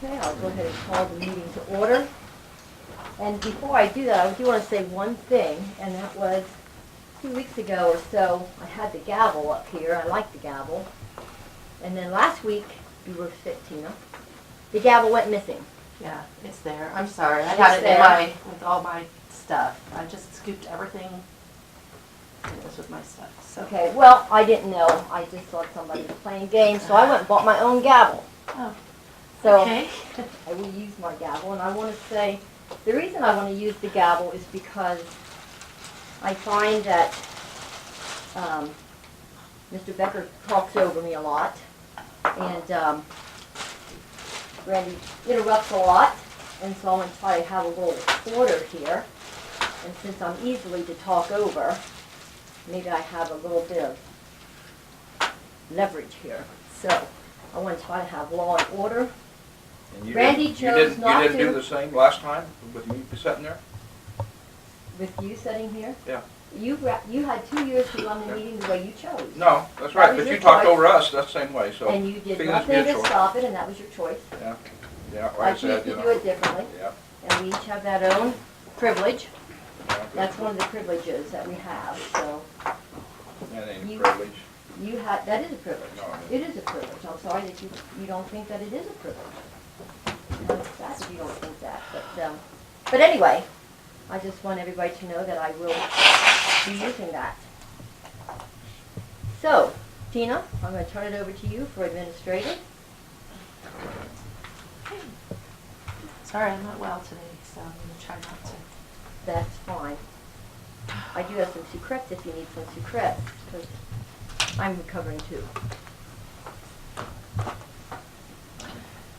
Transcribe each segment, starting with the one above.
Okay, I'll go ahead and call the meeting to order. And before I do that, I do want to say one thing, and that was 2 weeks ago or so, I had the gavel up here. I like the gavel. And then last week, you were sick, Tina. The gavel went missing. Yeah, it's there. I'm sorry. I It's had it there. with all my stuff. I just scooped everything and it was with my stuff. So. Okay, well, I didn't know. I just thought somebody was playing games, so I went and bought my own gavel. Oh, So okay. I will use my gavel, and I want to say, the reason I want to use the gavel is because I find that Mr. Becker talks over me a lot, and Randy interrupts a lot, and so I'm going to try to have a little order here. And since I'm easily to talk over, maybe I have a little bit of leverage here. So I want to try to have law and order. And Randy chose not You didn't to. do the same last time with me sitting there? With you sitting here? Yeah. You had 2 years to run the meeting the way you chose. No, that's That right, was but your you talked choice. over us that same way, so. And you did feelings nothing to mutual. stop it, and that was your choice. Yeah, yeah, like I I choose said, to you do know. it differently, Yeah, and we each have that own privilege. yeah. That's one of the privileges that we have, so That ain't you- a privilege. you had, that is a privilege. No, It is a privilege. I'm sorry that you don't think that it is a privilege. I'm sad that you don't think that, but anyway, I just want everybody to know that I will be using that. So, Tina, I'm going to turn it over to you for administrative. Sorry, I'm not well today, so I'm going to try not to. That's fine. I do have some secrets if you need some secrets, because I'm recovering too.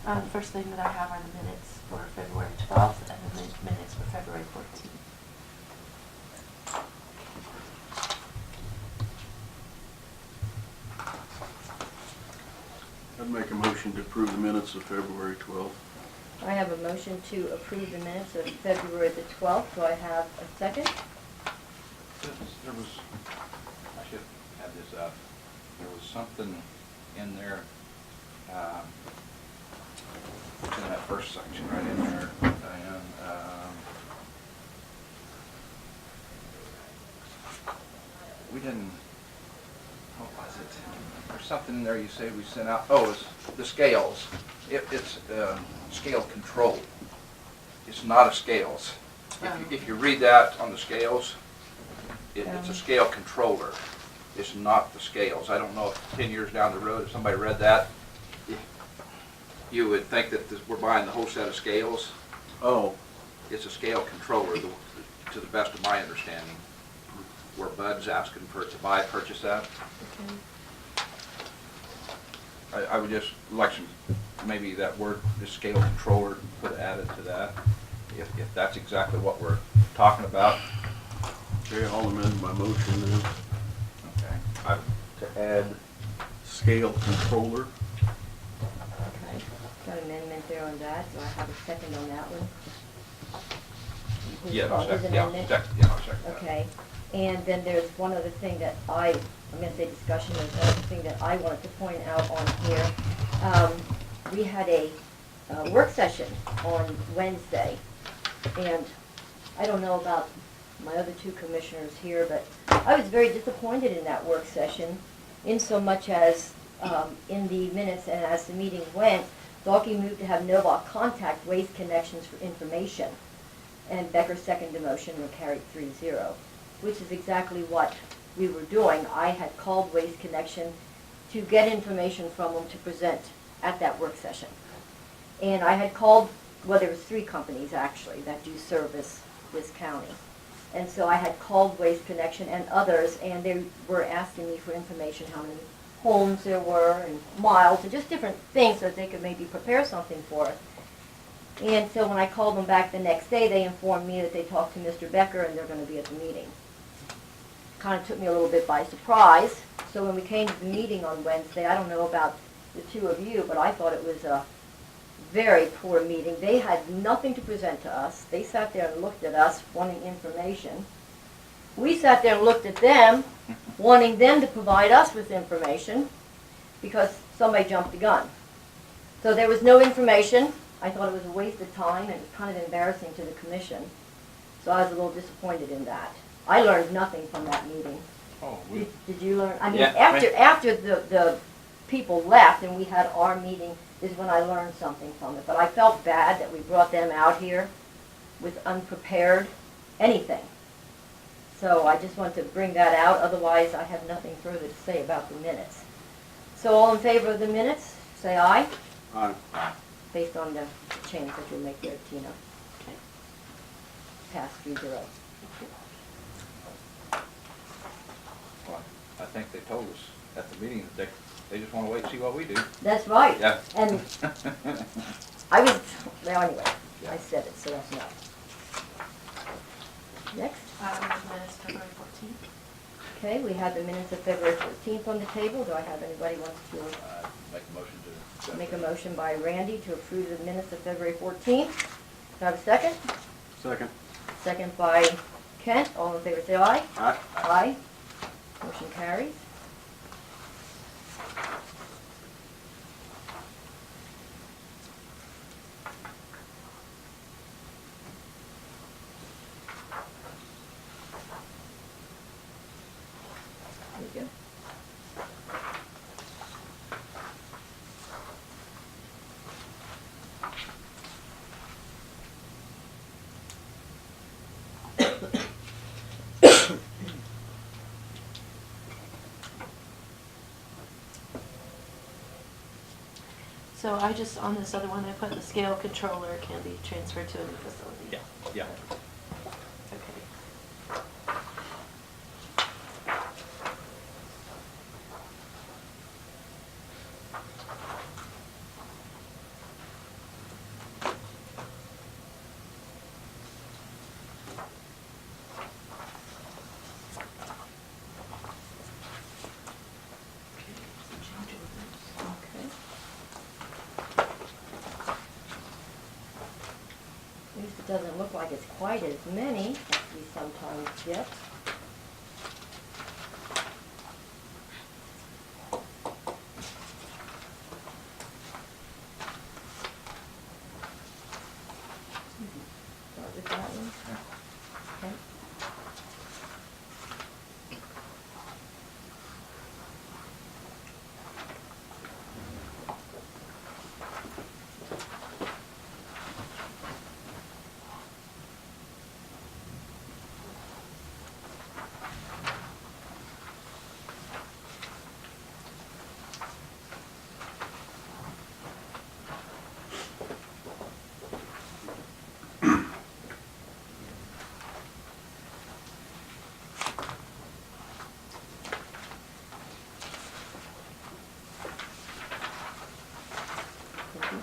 The first thing that I have are the minutes for February 12th and the minutes for February 14th. I'd make a motion to approve the minutes of February 12th. I have a motion to approve the minutes of February the 12th. Do I have a second? There was, I should have this up, there was something in there, it's in that first section right in there, Diane, we didn't, what was it? There's something in there you say we sent out, oh, it's the scales. It's scale control. It's not a scales. If you read that on the scales, it's a scale controller. It's not the scales. I don't know if 10 years down the road, if somebody read that, you would think that we're buying the whole set of scales. Oh, It's a scale controller, to the best of my understanding, where Bud's asking for it to purchase that. I would just like some, maybe that word, the scale controller, put added to that, if that's exactly what we're talking about. okay, I'll amend my motion then Okay. to add scale controller. Okay. Got an amendment there on that. Do I have a second on that one? Yeah, Oh, I'll his second, yeah, amendment? I'll second that. Okay, and then there's one other thing that I'm going to say discussion, there's another thing that I wanted to point out on here. We had a work session on Wednesday, and I don't know about my other two commissioners here, but I was very disappointed in that work session, in so much as in the minutes and as the meeting went, Dalkey moved to have Novak contact Waste Connections for information, and Becker seconded the motion and carried 3-0, which is exactly what we were doing. I had called Waste Connection to get information from them to present at that work session. And I had called, well, there was 3 companies actually that do service this county. And so I had called Waste Connection and others, and they were asking me for information, how many homes there were, and miles, and just different things so that they could maybe prepare something for us. And so when I called them back the next day, they informed me that they talked to Mr. Becker and they're going to be at the meeting. Kind of took me a little bit by surprise. So when we came to the meeting on Wednesday, I don't know about the two of you, but I thought it was a very poor meeting. They had nothing to present to us. They sat there and looked at us wanting information. We sat there and looked at them, wanting them to provide us with information, because somebody jumped the gun. So there was no information. I thought it was a waste of time, and it was kind of embarrassing to the commission. So I was a little disappointed in that. I learned nothing from that meeting. Oh, Did you learn? I mean, Yeah. after the people left and we had our meeting is when I learned something from it. But I felt bad that we brought them out here with unprepared anything. So I just want to bring that out, otherwise I have nothing further to say about the minutes. So all in favor of the minutes, say aye, Aye. based on the change that you'll make there, Tina. Okay. Pass 3-0. Well, I think they told us at the meeting that they just want to wait and see what we do. That's right. Yeah. And I was, well, anyway, I Yeah. said it, so that's enough. Next. Minutes February 14th. Okay, we have the minutes of February 14th on the table. Do I have anybody wants to Make a motion to. make a motion by Randy to approve the minutes of February 14th? Do I have a second? Second. Second by Kent. All in favor, say aye. Aye. Aye. Motion carries. There you go. So I just, on this other one, I put the scale controller can be transferred to a new facility. Yeah. Okay. Okay. At least it doesn't look like it's quite as many as we sometimes get. Start with that one. Okay. Thank you.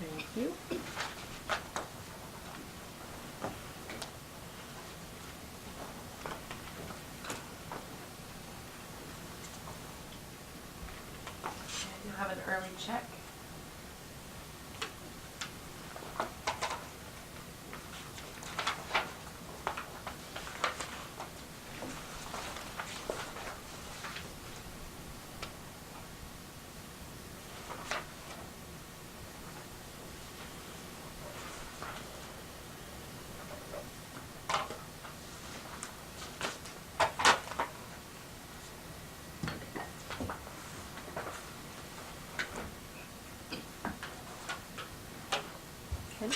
Thank you. You have an early check. Okay.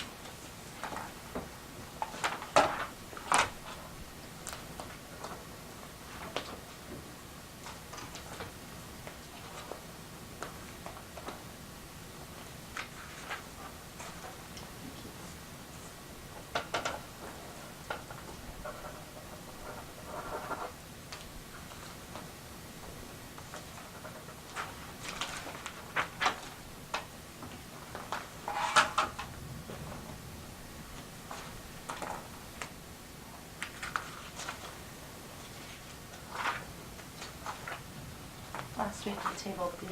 Last week we tabled the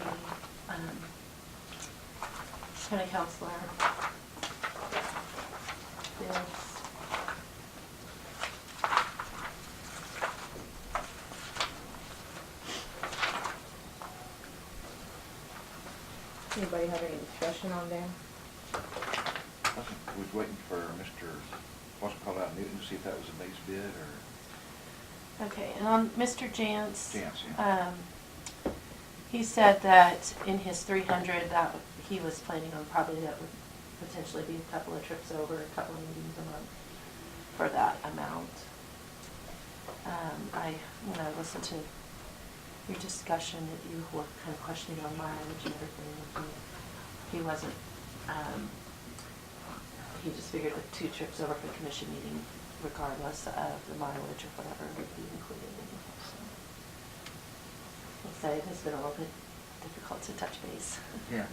county counselor bills. Anybody have any discussion on that? I was waiting for Mr. what's it called out Newton to see if that was a base bid or Okay, and on Mr. Jantz. Jantz, yeah. He said that in his 300, that he was planning on probably that would potentially be a couple of trips over, a couple of meetings a month for that amount. When I listened to your discussion, that you were kind of questioning on mileage and everything, he wasn't, he just figured that 2 trips over for the commission meeting, regardless of the mileage or whatever, would be included in it. So, I'll say it has been a little bit difficult to touch base. Yeah.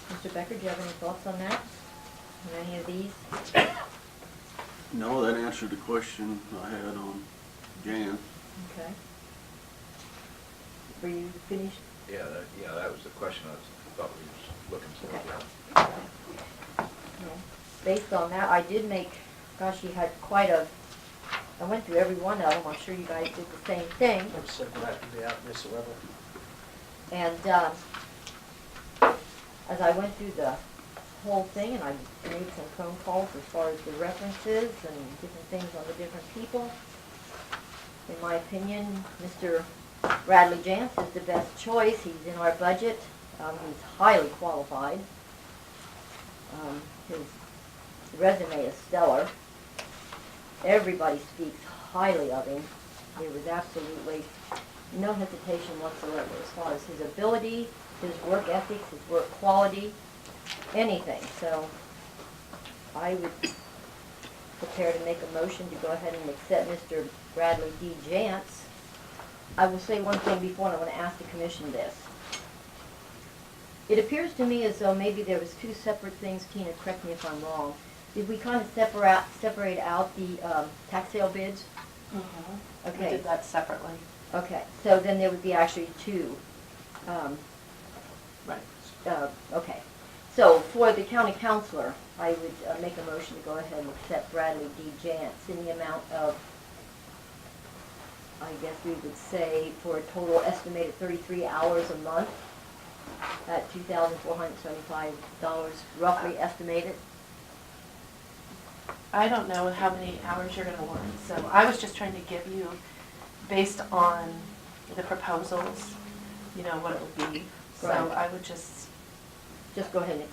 Mr. Becker, do you have any thoughts on that? On any of these? No, that answered the question I had on Jan. Okay. Were you finished? Yeah, that was the question I thought we was looking for. Okay. No. Based on that, I did make, gosh, you had quite a, I went through every one of them. I'm sure you guys did the same thing. I'm so glad to be out in this weather. And as I went through the whole thing, and I made some phone calls as far as the references and different things on the different people, in my opinion, Mr. Bradley Jantz is the best choice. He's in our budget. He's highly qualified. His resume is stellar. Everybody speaks highly of him. There was absolutely no hesitation whatsoever as far as his ability, his work ethics, his work quality, anything. So I would prepare to make a motion to go ahead and accept Mr. Bradley D. Jantz. I will say one thing before, and I want to ask the commission this. It appears to me as though maybe there was 2 separate things. Tina, correct me if I'm wrong. Did we kind of separate out the tax sale bids? Mm-hmm. Okay. We did that separately. Okay, so then there would be actually 2. Right. Okay. So for the county councilor, I would make a motion to go ahead and accept Bradley D. Jantz in the amount of, I guess we would say, for a total estimated 33 hours a month at $2,475 roughly estimated. I don't know how many hours you're going to work, so I was just trying to give you, based on the proposals, you know, what it would be. So Right. I would just Just go ahead and, do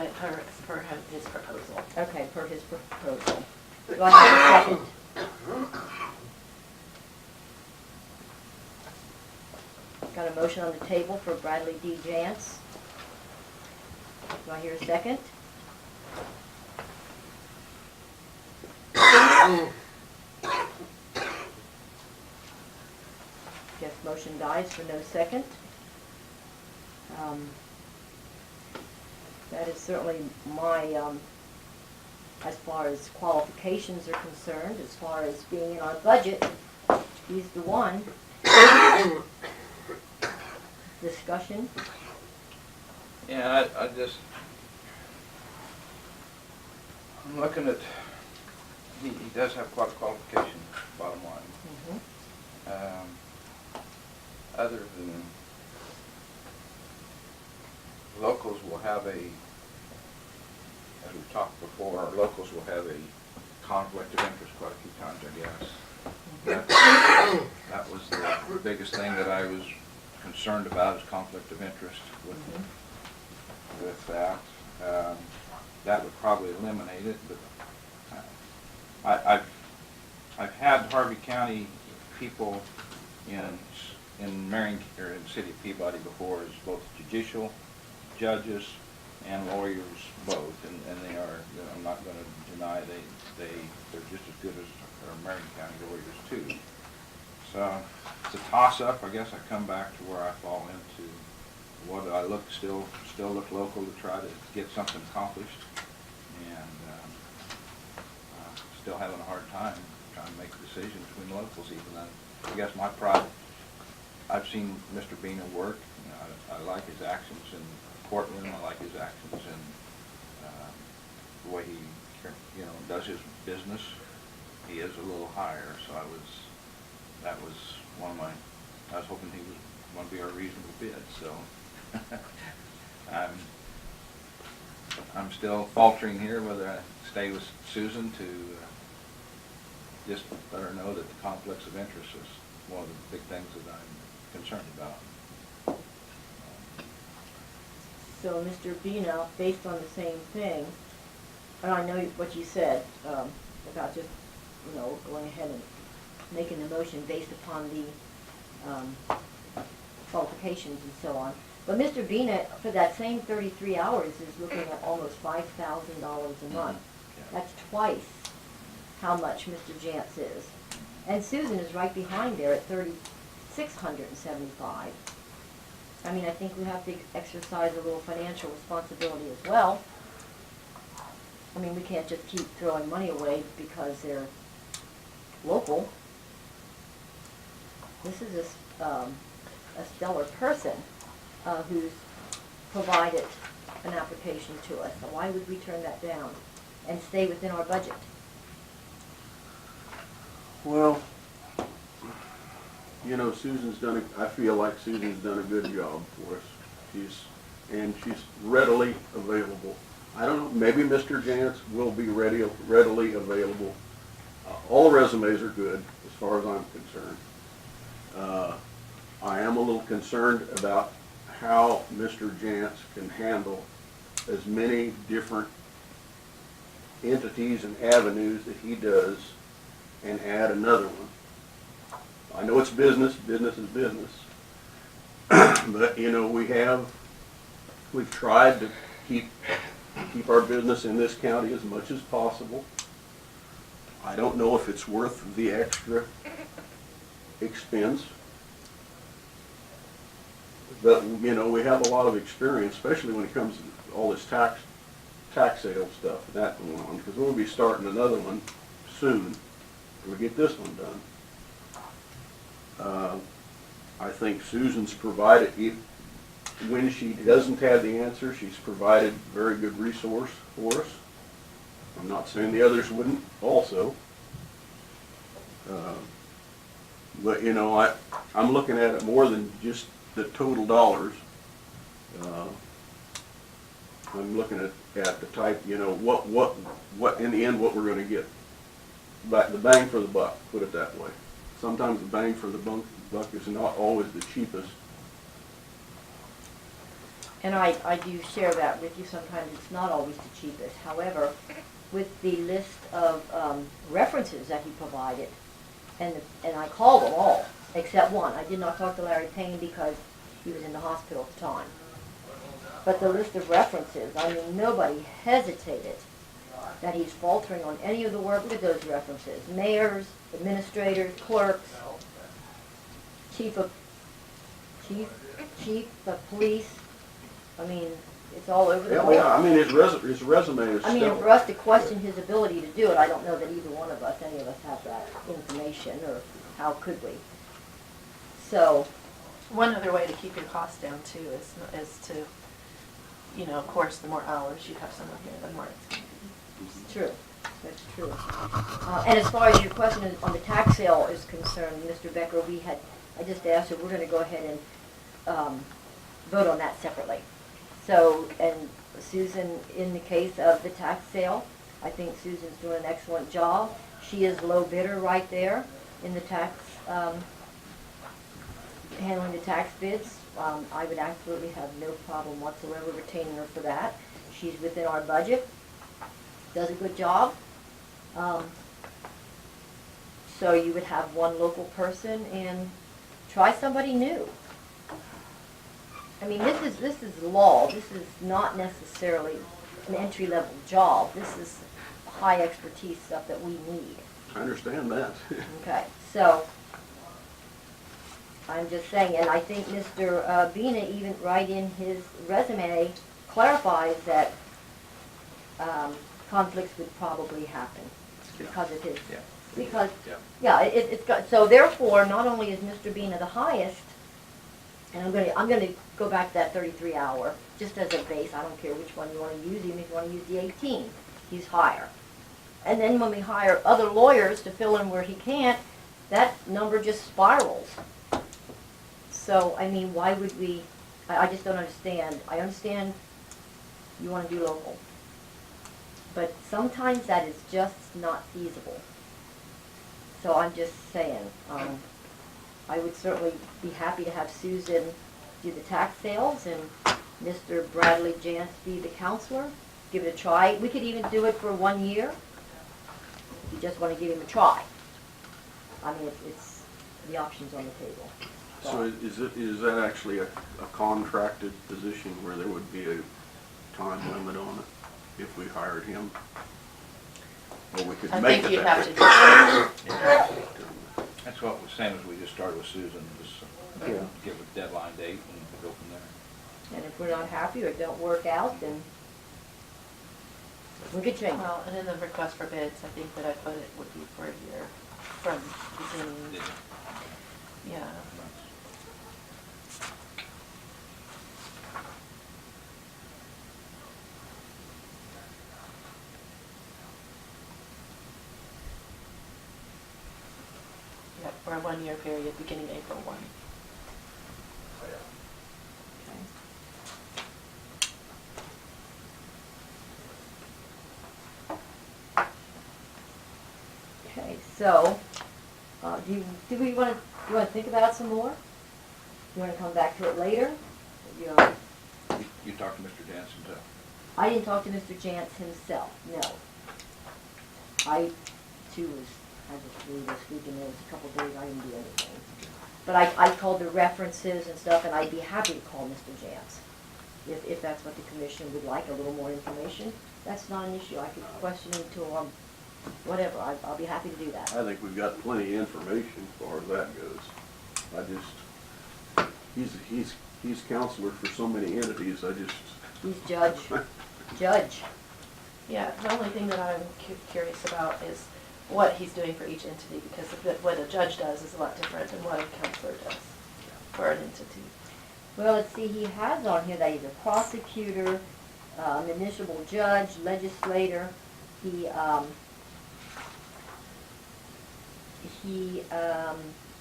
it for his proposal. okay, per his proposal. Do I have a second? Got a motion on the table for Bradley D. Jantz. Do I hear a second? Guess motion dies for no second. That is certainly my, as far as qualifications are concerned, as far as being in our budget, he's the one. Discussion? Yeah, I just, I'm looking at, he does have quite a qualification, bottom line. Mhm. Other than locals will have a, as we've talked before, our locals will have a conflict of interest quite a few times, I guess. That was the biggest thing that I was concerned about, is conflict of interest with that. That would probably eliminate it, but I've had Harvey County people in Marion, or in the city of Peabody before, as both judicial judges and lawyers both, and they are, you know, I'm not going to deny they're just as good as our Marion County lawyers too. So it's a toss-up. I guess I come back to where I fall into, what do I still look local to try to get something accomplished, and still having a hard time trying to make a decision between locals, even though I guess my pride, I've seen Mr. Bina work. You know, I like his actions in Portland. I like his actions in the way he, you know, does his business. he is a little higher, so that was one of my, I was hoping he was going to be our reasonable bid, so. I'm still faltering here whether I stay with Susan to just let her know that the conflicts of interest is one of the big things that I'm concerned about. So, Mr. Bina, based on the same thing, and I know what you said, about just, going ahead and making the motion based upon the, qualifications and so on. But Mr. Bina, for that same 33 hours, is looking at almost $5,000 a month. Yeah. That's twice how much Mr. Jantz is. And Susan is right behind there at $3,675. I mean, I think we have to exercise a little financial responsibility as well. I mean, we can't just keep throwing money away because they're local. This is a stellar person who's provided an application to us. So why would we turn that down and stay within our budget? Well, Susan's I feel like Susan's done a good job for us. She's readily available. I don't know, maybe Mr. Jantz will be readily available. All the resumes are good as far as I'm concerned. I am a little concerned about how Mr. Jantz can handle as many different entities and avenues that he does and add another one. I know it's business is business. But, we've tried to keep our business in this county as much as possible. I don't know if it's worth the extra expense. But, we have a lot of experience, especially when it comes to all this tax sale stuff and that going on, because we'll be starting another one soon. We get this one done. I think Susan's provided, when she doesn't have the answer, she's provided very good resource for us. I'm not saying the others wouldn't also. But, I'm looking at it more than just the total dollars. I'm looking at the type, what in the end, what we're going to get. The bang for the buck, put it that way. Sometimes the bang for the buck is not always the cheapest. And I do share that with you. Sometimes it's not always the cheapest. However, with the list of references that he provided, and I called them all, except one. I did not talk to Larry Payne because he was in the hospital at the time. But the list of references, I mean, nobody hesitated that he's faltering on any of the work. Look at those references. Mayors, administrators, clerks, chief of police. I mean, it's all over the board. Yeah, I mean, his resume is I mean, stellar. for us to question his ability to do it, I don't know that either one of us, any of us, have that information, or how could we? So, One other way to keep your costs down too is to, of course, the more hours you have someone here, the more it's going to be. it's true. That's true. And as far as your question on the tax sale is concerned, Mr. Becker, I just asked if we're going to go ahead and vote on that separately. So, and Susan, in the case of the tax sale, I think Susan's doing an excellent job. She is low bidder right there in the tax, handling the tax bids. I would absolutely have no problem whatsoever retaining her for that. She's within our budget, does a good job. So you would have one local person and try somebody new. I mean, this is law. This is not necessarily an entry-level job. This is high expertise stuff that we need. I understand that. Okay, so I'm just saying, and I think Mr. Bina even right in his resume clarifies that conflicts would probably happen because of his, Yeah. because, Yeah. it's got, so therefore, not only is Mr. Bina the highest, and I'm gonna go back to that 33 hour, just as a base. I don't care which one you wanna use, even if you wanna use the 18, he's higher. And then when we hire other lawyers to fill in where he can't, that number just spirals. So, I mean, why would we, I just don't understand. I understand you wanna do local. But sometimes that is just not feasible. So I'm just saying, I would certainly be happy to have Susan do the tax sales and Mr. Bradley Jantz be the counselor. Give it a try. We could even do it for 1 year, if you just wanna give him a try. I mean, it's, the option's on the table. So is that actually a contracted position where there would be a time limit on it if we hired him? Or we could I make think it you'd have that to way? That's what was same as we just started with Susan, just Yeah. give a deadline date and go from there. And if we're not happy or it don't work out, then we could change it. Well, and in the request for bids, I think that I put it would be for a year from beginning, yeah. Yeah, for a 1 year period, beginning April 1. Okay, so, do we wanna think about it some more? You wanna come back to it later? You know, You talked to Mr. Jansen too? I didn't talk to Mr. Jantz himself, no. I, too, had to leave this week, and there was a couple days I didn't do anything. But I called the references and stuff, and I'd be happy to call Mr. Jantz, if that's what the commission would like, a little more information. That's not an issue, I could question him till, whatever, I'll be happy to do that. I think we've got plenty of information as far as that goes. He's counselor for so many entities, He's judge. Yeah, the only thing that I'm curious about is what he's doing for each entity, because what a judge does is a lot different than what a counselor does for an entity. Well, let's see, he has on here that he's a prosecutor, municipal judge, legislator. He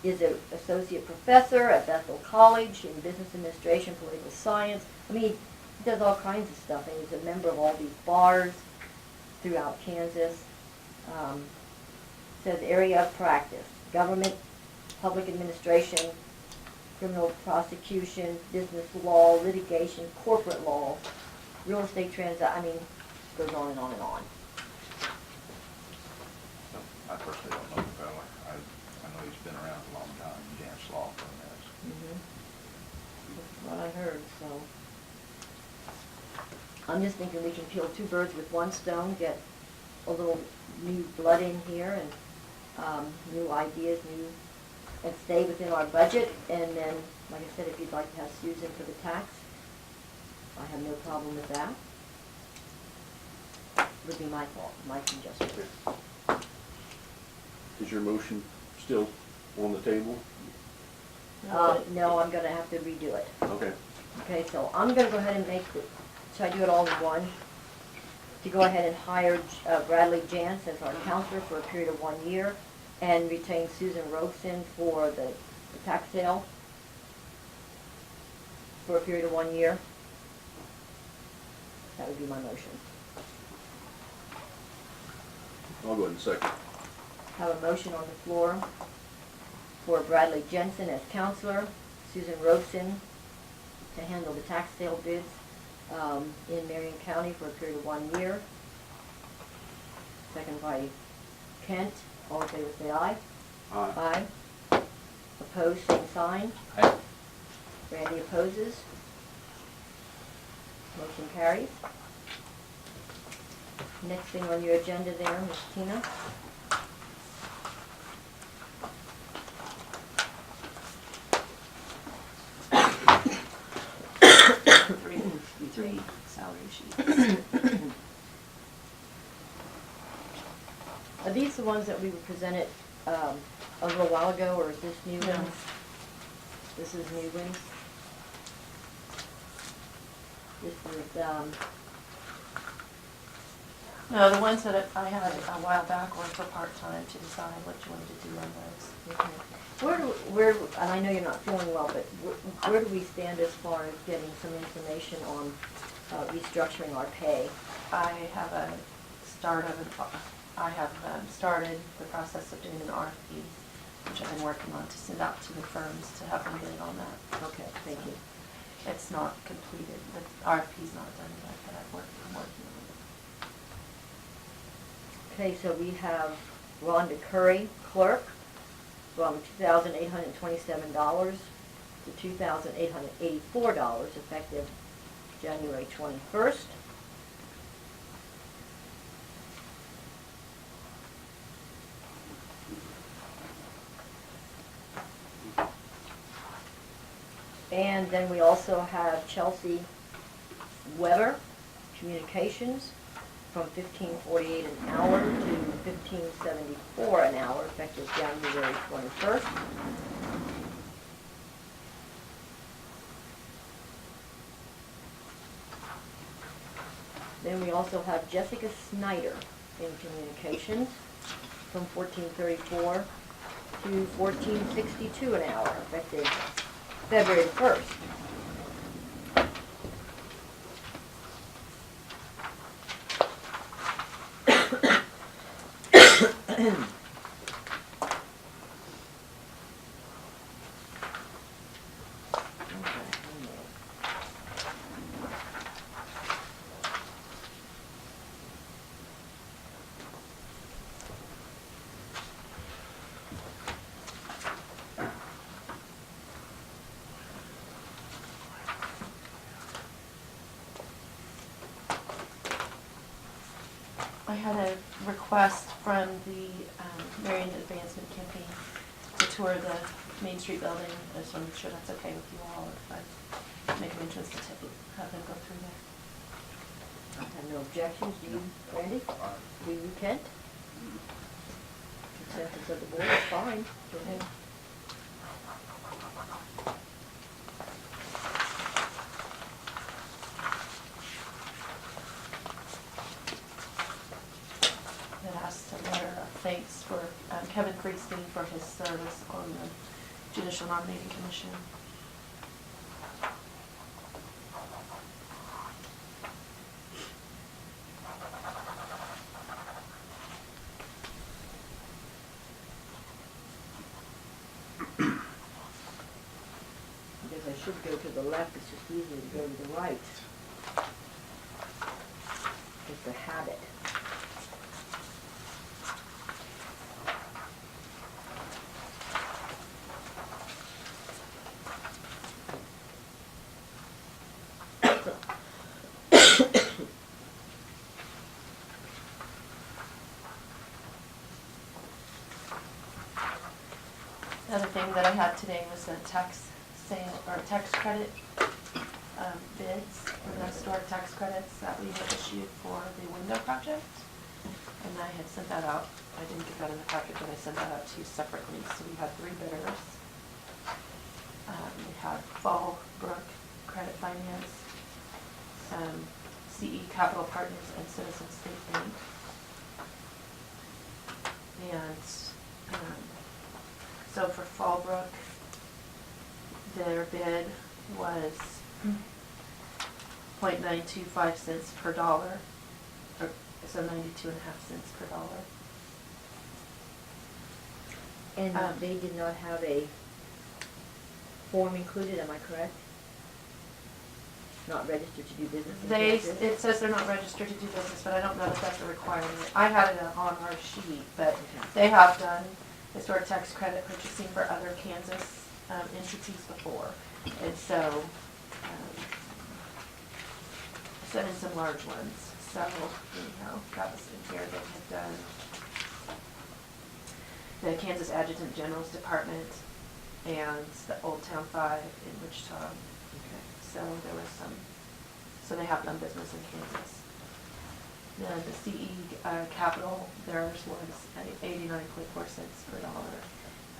is an associate professor at Bethel College in business administration, political science. I mean, he does all kinds of stuff, and he's a member of all these bars throughout Kansas. Says area of practice: government, public administration, criminal prosecution, business law, litigation, corporate law, real estate I mean, goes on and on and on. So, I personally don't know the fella. I know he's been around a long time, Jan's law firm has. That's what I heard, so. I'm just thinking we can kill two birds with one stone, get a little new blood in here and new ideas, and stay within our budget. And then, like I said, if you'd like to have Susan for the tax, I have no problem with that. Would be my fault, my suggestion. is your motion still on the table? No, I'm gonna have to redo it. Okay. Okay, so I'm gonna go ahead and should I do it all in one? To go ahead and hire Bradley Jantz as our counselor for a period of 1 year, and retain Susan Robeson for the tax sale for a period of 1 year. That would be my motion. I'll go ahead and second. Have a motion on the floor for Bradley Jensen as counselor, Susan Robeson to handle the tax sale bids in Marion County for a period of 1 year. Second by Kent. All in favor say aye. Aye. Aye. Opposed, same sign. Aye. Randy opposes. Motion carries. Next thing on your agenda there, Ms. Tina. Three salary sheets. Are these the ones that we were presented a little while ago, or is this new No. ones? This is new ones? This is, No, the ones that I had a while back were for part-time to decide what you wanted to do on those. Okay. And I know you're not feeling well, but where do we stand as far as getting some information on restructuring our pay? I have started the process of doing an RFP, which I've been working on to send out to the firms to have them bid on that. Okay, thank you. It's not completed, the RFP's not done yet, but I'm working on it. Okay, so we have Rhonda Curry, clerk, from $2,827 to $2,884, effective January 21st. And then we also have Chelsea Weber, communications, from $15.48 an hour to $15.74 an hour, effective January 21st. Then we also have Jessica Snyder in communications, from $14.34 to $14.62 an hour, effective February 1st. I had a request from the Marion Advancement Campaign to tour the Main Street building. I just want to make sure that's okay with you all, if I make arrangements to have them go through there. I have no objections. Do you, Randy? Do you, Kent? Consensus of the board is fine. Go ahead. It asked a letter of thanks for Kevin Creaston for his service on the Judicial Nominating Commission. Because I should go to the left, it's just easier to go to the right. It's a habit. The other thing that I had today was the tax sale, or tax credit bids, for the historic tax credits that we had issued for the window project. And I had sent that out, I didn't get that in the packet, but I sent that out to you separately. So we had 3 bidders. We had Fallbrook Credit Finance, CE Capital Partners, and Citizen State Bank. And so for Fallbrook, their bid was .925 per dollar, or so 92.5 cents per dollar. And they did not have a form included, am I correct? Not registered to do business in Kansas? It says they're not registered to do business, but I don't know if that's a requirement. I had it on our sheet, but they have done historic tax credit purchasing for other Kansas entities before. And so, I sent in some large ones. So, anyhow, that was in here. They had done the Kansas Adjutant General's Department and the Old Town 5 in Wichita. Okay. So there was some, so they have done business in Kansas. Then the CE Capital, theirs was at 89.4 cents per dollar.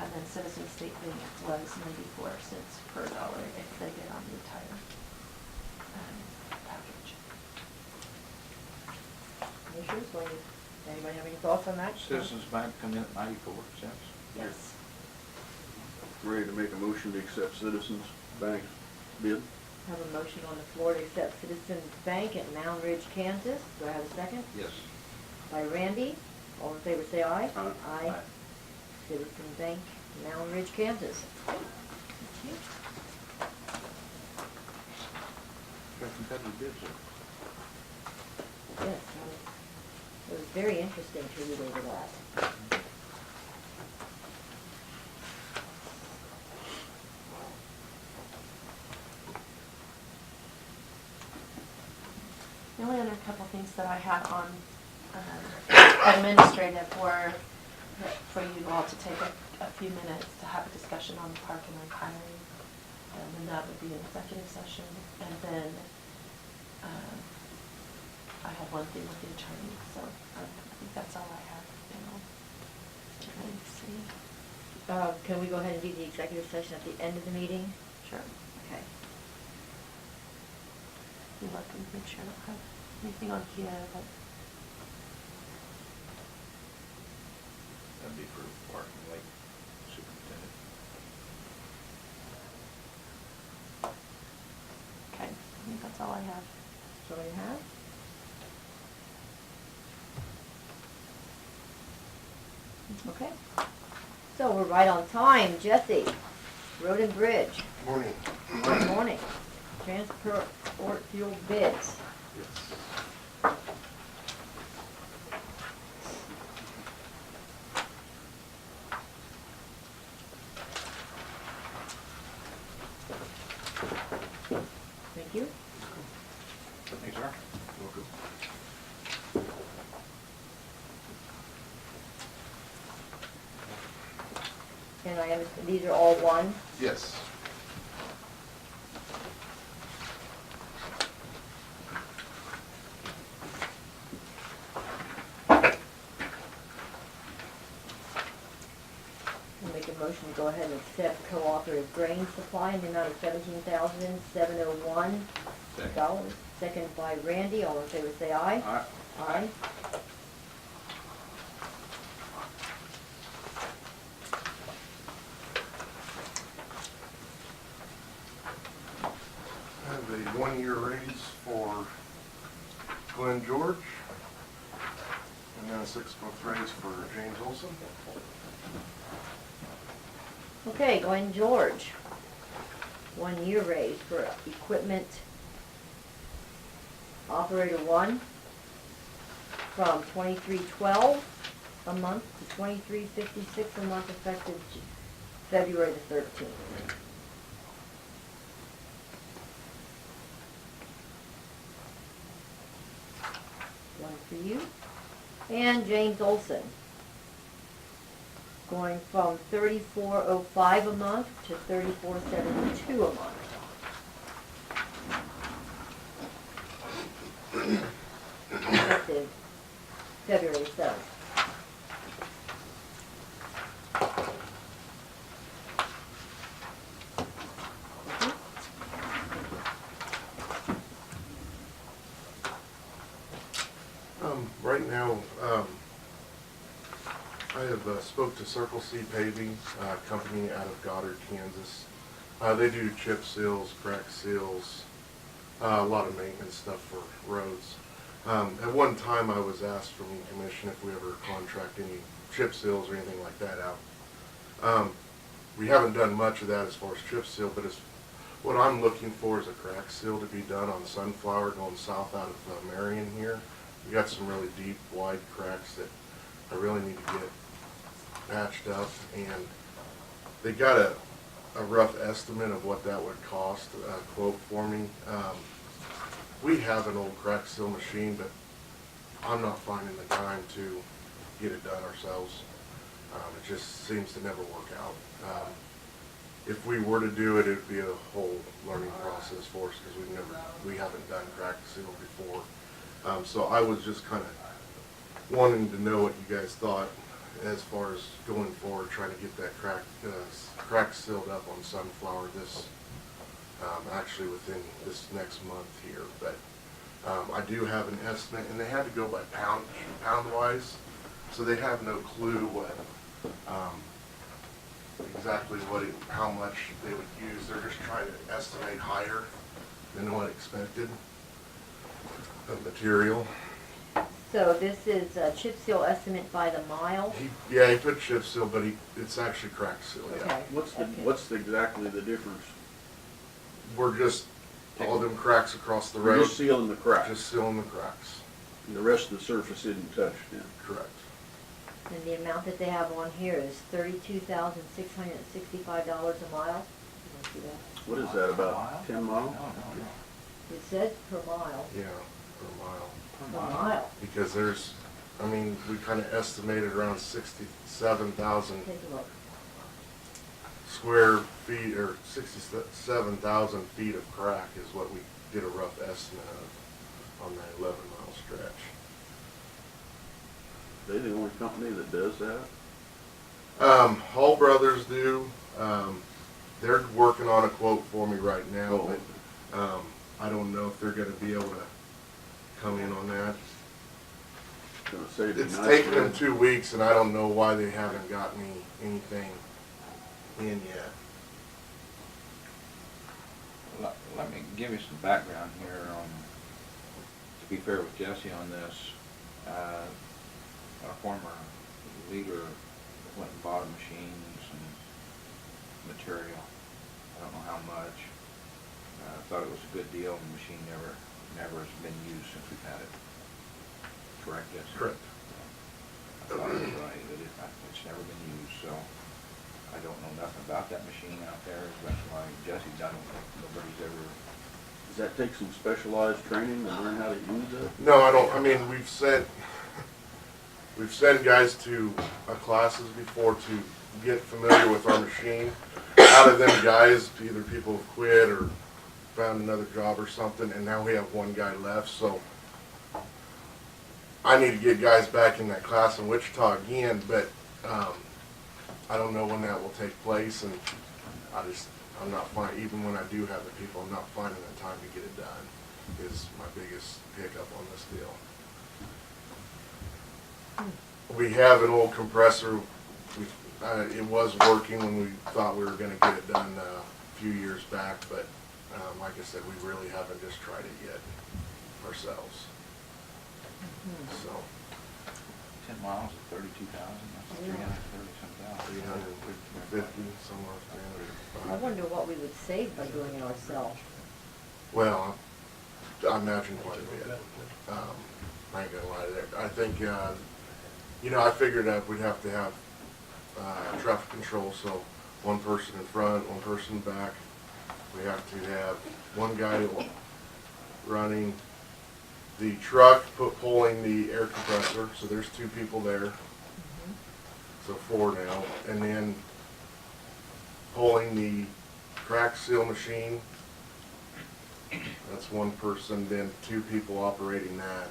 And then Citizen State Bank was 94 cents per dollar if they get on the entire package. Commissioners, anybody have any thoughts on that? Citizens Bank come in at 94 cents. Yes. Ready to make a motion to accept Citizens Bank's bid? Have a motion on the floor to accept Citizens Bank at Mound Ridge, Kansas. Do I have a second? Yes. By Randy. All in favor say aye. Aye. Aye. Citizens Bank, Mound Ridge, Kansas. Thank you. Got competitive bids there. Yes, it was very interesting to read over that. The only other couple things that I had on administrative were for you all to take a few minutes to have a discussion on the park and rec hiring. And that would be an executive session. And then I have one thing with the attorney, so I think that's all I have. Let me see. Can we go ahead and do the executive session at the end of the meeting? Sure. Okay. You're welcome to make sure I don't have anything on here, but That'd be for Park and Lake Superintendent. okay, I think that's all I have. So you have? Okay. So we're right on time. Jesse, Road and Bridge. Morning. Good morning. Transport fuel bids. Yes. Thank you. Thanks, sir. Welcome. And I understand these are all one. Yes. I'll make a motion to go ahead and accept cooperative grain supply in the amount of $17,701. Second by Randy. All in favor say aye. Aye. Aye. I have a one-year raise for Glenn George, and then a 6-month raise for James Olson. Okay, Glenn George. 1 year raise for equipment operator 1 from $23.12 a month to $23.56 a month effective February the 13th. One for you. And James Olson, going from $34.05 a month to $34.72 a month. Effective February 7th. Right now, I have spoke to Circle C Paving, company out of Goddard, Kansas. They do chip seals, crack seals, a lot of maintenance stuff for roads. At one time, I was asked from the commission if we ever contract any chip seals or anything like that out. We haven't done much of that as far as chip seal, but what I'm looking for is a crack seal to be done on Sunflower going south out of Marion here. We got some really deep, wide cracks that I really need to get patched up, and they got a rough estimate of what that would cost, quote for me. We have an old crack seal machine, but I'm not finding the time to get it done ourselves. It just seems to never work out. If we were to do it, it'd be a whole learning process for us because we haven't done crack seal before. So I was just kind of wanting to know what you guys thought as far as going forward, trying to get that crack sealed up on Sunflower this actually within this next month here. But I do have an estimate, and they had to go by pound wise, so they have no clue what, exactly how much they would use. They're just trying to estimate higher than what expected of material. So this is a chip seal estimate by the mile? He put chip seal, but it's actually crack seal, yeah. Okay. What's exactly the difference? We're just, all them cracks across the You're road. just sealing the cracks. Just sealing the cracks, And the rest of the surface isn't touched then? correct. And the amount that they have on here is $32,665 a mile. You don't see that? What is that, Per about mile? 10 miles? No. It says per mile. Yeah, per mile. Per mile. Because we kind of estimated around 67,000 Take a look. square feet, or 67,000 feet of crack is what we did a rough estimate of on that 11-mile stretch. They the only company that does that? Hall Brothers do. They're working on a quote for me right now, Oh. but I don't know if they're going to be able to come in on that. Gonna save you It's nice taken them room. 2 weeks, and I don't know why they haven't got me anything in yet. Let me give you some background here. To be fair with Jesse on this, our former leader went and bought a machine, some material. I don't know how much. Thought it was a good deal, and the machine never has been used since we've had it. Correct, Jesse? Correct. I thought it was right. It's never been used, so I don't know nothing about that machine out there. That's why Jesse done it. Nobody's ever. Does that take some specialized training to learn how to use it? No, I don't. We've sent guys to classes before to get familiar with our machine. Out of them guys, either people have quit or found another job or something, and now we have one guy left. So I need to get guys back in that class in Wichita again, but I don't know when that will take place, and I'm not finding, even when I do have the people, I'm not finding the time to get it done, is my biggest hiccup on this deal. We have an old compressor. It was working when we thought we were going to get it done a few years back, but like I said, we really haven't just tried it yet ourselves. So 10 miles at 32,000, that's Yeah. 330-some thousand. 350, somewhere, I 300. wonder what we would save by doing it ourselves. Well, I imagine quite a bit. I ain't gonna lie there. I think, I figured that we'd have to have traffic control, so one person in front, one person back. We have to have one guy running the truck, pulling the air compressor, so there's 2 people there. So 4 now, and then pulling the crack seal machine, that's 1 person, then 2 people operating that,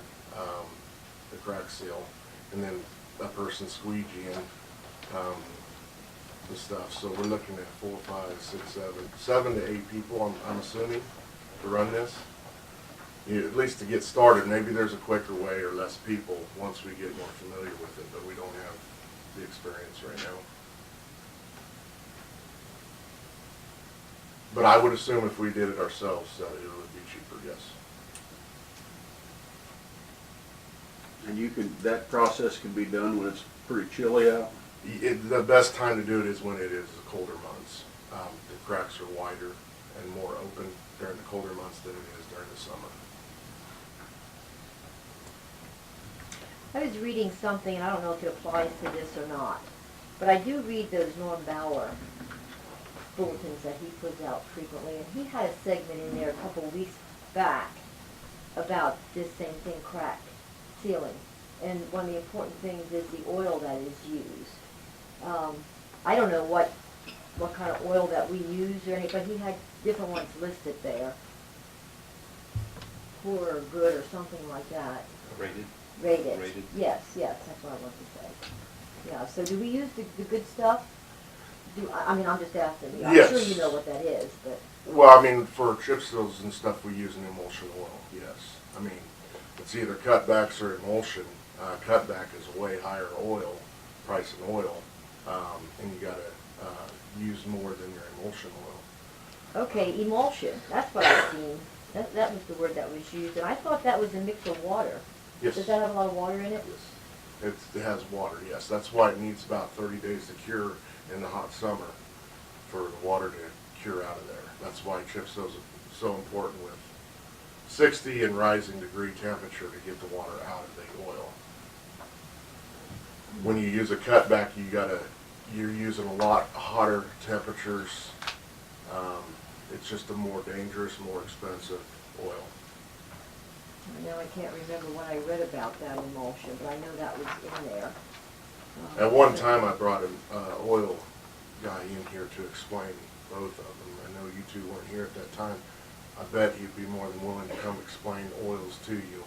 the crack seal, and then a person squeegeeing the stuff. So we're looking at 4, 5, 6, 7 to 8 people, I'm assuming, to run this. At least to get started. Maybe there's a quicker way or less people once we get more familiar with it, but we don't have the experience right now. But I would assume if we did it ourselves, that it would be cheaper, yes. And that process can be done when it's pretty chilly out? The best time to do it is when it is the colder months. The cracks are wider and more open during the colder months than it is during the summer. I was reading something, and I don't know if it applies to this or not, but I do read those Norm Bauer bulletins that he puts out frequently, and he had a segment in there a couple of weeks back about this same thing, crack sealing. And one of the important things is the oil that is used. I don't know what kind of oil that we use or anything, but he had different ones listed there. Poor or good or something like that. Rated? Rated. Yes, that's what I want to say. Yeah, so do we use the good stuff? I'm just asking you. I'm Yes. sure you know what that is, but. Well, for chip seals and stuff, we use an emulsion oil, yes. I mean, it's either cutbacks or emulsion. Cutback is way higher oil, price in oil, and you gotta use more than your emulsion oil. Okay, emulsion, that's what I've seen. That was the word that was used, and I thought that was a mix of water. Yes. Does that have a lot of water in it? Yes. It has water, yes. That's why it needs about 30 days to cure in the hot summer for the water to cure out of there. That's why chip seals are so important with 60 and rising degree temperature to get the water out of the oil. When you use a cutback, you're using a lot hotter temperatures. It's just a more dangerous, more expensive oil. Now I can't remember when I read about that emulsion, but I know that was in there. At one time, I brought an oil guy in here to explain both of them. I know you two weren't here at that time. I bet he'd be more than willing to come explain oils to you.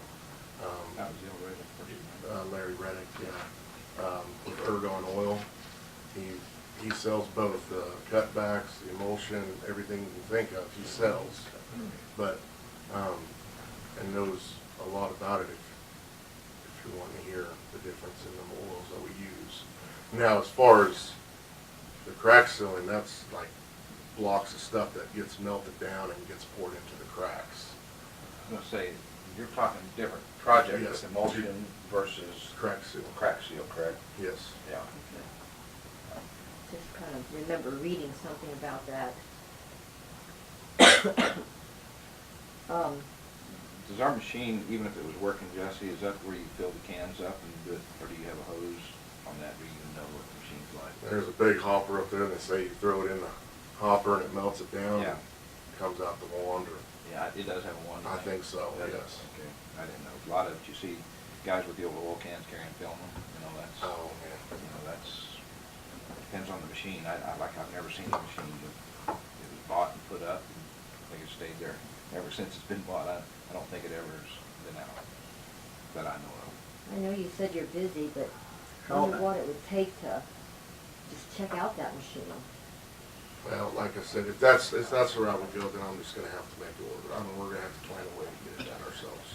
That was the old Reddick. Larry Reddick, yeah. With Ergon Oil, he sells both the cutbacks, the emulsion, everything you can think of. He sells, but and knows a lot about it if you want to hear the difference in the oils that we use. Now, as far as the crack sealing, that's like blocks of stuff that gets melted down and gets poured into the cracks. I was gonna say, you're talking different project Yes. with emulsion versus Crack seal. crack seal, correct? Yes. Yeah. Just kind of remember reading something about that. Does our machine, even if it was working, Jesse, is that where you fill the cans up and do it, or do you have a hose on that? Do you even know what the machine's like? There's a big hopper up there, and they say you throw it in the hopper and it melts it down. Yeah. And comes out the wand, or Yeah, it does have a one. I think so, Does it? yes. Okay, I didn't know. A lot of it, you see guys with the old oil cans carrying film, that's, oh man. that's, depends on the machine. I've never seen a machine that it was bought and put up, and I think it stayed there ever since it's been bought. I don't think it ever's been out, that I know of. I know you said you're busy, but I How- wonder what it would take to just check out that machine. Well, like I said, if that's the route we go, then I'm just gonna have to make the order. I mean, we're gonna have to plan a way to get it done ourselves.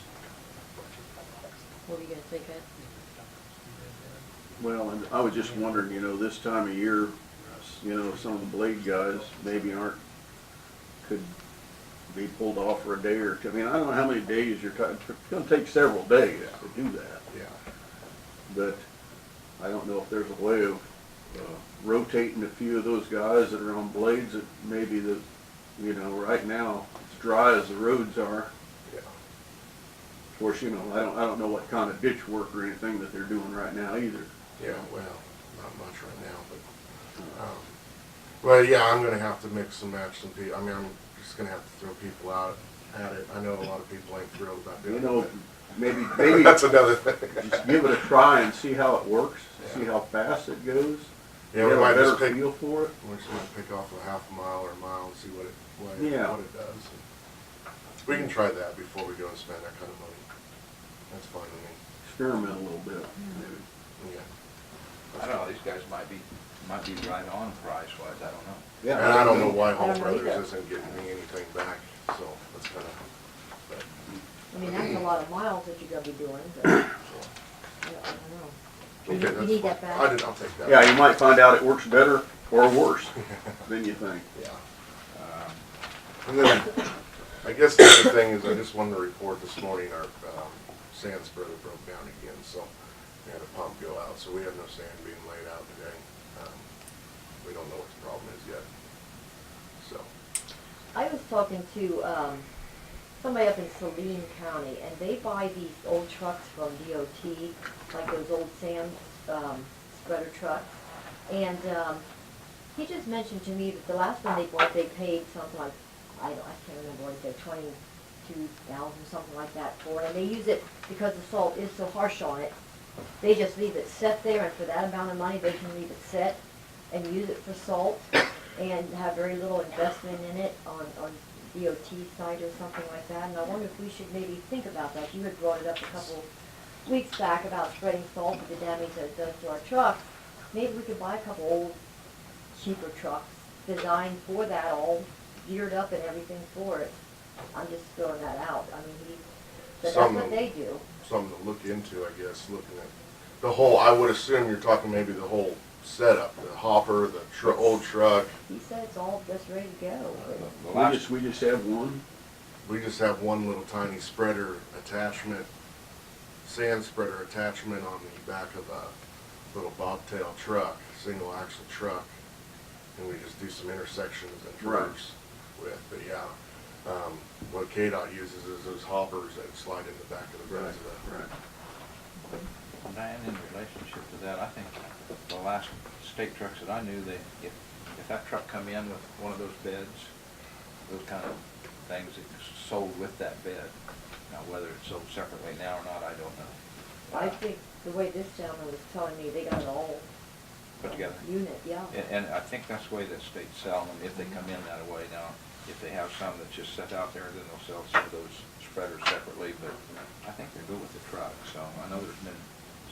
What were you gonna think of? Well, and I was just wondering, this time of year, some of the blade guys maybe could be pulled off for a day or two. I mean, I don't know how many days you're talking, it's gonna take several days to do that. Yeah. But I don't know if there's a way of rotating a few of those guys that are on blades that maybe right now, it's dry as the roads are. Yeah. Of course, I don't know what kind of ditch work or anything that they're doing right now either. Yeah, well, not much right now, but, well, yeah, I'm gonna have to mix and match some people. I mean, I'm just gonna have to throw people out at it. I know a lot of people ain't thrilled about doing it. Maybe That's another thing. just give it a try and see how it works, see how fast it goes. Yeah, we Get a might better just pick, feel for it. we're just gonna pick off a half a mile or a mile and see what it Yeah. does. We can try that before we go and spend that kind of money. That's fine with me. Experiment a little bit, maybe. Yeah. I don't know, these guys might be right on price-wise, I don't know. Yeah, And I don't know why I Hall don't know Brothers either. isn't getting me anything back, so that's kind of, but, I mean, that's a lot of miles that you're gonna be doing, but I don't know. You okay, need- that's you need fine. that back? I'll take that. Yeah, you might find out it works better or worse than you think. Yeah. Um, And then, I guess the other thing is, I just wanted to report this morning, our sand spreader broke down again, so we had a pump go out, so we have no sand being laid out today. We don't know what the problem is yet, so. I was talking to somebody up in Saline County, and they buy these old trucks from DOT, like those old sand spreader trucks. And he just mentioned to me that the last one they bought, they paid something like, I can't remember what it said, 22,000, something like that for it. And they use it because the salt is so harsh on it. They just leave it set there, and for that amount of money, they can leave it set and use it for salt and have very little investment in it on DOT site or something like that. And I wonder if we should maybe think about that. You had brought it up a couple weeks back about spreading salt with the damage that it does to our trucks. Maybe we could buy a couple old, cheaper trucks designed for that, all geared up and everything for it. I'm just throwing that out. I mean, that's something, what they do. something to look into, I guess, looking at the whole, I would assume you're talking maybe the whole setup, the hopper, the old truck. He said it's all just ready to go. The last, We just have one. We just have one little tiny spreader attachment, sand spreader attachment on the back of a little bobtail truck, single axle truck. And we just do some intersections and traverse with, but yeah. What KDOT uses is those hoppers that slide in the back of the beds of the. Right. Diane, in relationship to that, I think the last state trucks that I knew, if that truck come in with one of those beds, those kind of things, it's sold with that bed. Now, whether it's sold separately now or not, I don't know. I think the way this gentleman was telling me, they got an all Put together. unit, yeah. And I think that's the way that states sell them, if they come in that way. Now, if they have some that's just set out there, then they'll sell some of those spreaders separately, but I think they're good with the truck. So I know there's been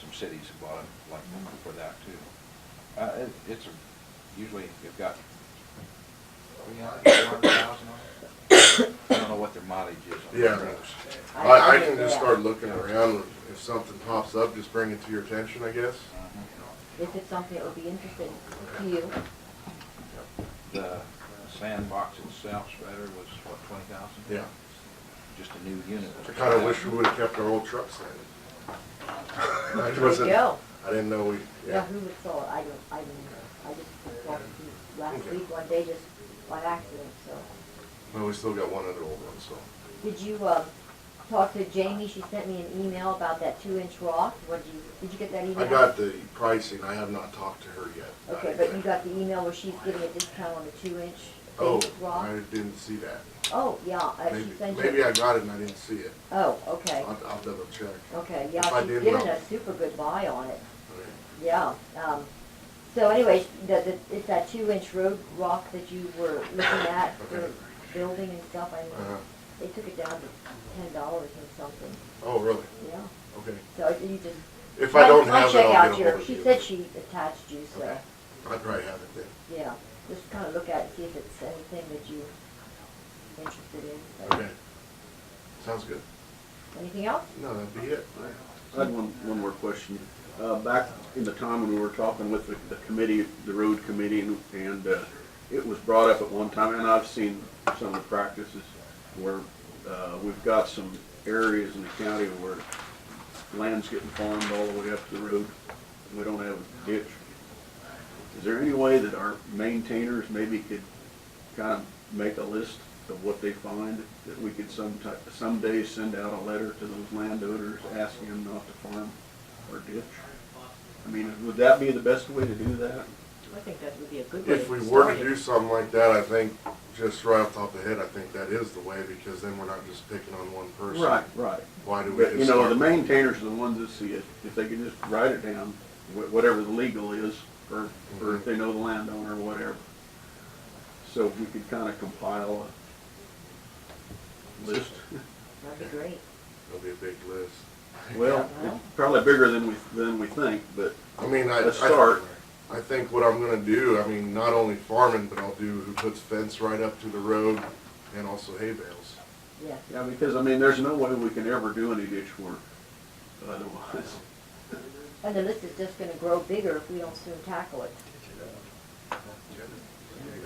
some cities who bought it like for that too. Usually you've got 300,000, 400,000 on it. I don't know what their mileage is on Yeah. those. I can just start looking around. If something pops up, just bring it to your attention, I guess. If it's something that would be interesting to you. The sandbox itself spreader was what, 20,000? Yeah. Just a new unit. I kind of wish we would have kept our old trucks then. I There you go. I didn't know we, Yeah, yeah. who would saw it? I just walked through last Okay. week, one day, just by accident, so. Well, we still got one other old one, so. Did you, talk to Jamie? She sent me an email about that 2-inch rock. Did you get that email? I got the pricing. I have not talked to her yet. Okay, but you got the email where she's giving a discount on the 2-inch Oh, basic rock? I didn't see that. Oh, yeah, she Maybe, sent you. maybe I got it and I didn't see it. Oh, okay, I'll double check. okay, If I yeah, she's did, given well. a super good buy on it, Okay. yeah. So anyways, it's that 2-inch road rock that you were looking at for Okay. building and stuff, I Uh-huh. mean, they took it down to $10 and something, Oh, really? yeah. Okay. So you just. If I don't I'll have it, check I'll out get a hold your. of She you. said she attached you, so, Okay. I'd probably have it then. yeah, just kind of look at it, see if it's anything that you interested in. but- Okay. Sounds good. Anything else? No, that'd be it. I had one more question. Back in the time when we were talking with the committee, the road committee, and it was brought up at one time, and I've seen some of the practices where we've got some areas in the county where land's getting farmed all the way up to the road, and we don't have a ditch. Is there any way that our maintainers maybe could kind of make a list of what they find, that we could someday send out a letter to those landowners asking them not to farm or ditch? I mean, would that be the best way to do that? I think that would be a good way If we to were start to it. do something like that, I think, just right off the top of the head, I think that is the way, because then we're not just picking on one person. Right. Why do we But, just you know, start? the maintainers are the ones that see it. If they could just write it down, whatever the legal is, or if they know the landowner or whatever. So we could kind of compile a list. That'd be great. It'll be a big list. Well, Yeah. it's probably bigger than we think, but I mean, let's start. I think what I'm gonna do, I mean, not only farming, but I'll do who puts fence right up to the road and also hay bales. Yeah. Yeah, because, I mean, there's no way we can ever do any ditch work otherwise. And the list is just gonna grow bigger if we don't soon tackle it.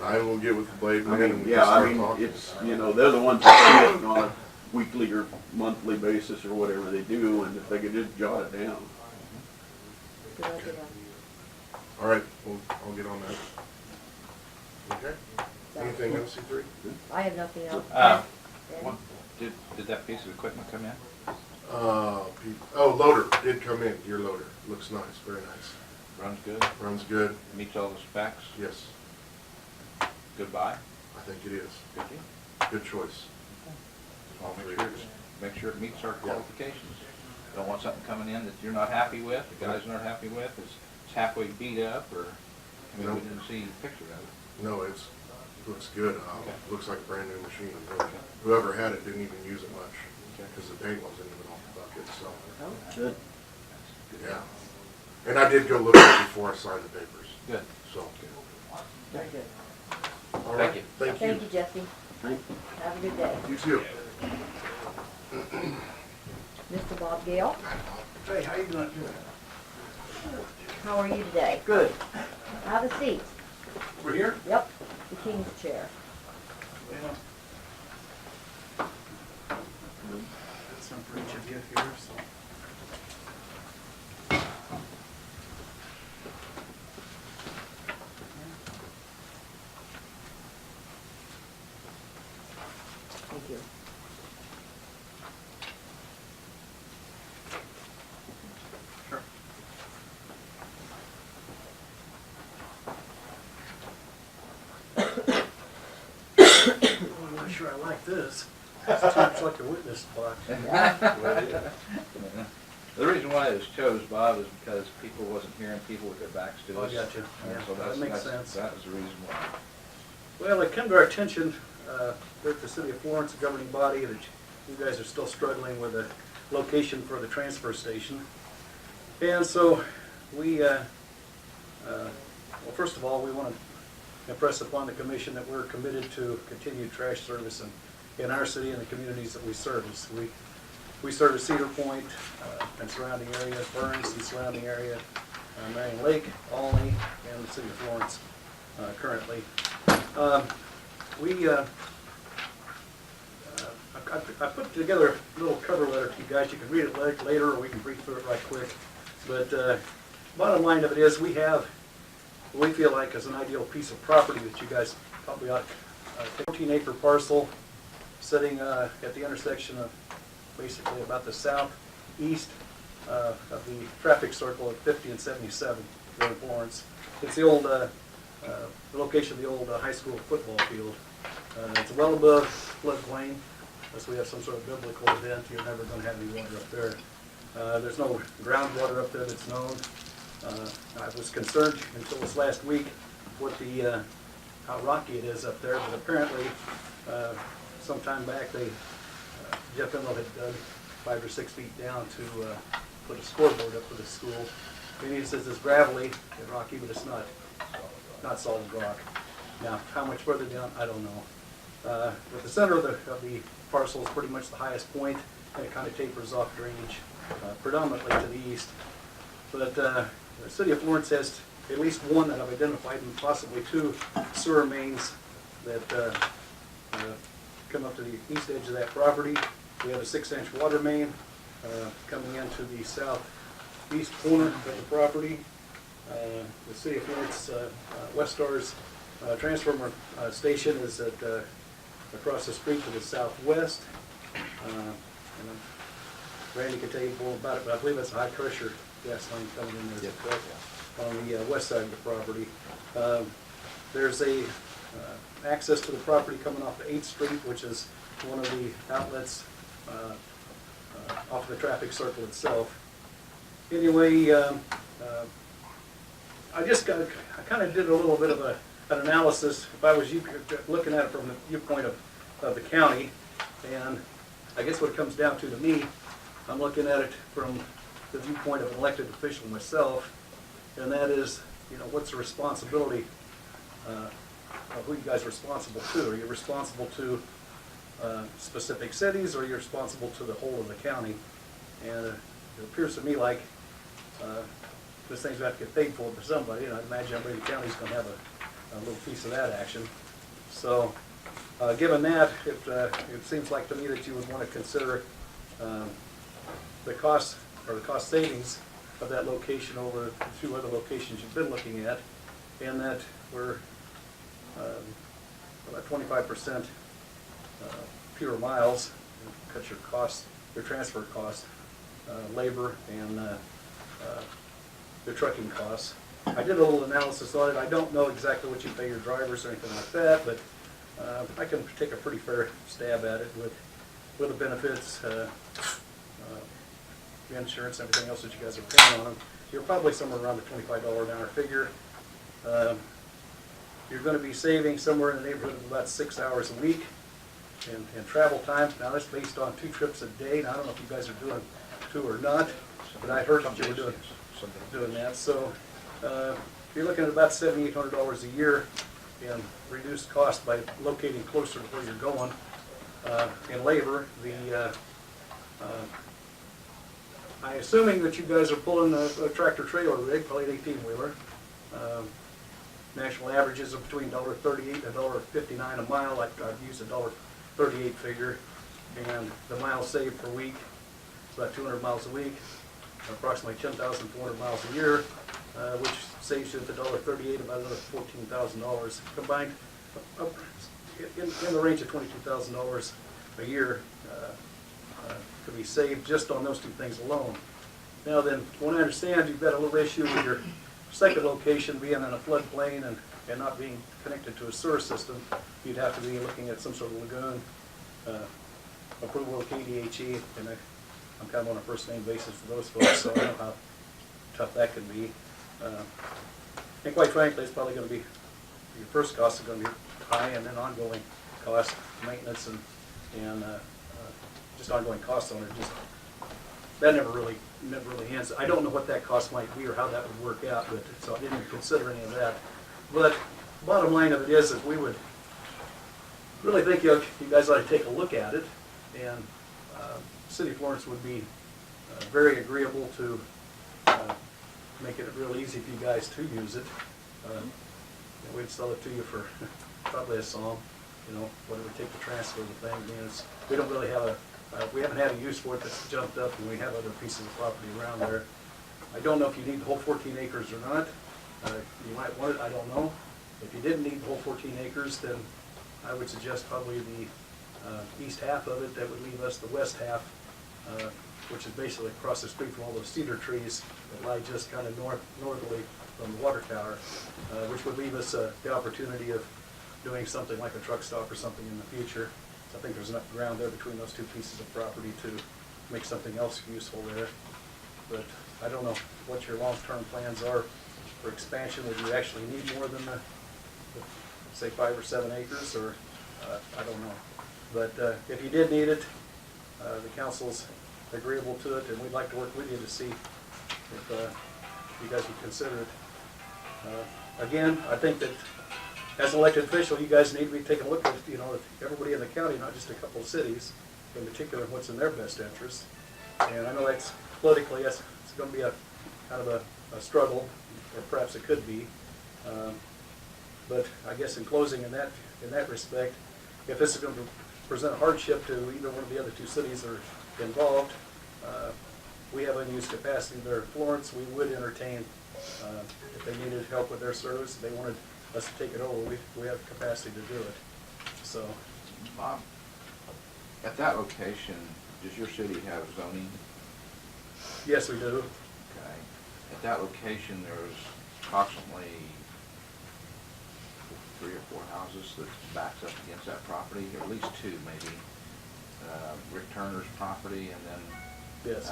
I will get with the blade I man and mean, we yeah, can I start mean, talking. it's, you know, they're the ones that see it on a weekly or monthly basis or whatever they do, and if they could just jot it down. Good idea. All right, I'll get on that. Okay? Anything else, C3? I have nothing else. Uh, Ben? What, did that piece of equipment come in? Loader did come in, your loader. Looks nice, very nice. Runs good? Runs good, Meets all the specs? yes, Good buy? I think it is. Good deal? Good choice. I'll make sure it meets our qualifications. Don't want something coming in that you're not happy with, the guys are not happy with, it's halfway beat up, or, I mean, we Nope. didn't see a picture of it. No, looks good. Okay. Looks like a brand new machine. Okay. Whoever had it didn't even use it much, Okay. because the paint wasn't even off the bucket, so, Oh, Good. yeah. And I did go look at it before I signed the papers, Good. so. very good. All Thank right. you. Thank Thank you. you, Jesse. Thank you. Have a good day. You too. Mr. Bob Gale. Hey, how you doing? How are you today? Good. Have a seat. We're here? Yep, the king's chair. Well, that's some for each of you here, so. Thank you. Sure. I'm not sure I like this. It's too much like a witness box. Yeah. The reason why it was chose, Bob, is because people wasn't hearing people with their backs to Oh, us. gotcha. And Yeah, so that makes sense. That was the reason why. Well, it came to our attention, we're at the City of Florence, a governing body, that you guys are still struggling with a location for the transfer station. And so we, well, first of all, we want to impress upon the commission that we're committed to continued trash service in our city and the communities that we service. We service Cedar Point and surrounding area, Burns and surrounding area, Marion Lake, Olney, and the City of Florence currently. I put together a little cover letter to you guys. You can read it later, or we can read through it right quick. But bottom line of it is, we feel like is an ideal piece of property that you guys probably ought to 14-acre parcel sitting at the intersection of basically about the southeast of the traffic circle at 50 and 77 here in Florence. It's the old the location of the old high school football field. It's well above floodplain. Unless we have some sort of biblical event, you're never going to have any water up there. There's no groundwater up there that's known. I was concerned until this last week with how rocky it is up there, but apparently some time back Jeff Emmel had dug 5 or 6 feet down to put a scoreboard up for the school. And he says it's gravelly and rocky, but it's not solid rock. Now, how much further down, I don't know. But the center of the parcel is pretty much the highest point, and it kind of tapers off drainage, predominantly to the east. But the City of Florence has at least one that I've identified, and possibly 2 sewer mains that come up to the east edge of that property. We have a 6-inch water main coming into the southeast corner of the property. The City of Florence West Star's transformer station is across the street to the southwest. And Randy can tell you more about it, but I believe it's a high pressure gas line coming in there on the west side of the property. There's a access to the property coming off the 8th Street, which is one of the outlets off the traffic circle itself. Anyway, I kind of did a little bit of an analysis. If I was you, looking at it from the viewpoint of the county, and I guess what it comes down to me, I'm looking at it from the viewpoint of an elected official myself, and that is, what's the responsibility of who you guys are responsible to? Are you responsible to specific cities, or are you responsible to the whole of the county? And it appears to me like this thing's got to get paid for by somebody, and I imagine everybody in the county's going to have a little piece of that action. So, given that, it seems like to me that you would want to consider the cost or the cost savings of that location over the 2 other locations you've been looking at, and that we're about 25% fewer miles, cut your costs, your transfer costs, labor, and your trucking costs. I did a little analysis on it. I don't know exactly what you pay your drivers or anything like that, but I can take a pretty fair stab at it with the benefits, the insurance, everything else that you guys are paying on them. You're probably somewhere around the $25 an hour figure. You're going to be saving somewhere in the neighborhood of about 6 hours a week in travel time. Now that's based on 2 trips a day. Now I don't know if you guys are doing 2 or not, but I heard that you were doing that. So you're looking at about $7,800 a year in reduced cost by locating closer to where you're going. In labor, I assuming that you guys are pulling a tractor trailer rig, probably an 18-wheeler. National averages are between $1.38 and $1.59 a mile. I've used a $1.38 figure, and the miles saved per week, it's about 200 miles a week, approximately 10,400 miles a year, which saves you at the $1.38 about another $14,000 combined, in the range of $22,000 a year could be saved just on those two things alone. Now then, when I understand you've got a little issue with your second location being in a floodplain and not being connected to a sewer system, you'd have to be looking at some sort of lagoon approval of KDHE, and I'm kind of on a first name basis with those folks, so I know how tough that could be. And quite frankly, it's probably going to be, your first costs are going to be high, and then ongoing costs, maintenance and just ongoing costs on it. Just that never really ends. I don't know what that cost might be or how that would work out, but so I didn't even consider any of that. But bottom line of it is we would really think you guys ought to take a look at it, and City of Florence would be very agreeable to make it real easy for you guys to use it. We'd sell it to you for probably a song, what it would take to transfer the thing. We don't really have we haven't had a use for it that's jumped up, and we have other pieces of property around there. I don't know if you need the whole 14 acres or not. You might want it, I don't know. If you didn't need the whole 14 acres, then I would suggest probably the east half of it. That would leave us the west half, which is basically across the street from all those cedar trees that lie just kind of northerly from the water tower, which would leave us the opportunity of doing something like a truck stop or something in the future. I think there's enough ground there between those two pieces of property to make something else useful there. But I don't know what your long-term plans are for expansion. Would you actually need more than the say 5 or 7 acres, or I don't know. But if you did need it, the council's agreeable to it, and we'd like to work with you to see if you guys would consider it. Again, I think that as an elected official, you guys need to be taking a look at, everybody in the county, not just a couple of cities, in particular, what's in their best interest. And I know that's politically, it's going to be a kind of a struggle, or perhaps it could be. But I guess in closing, in that respect, if this is going to present a hardship to either one of the other two cities that are involved, we have unused capacity there in Florence. We would entertain, if they needed help with their service, if they wanted us to take it over, we have capacity to do it. So, Bob, at that location, does your city have zoning? yes, we do. Okay. At that location, there's approximately 3 or 4 houses that backs up against that property, or at least 2 maybe. Rick Turner's property, and then Yes.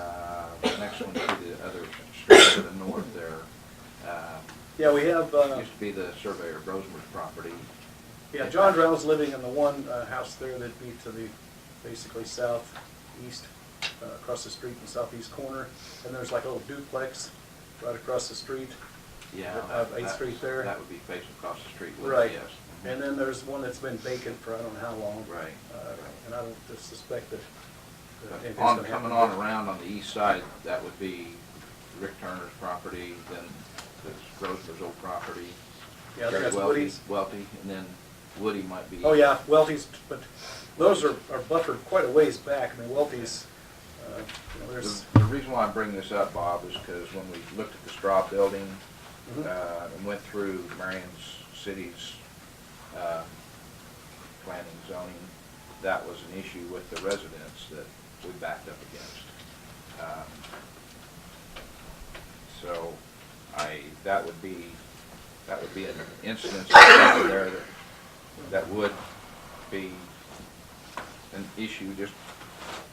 the next one to the other street to the north there. Yeah, we have. Used to be the surveyor Brosemer's property. Yeah, John Drow's living in the one house there that'd be to the basically southeast, across the street in the southeast corner. And there's like a little duplex right across the street. Yeah. 8th Street there. That would be facing across the street. Right. Yes. And then there's one that's been vacant for I don't know how long. Right. And I don't suspect that. anything's On, gonna coming happen on there. around on the east side, that would be Rick Turner's property, then there's Rosemer's old property. Yeah, I think that's Welty, Woody's. Welty, and then Woody might be. Oh yeah, Welty's, but those are buffered quite a ways back. I mean, Welty's, there's. The reason why I bring this up, Bob, is because when we looked at the Straw building, Mhm. And went through Marion's city's, planning zoning, that was an issue with the residents that we backed up against. So that would be an instance there that would be an issue just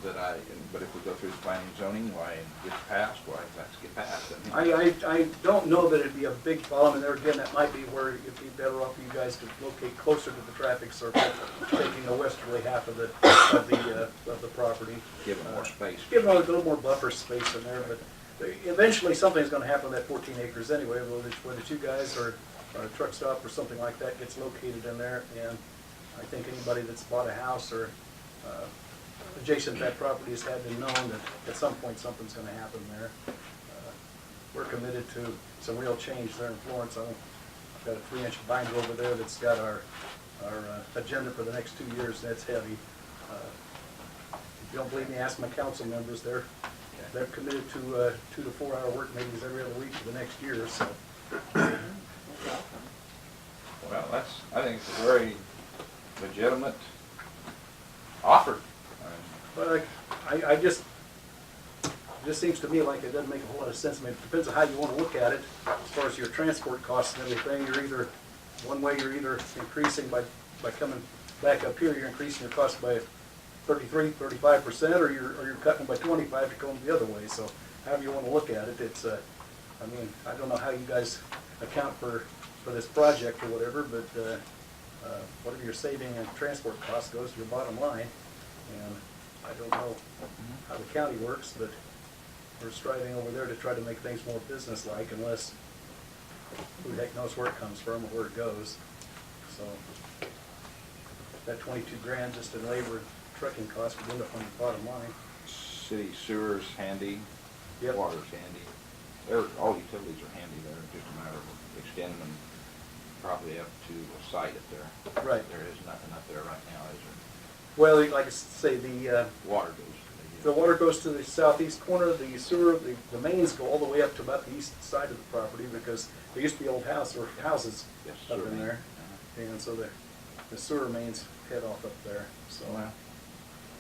but if we go through the planning zoning, why it gets passed, why that's get passed. I don't know that it'd be a big problem, and there again, that might be where it'd be better off for you guys to locate closer to the traffic circle, taking the westerly half of the property. Give them more space. Give them a little more buffer space in there, but eventually something's gonna happen with that 14 acres anyway, whether it's you guys or a truck stop or something like that gets located in there, and I think anybody that's bought a house or adjacent to that property has had been known that at some point something's gonna happen there. We're committed to some real change there in Florence. I've got a 3-inch binder over there that's got our agenda for the next 2 years, that's heavy. If you don't believe me, ask my council members. They're committed to 2 to 4 hour work meetings every other week for the next year, so. Well, I think it's a very legitimate offer. But I just, it just seems to me like it doesn't make a whole lot of sense. I mean, it depends on how you want to look at it. As far as your transport costs and everything, you're either, one way you're either increasing by coming back up here, you're increasing your cost by 33-35%, or you're cutting by 25 to go the other way. So however you want to look at it, it's, I mean, I don't know how you guys account for this project or whatever, but whatever you're saving in transport costs goes to your bottom line. And I don't know how the county works, but we're striving over there to try to make things more business-like, unless who the heck knows where it comes from or where it goes. So that 22 grand just in labor and trucking costs would end up on the bottom line. City sewer's handy, Yep. water's handy. All utilities are handy there, just a matter of extending them probably up to a site up there. Right. There is nothing up there right now, is there? Well, like I say, the Water goes to the water goes to the southeast corner, the sewer, the mains go all the way up to about the east side of the property, because there used to be old houses Yes, up sewer in main. there. And so the sewer mains head off up there, so. Well,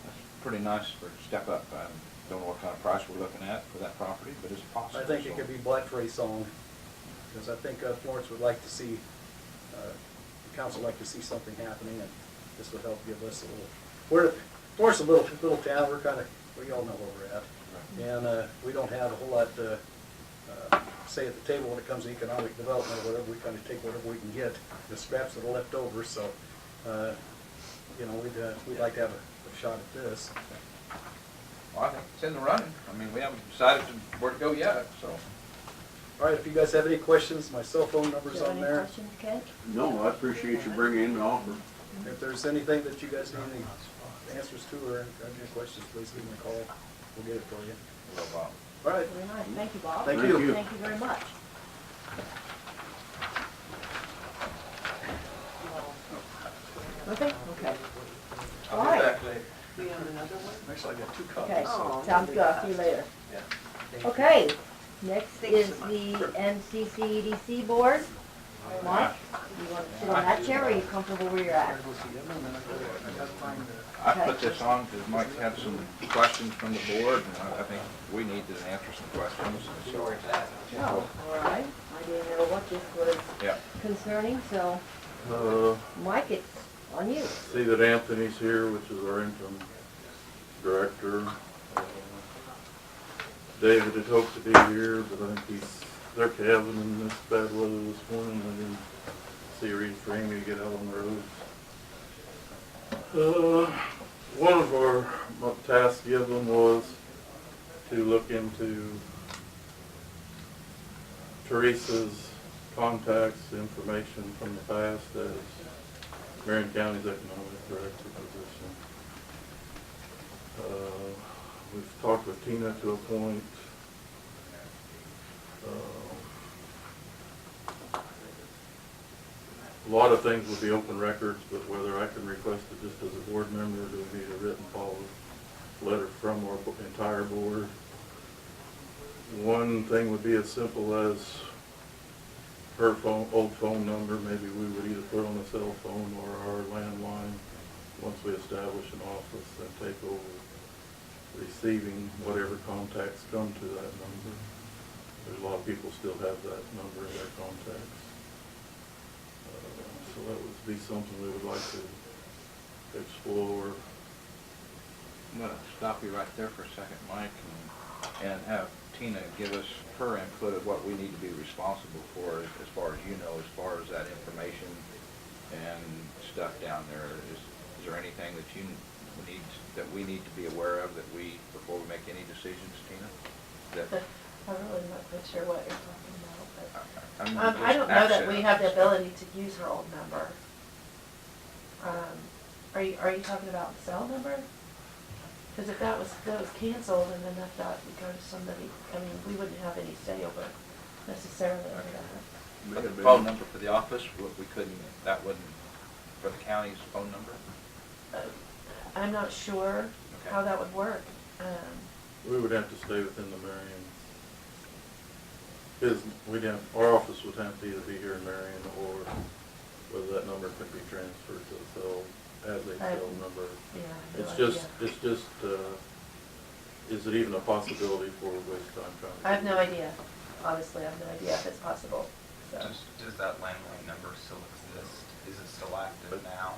that's pretty nice for a step up. I don't know what kind of price we're looking at for that property, but it's possible. I think it could be blackberry song, because I think Florence would like to see, the council would like to see something happening, and this would help give us a little, Florence is a little town, we all know where we're at. And we don't have a whole lot say at the table when it comes to economic development or whatever. We kind of take whatever we can get, the scraps that are left over, so, you know, we'd like to have a shot at this. Well, I think it's in the running. I mean, we haven't decided where to go yet, so. All right, if you guys have any questions, my cell phone number's Do you have on any there. questions, Kent? No, I appreciate you bringing in the offer. If there's anything that you guys need any answers to or have any questions, please give me a call. We'll get it for you. Well, All right. Very nice. Thank you, Bob. Thank you. Thank you very much. Nothing? Okay. All right. Actually, I got 2 Okay, copies. sounds good. I'll see you later. Okay, next is the MCC EDC board. Mike, you want to sit on that chair, or are you comfortable where you're at? I put this on because Mike had some questions from the board, and I think we need to answer some questions. So, Oh, all right. I didn't know what this was yeah. concerning, so Mike, it's on you. See that Anthony's here, which is our interim director. David had hoped to be here, but I think they're cabin in this bad weather this morning. I didn't see a reason for Amy to get out on the road. One of our tasks given was to look into Teresa's contacts, information from the past as Marion County's economic director position. We've talked with Tina to a point. A lot of things would be open records, but whether I can request it just as a board member, or do we need a written letter from our entire board? One thing would be as simple as her old phone number. Maybe we would either put on a cell phone or our landline once we establish an office and take over receiving whatever contacts come to that number. There's a lot of people still have that number in their contacts. So that would be something we would like to explore. I'm going to stop you right there for a second, Mike, and have Tina give us her input of what we need to be responsible for as far as you know, as far as that information and stuff down there. Is there anything that we need to be aware of before we make any decisions, Tina? I'm really not quite sure what you're talking about, but, I'm I don't know that we have the ability to use her old number. Are you talking about the cell number? Because if that was canceled and then that would go to somebody, I mean, we wouldn't have any say over necessarily over that. May But have the been- phone number for the office, we couldn't, that wouldn't, for the county's phone number? I'm not sure Okay. how that would work. We would have to stay within the Marion. Our office would have to either be here in Marion or whether that number could be transferred to the cell as a cell number. Yeah, I have It's no just, idea. is it even a possibility for waste time trying to? I have no idea. Honestly, I have no idea if it's possible. So. Does that landline number still exist? Is it still active now?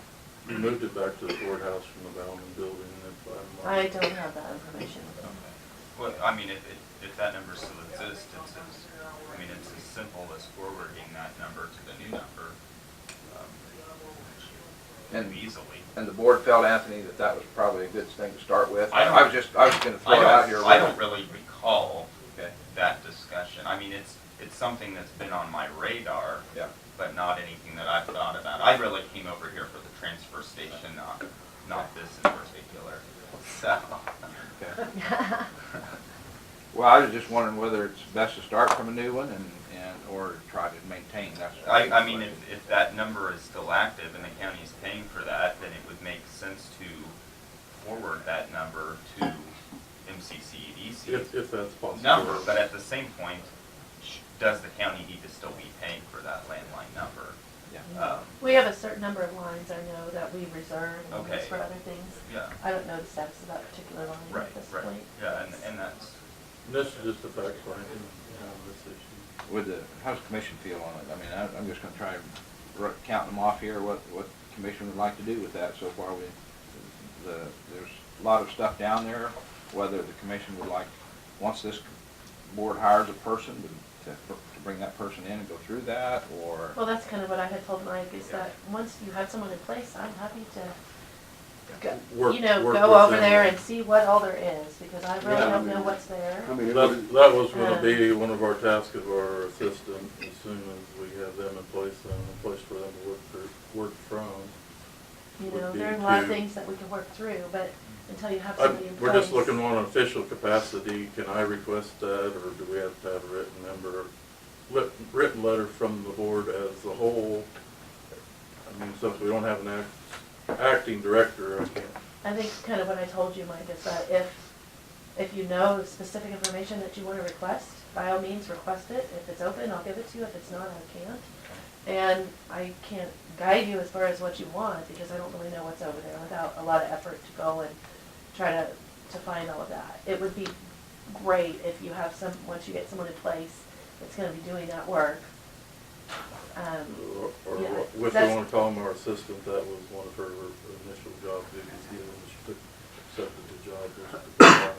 We moved it back to the courthouse from the Bauman building and I don't have that information. Well, I mean, if that number still exists, it's as simple as forwarding that number to the new number, And- easily. And the board felt, Anthony, that that was probably a good thing to start with? I don't- I was gonna throw it out here. I don't really recall Okay, that discussion. I mean, it's something that's been on my radar, yeah. but not anything that I've thought about. I really came over here for the transfer station, not this in particular. So, Okay. Well, I was just wondering whether it's best to start from a new one or try to maintain, that's. I mean, if that number is still active and the county is paying for that, then it would make sense to forward that number to MCC if that's possible. number, but at the same point, does the county need to still be paying for that landline number? Yeah. We have a certain number of lines I know that we reserve and use Okay. for other things. Yeah, I don't know the status of that particular line right, at this right, point. yeah, and that's, This is just a fact finding on this issue. How's the commission feel on it? I mean, I'm just gonna try counting them off here, what the commission would like to do with that so far. There's a lot of stuff down there, whether the commission would like, once this board hires a person, to bring that person in and go through that, or, Well, that's kind of what I had told Mike, is that once you have someone in place, I'm happy to Work go with over them. there and see what all there is, because I really Yeah, I don't mean- know what's there. I mean, it That, was, that was gonna be one of our tasks of our assistant, as soon as we have them in place, and a place for them to work from. You would know, be there are a lot of to- things that we can work through, but until you have somebody in place. We're just looking on an official capacity, can I request that, or do we have to have a written letter from the board as a whole? I mean, since we don't have an acting director, I can't. I think kind of what I told you, Mike, is that if you know specific information that you want to request, by all means, request it. If it's open, I'll give it to you. If it's not, I can't. And I can't guide you as far as what you want, because I don't really know what's over there without a lot of effort to go and try to find all of that. It would be great if you have once you get someone in place that's going to be doing that work. Or Yeah, if you that's- wanna call him our assistant, that was one of her initial job duties, when she accepted the job, was to file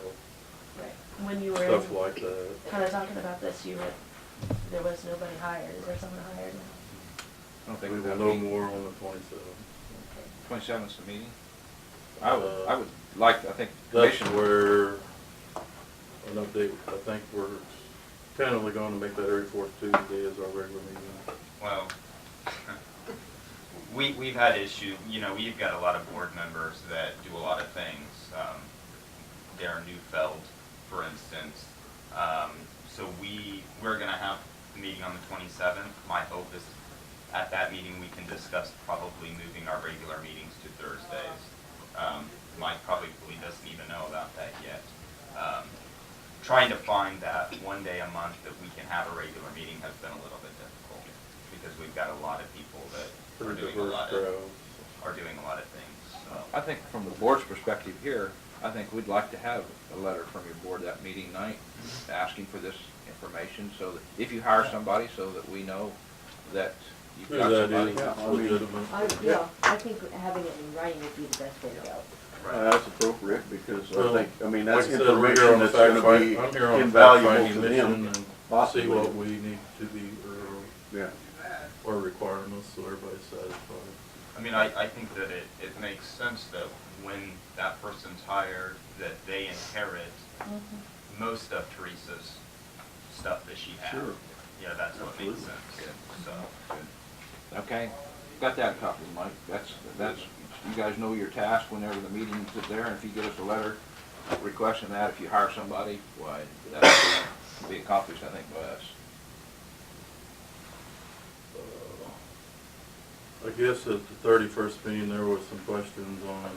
Right. When you were stuff like that. kind of talking about this, there was nobody hired. Is there someone hired now? I don't think We we've will got know a meeting. more on the 27th. 27th's the meeting? I would like, I think, That's commission. where an update, I think we're tentatively going to make that every fourth Tuesday as our regular meeting. well, we've had issues, we've got a lot of board members that do a lot of things. Darren Neufeld, for instance. So we're gonna have a meeting on the 27th. My hope is at that meeting, we can discuss probably moving our regular meetings to Thursdays. Mike probably doesn't even know about that yet. Trying to find that one day a month that we can have a regular meeting has been a little bit difficult, because we've got a lot of people that are Pretty doing a diverse lot of crowd. things, so. I think from the board's perspective here, I think we'd like to have a letter from your board that meeting night asking for this information, so that if you hire somebody, so that we know that you've got That somebody. is Yeah, I mean- legitimate. I think having it in writing would be the best way to go. that's appropriate, because Well, that's Like I said, we're here information on a that's fact gonna find, be I'm here on a fact invaluable finding to mission them. and see possibly. what we need to be, Yeah, or requirements, so everybody's satisfied. I mean, I think that it makes sense that when that person's hired, that they inherit most of Teresa's stuff that she had. Sure. Yeah, that's what makes Absolutely. sense, so. Okay, got that copy, Mike. That's, you guys know your task whenever the meeting is there, and if you get us a letter requesting that, if you hire somebody, why, that would be accomplished, I think, by us. I guess at the 31st meeting, there was some questions on,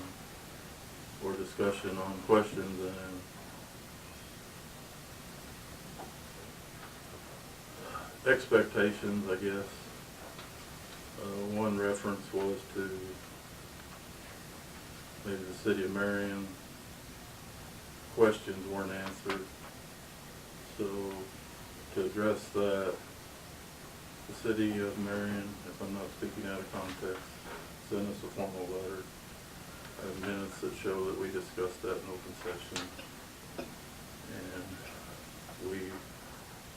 or discussion on questions and expectations, I guess. One reference was to maybe the city of Marion, questions weren't answered. So to address that, the city of Marion, if I'm not speaking out of context, sent us a formal letter. I have minutes that show that we discussed that in open session. And we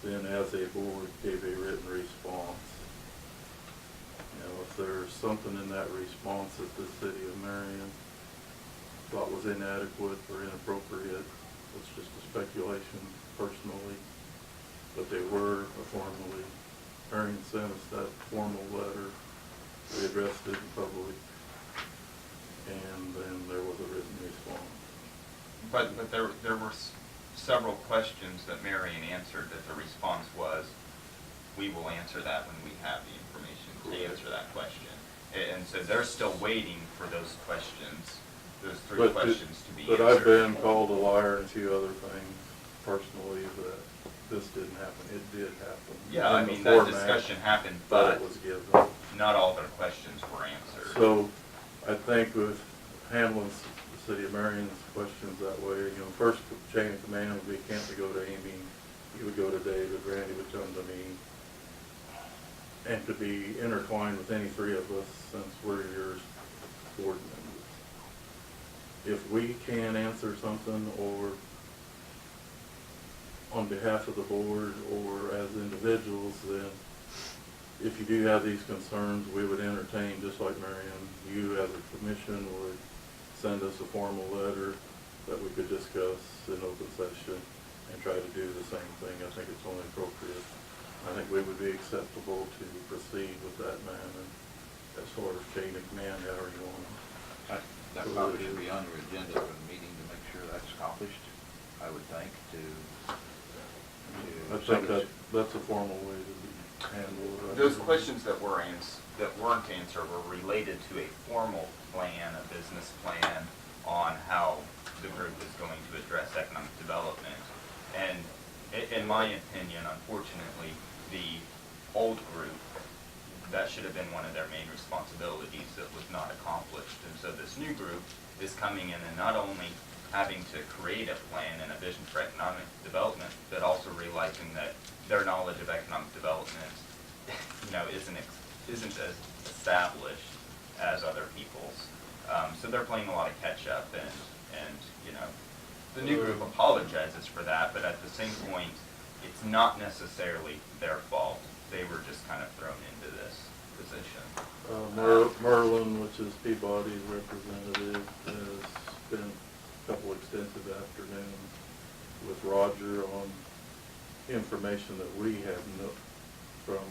then, as a board, gave a written response. You know, if there's something in that response that the city of Marion thought was inadequate or inappropriate, it's just a speculation personally, but they were formally, Marion sent us that formal letter, we addressed it in public, and then there was a written response. But there were several questions that Marion answered that the response was, we will answer that when we have the information to answer that question. And so they're still waiting for those questions, those three questions to be answered. But I've been called a liar and a few other things personally that this didn't happen. It did happen. Yeah, I in the mean, that format discussion happened, that but it was given. not all their questions were answered. So I think with handling the city of Marion's questions that way, you know, first chain of command would be, can't we go to Amy? You would go to David, Randy would come to me. And to be intertwined with any three of us, since we're your board members. If we can answer something, or on behalf of the board, or as individuals, then if you do have these concerns, we would entertain, just like Marion, you as a commission would send us a formal letter that we could discuss in open session and try to do the same thing. I think it's only appropriate. I think we would be acceptable to proceed with that manner as far as chain of command, however you want to. That probably should be on your agenda for the meeting to make sure that's accomplished, I would think, I think that's a formal way to handle it. Those questions that weren't answered were related to a formal plan, a business plan on how the group is going to address economic development. And in my opinion, unfortunately, the old group, that should have been one of their main responsibilities that was not accomplished. And so this new group is coming in and not only having to create a plan and a vision for economic development, but also realizing that their knowledge of economic development, you know, isn't as established as other people's. So they're playing a lot of catch up, and you know, the new group apologizes for that, but at the same point, it's not necessarily their fault. They were just kind of thrown into this position. Merlin, which is Peabody's representative, has spent a couple extensive afternoons with Roger on information that we have from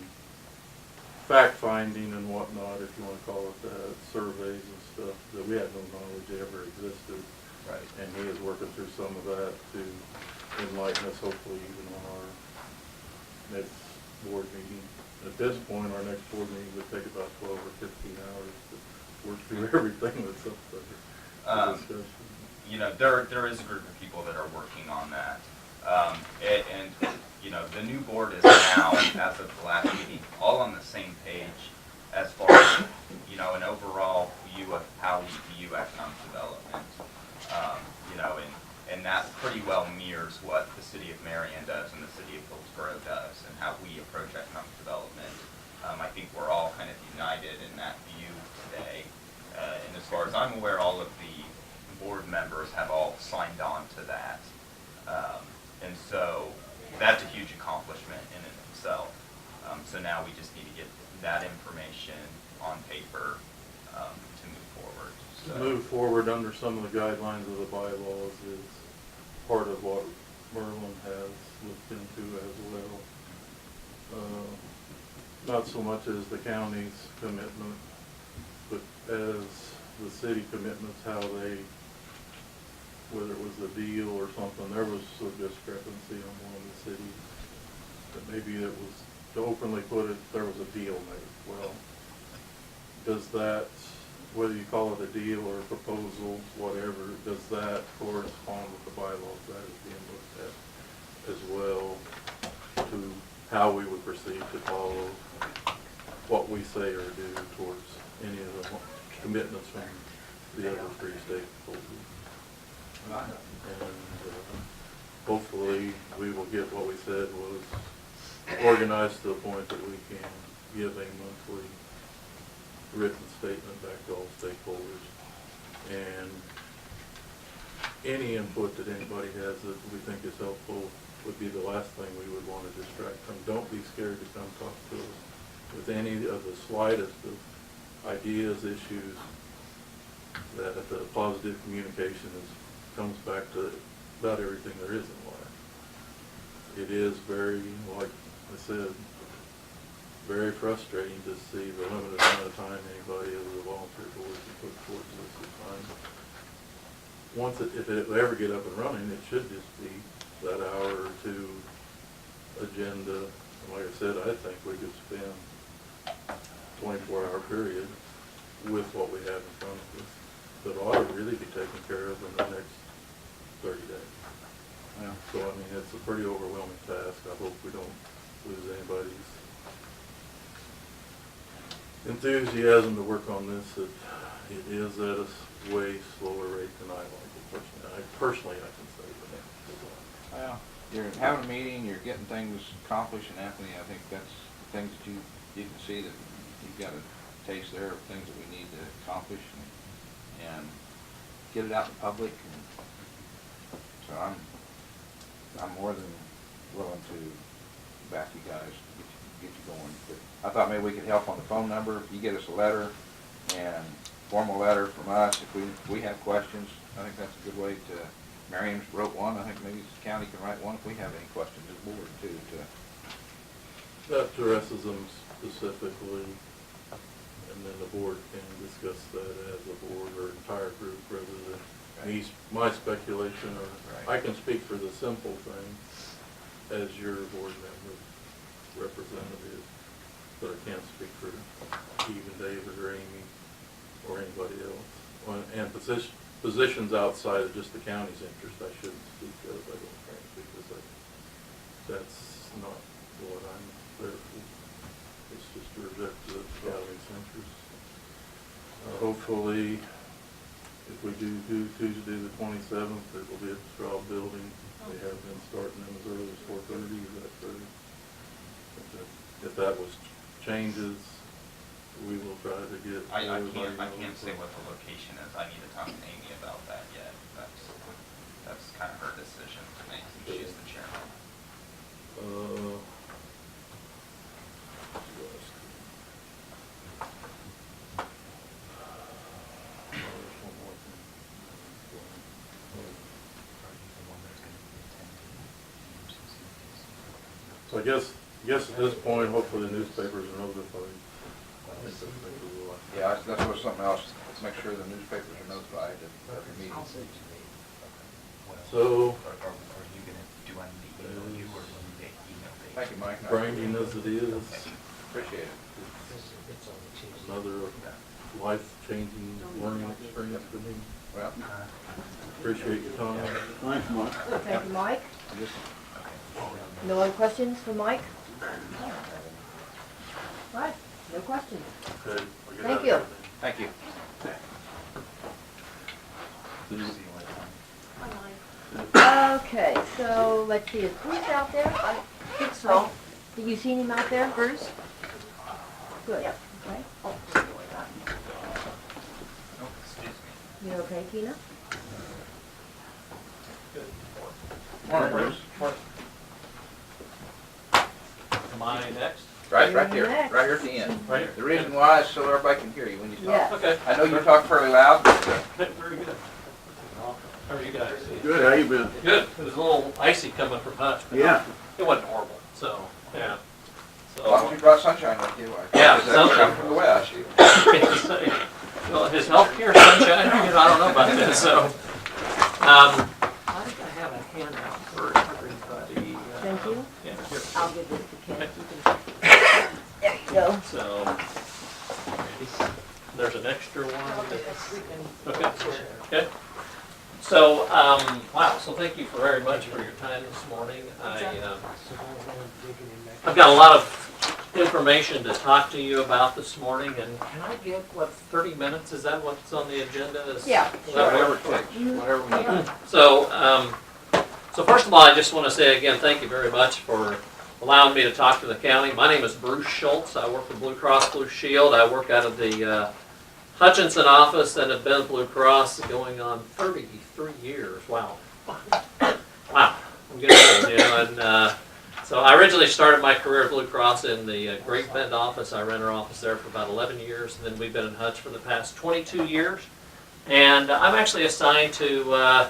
fact-finding and whatnot, if you want to call it that, surveys and stuff, that we had no knowledge ever existed. Right. And he is working through some of that to enlighten us, hopefully even on our next board meeting. At this point, our next board meeting would take about 12 or 15 hours to work through everything that's up there for discussion. You know, there is a group of people that are working on that. And you know, the new board is now, as of the last meeting, all on the same page as far as, you know, an overall view of how we view economic development. You know, and that pretty well mirrors what the city of Marion does and the city of Hillsborough does, and how we approach economic development. I think we're all kind of united in that view today. And as far as I'm aware, all of the board members have all signed on to that. And so that's a huge accomplishment in and of itself. So now we just need to get that information on paper to move forward. So. To move forward under some of the guidelines of the bylaws is part of what Merlin has looked into as well. Not so much as the county's commitment, but as the city commitments, how they whether it was a deal or something, there was a discrepancy on one of the cities. That maybe it was, to openly put it, there was a deal made. Well, does that, whether you call it a deal or a proposal, whatever, does that correspond with the bylaws that is being looked at as well to how we would proceed to follow what we say or do towards any of the commitments from the other three stakeholders? And hopefully we will get what we said was organized to the point that we can give a monthly written statement back to all stakeholders. And any input that anybody has that we think is helpful would be the last thing we would want to distract from. Don't be scared to come talk to us with any of the slightest of ideas, issues, that the positive communication comes back to about everything there is in life. It is very, like I said, very frustrating to see the limited amount of time anybody as a volunteer board can put towards this time. Once if it ever get up and running, it should just be that hour or two agenda. And like I said, I think we could spend 24-hour period with what we have in front of us that ought to really be taken care of in the next 30 days. Yeah. So, I mean, it's a pretty overwhelming task. I hope we don't lose anybody's enthusiasm to work on this. It is at a way slower rate than I like it personally. I can say that. Well, you're having a meeting, you're getting things accomplished, and Anthony, I think that's things that you can see that you've got a taste there of things that we need to accomplish and get it out in public. And so I'm more than willing to back you guys, get you going. But I thought maybe we could help on the phone number. If you get us a letter, and formal letter from us, if we have questions, I think that's a good way to. Miriam wrote one. I think maybe the county can write one if we have any questions as board too. That addresses them specifically, and then the board can discuss that as a board or entire group rather than me, my speculation. Or I can speak for the simple thing as your board member representative, but I can't speak for even David or Amy or anybody else. And positions outside of just the county's interest, I shouldn't speak of, I don't think, because that's not what I'm there for. It's just to reject the county's interest. Hopefully, if we do Tuesday the 27th, it will be at the Straub Building. They have been starting them as early as 4:30. Is that true? If that was changes, we will try to get. I can't say what the location is. I need to talk to Amy about that yet. That's kind of her decision to make, since she's the chairman. So I guess at this point, hopefully the newspapers are notified. Yeah, that's what's something else. Let's make sure the newspapers are notified of every meeting. So, Are you gonna, do I need to email you or will you email me? Thank you, Mike. grinding as it is, Appreciate it. another life-changing learning experience for me. Well, Appreciate your time. Thanks, Mike. Thank you, Mike. I just, No other questions for Mike? All right, no questions. Okay. I'll get Thank out you. of here. thank you. Okay, so let's see, is Bruce out there? I think so. Have you seen him out there, Bruce? Good. Okay. Oh, excuse me. You okay, Tina? Morning, Bruce. Am I next? Right You're here, next. right here at the end. Right here? The reason why is so everybody can hear you when you talk. Yes. Okay. I know you talk fairly loud, but Very good. How are you guys? Good, how you been? Good. It was a little icy coming from Hutch. But Yeah. It wasn't horrible, so, yeah. as long as you brought sunshine with you. Yeah, That's sunshine. coming from the west. Well, his healthcare sunshine, I don't know about this, so. I think I have a handout for everybody. Thank you. Yeah, here. I'll give this to Ken. You can- There you go. So, there's an extra one. Okay, okay. So, wow, so thank you very much for your time this morning. I've got a lot of information to talk to you about this morning, and can I get, 30 minutes? Is that what's on the agenda? Yeah, Is that Whatever what- it takes, whatever we need. So first of all, I just want to say again, thank you very much for allowing me to talk to the county. My name is Bruce Schultz. I work for Blue Cross Blue Shield. I work out of the Hutchinson office and have been at Blue Cross going on 33 years. Wow. Wow. I'm getting old, you know. And so I originally started my career at Blue Cross in the Great Bend office. I ran our office there for about 11 years, and then we've been in Hutch for the past 22 years. And I'm actually assigned to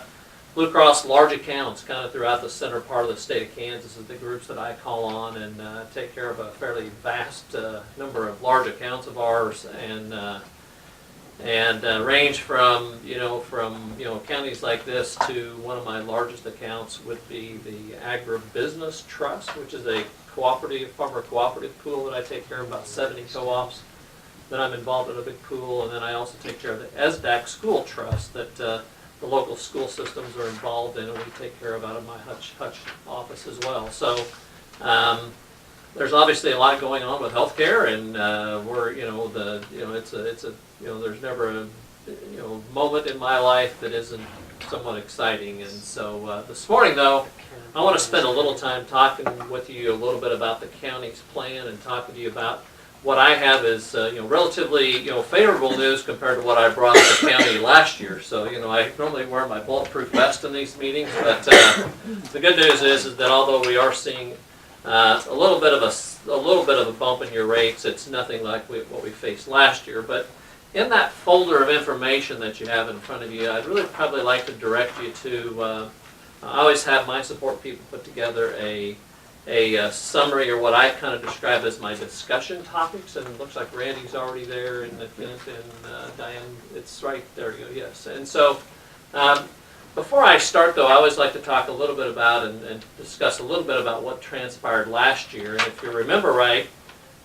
Blue Cross large accounts kind of throughout the center part of the state of Kansas is the groups that I call on and take care of a fairly vast number of large accounts of ours and range from counties like this to one of my largest accounts would be the Agribusiness Trust, which is a farmer cooperative pool that I take care of, about 70 co-ops. Then I'm involved in a big pool, and then I also take care of the ESDAC School Trust that the local school systems are involved in, and we take care of out of my Hutch office as well. So there's obviously a lot going on with healthcare, and there's never a moment in my life that isn't somewhat exciting. And so this morning, though, I want to spend a little time talking with you a little bit about the county's plan and talking to you about what I have is relatively favorable news compared to what I brought to the county last year. So I normally wear my bulletproof vest in these meetings, but the good news is that although we are seeing a little bit of a bump in your rates, it's nothing like what we faced last year. But in that folder of information that you have in front of you, I'd really probably like to direct you to. I always have my support people put together a summary, or what I kind of describe as my discussion topics, and it looks like Randy's already there, and Diane, it's right there you go, yes. And so before I start, though, I always like to talk a little bit about and discuss a little bit about what transpired last year. And if you remember right,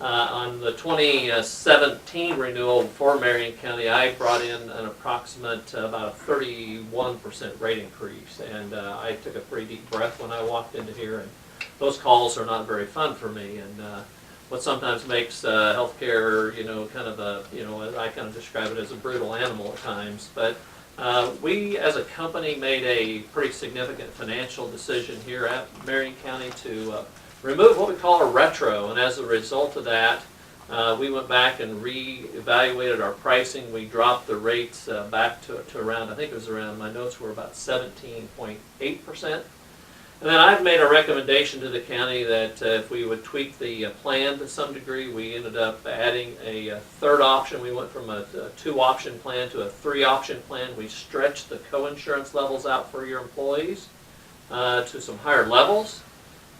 on the 2017 renewal for Marion County, I brought in an approximate about a 31% rate increase, and I took a pretty deep breath when I walked into here, and those calls are not very fun for me, and what sometimes makes healthcare, I kind of describe it as a brutal animal at times. But we, as a company, made a pretty significant financial decision here at Marion County to remove what we call a retro, and as a result of that, we went back and re-evaluated our pricing. We dropped the rates back to around, I think it was around, my notes were about 17.8%. And then I've made a recommendation to the county that if we would tweak the plan to some degree. We ended up adding a third option. We went from a 2-option plan to a 3-option plan. We stretched the co-insurance levels out for your employees to some higher levels.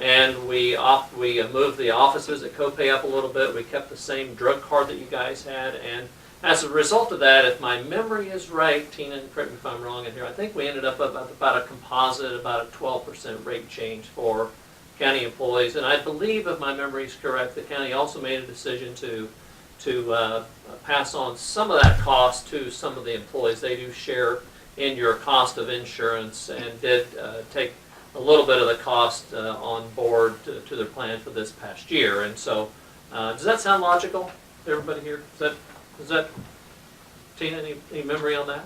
And we moved the office visit copay up a little bit. We kept the same drug card that you guys had. And as a result of that, if my memory is right, Tina, and correct me if I'm wrong in here, I think we ended up about a composite, about a 12% rate change for county employees. And I believe, if my memory is correct, the county also made a decision to pass on some of that cost to some of the employees. They do share in your cost of insurance and did take a little bit of the cost on board to their plan for this past year. And so, does that sound logical to everybody here? Is that Tina, any memory on that?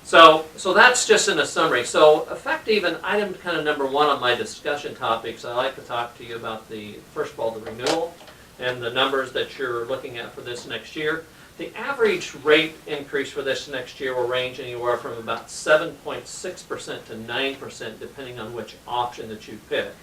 So that's just in a summary. So effective and item kind of number 1 on my discussion topics, I'd like to talk to you about first of all, the renewal and the numbers that you're looking at for this next year. The average rate increase for this next year will range anywhere from about 7.6% to 9%, depending on which option that you pick.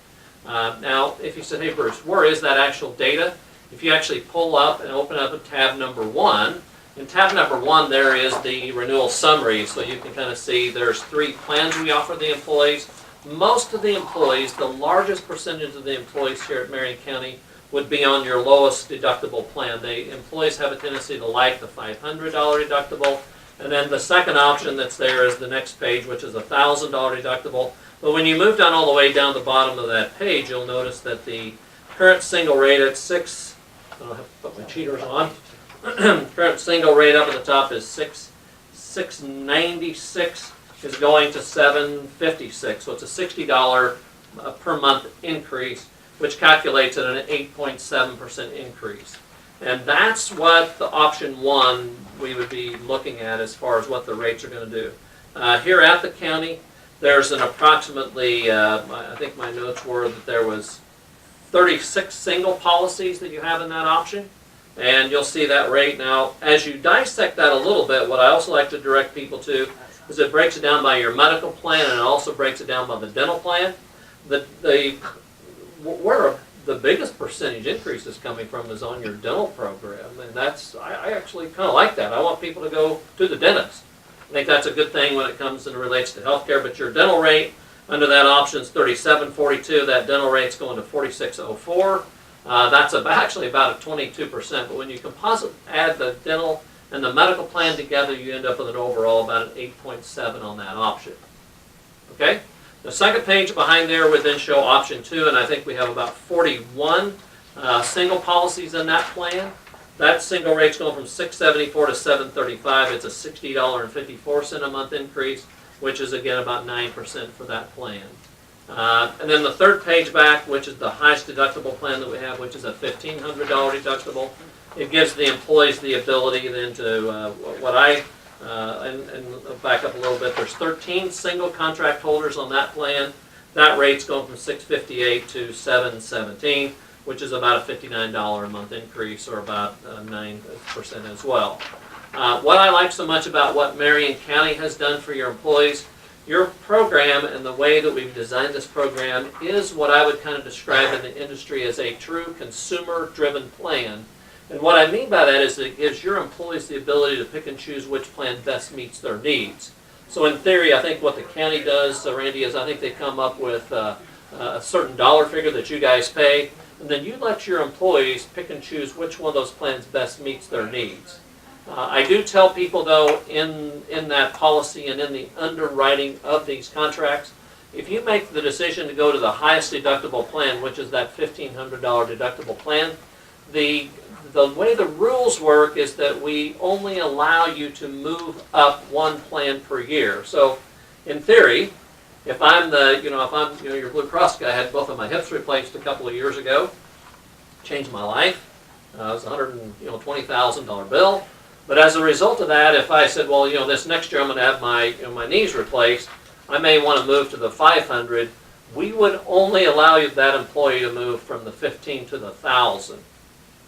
Now, if you said, hey Bruce, where is that actual data? If you actually pull up and open up tab number 1, in tab number 1 there is the renewal summary, so you can kind of see there's 3 plans we offer the employees. Most of the employees, the largest percentage of the employees here at Marion County, would be on your lowest deductible plan. Employees have a tendency to like the $500 deductible. And then the second option that's there is the next page, which is $1,000 deductible. But when you move down all the way down the bottom of that page, you'll notice that the current single rate at I don't have to put my cheaters on. Current single rate up at the top is $696 is going to $756. So it's a $60 per month increase, which calculates at an 8.7% increase. And that's what the option one we would be looking at as far as what the rates are going to do. Here at the county, there's an approximately, I think my notes were that there was 36 single policies that you have in that option. And you'll see that rate. Now, as you dissect that a little bit, what I also like to direct people to is it breaks it down by your medical plan, and it also breaks it down by the dental plan. Where the biggest percentage increase is coming from is on your dental program, and I actually kind of like that. I want people to go to the dentist. I think that's a good thing when it comes and relates to healthcare. But your dental rate under that option is $37.42. That dental rate's going to $46.04. That's actually about a 22%. But when you add the dental and the medical plan together, you end up with an overall about an 8.7 on that option. Okay. The second page behind there would then show option 2, and I think we have about 41 single policies in that plan. That single rate's going from $674 to $735. It's a $60.54 a month increase, which is again about 9% for that plan. And then the third page back, which is the highest deductible plan that we have, which is a $1,500 deductible. It gives the employees the ability then to and back up a little bit, there's 13 single contract holders on that plan. That rate's going from $658 to $717, which is about a $59 a month increase, or about 9% as well. What I like so much about what Marion County has done for your employees, your program and the way that we've designed this program is what I would kind of describe in the industry as a true consumer-driven plan. And what I mean by that is that it gives your employees the ability to pick and choose which plan best meets their needs. So in theory, I think what the county does, Randy, is I think they come up with a certain dollar figure that you guys pay, and then you let your employees pick and choose which one of those plans best meets their needs. I do tell people, though, in that policy and in the underwriting of these contracts, if you make the decision to go to the highest deductible plan, which is that $1,500 deductible plan, the way the rules work is that we only allow you to move up one plan per year. So, in theory, if I'm your Blue Cross guy, I had both of my hips replaced a couple of years ago, changed my life. It was a $120,000 bill. But as a result of that, if I said, well, this next year I'm going to have my knees replaced, I may want to move to the 500. We would only allow that employee to move from the 15 to the 1,000.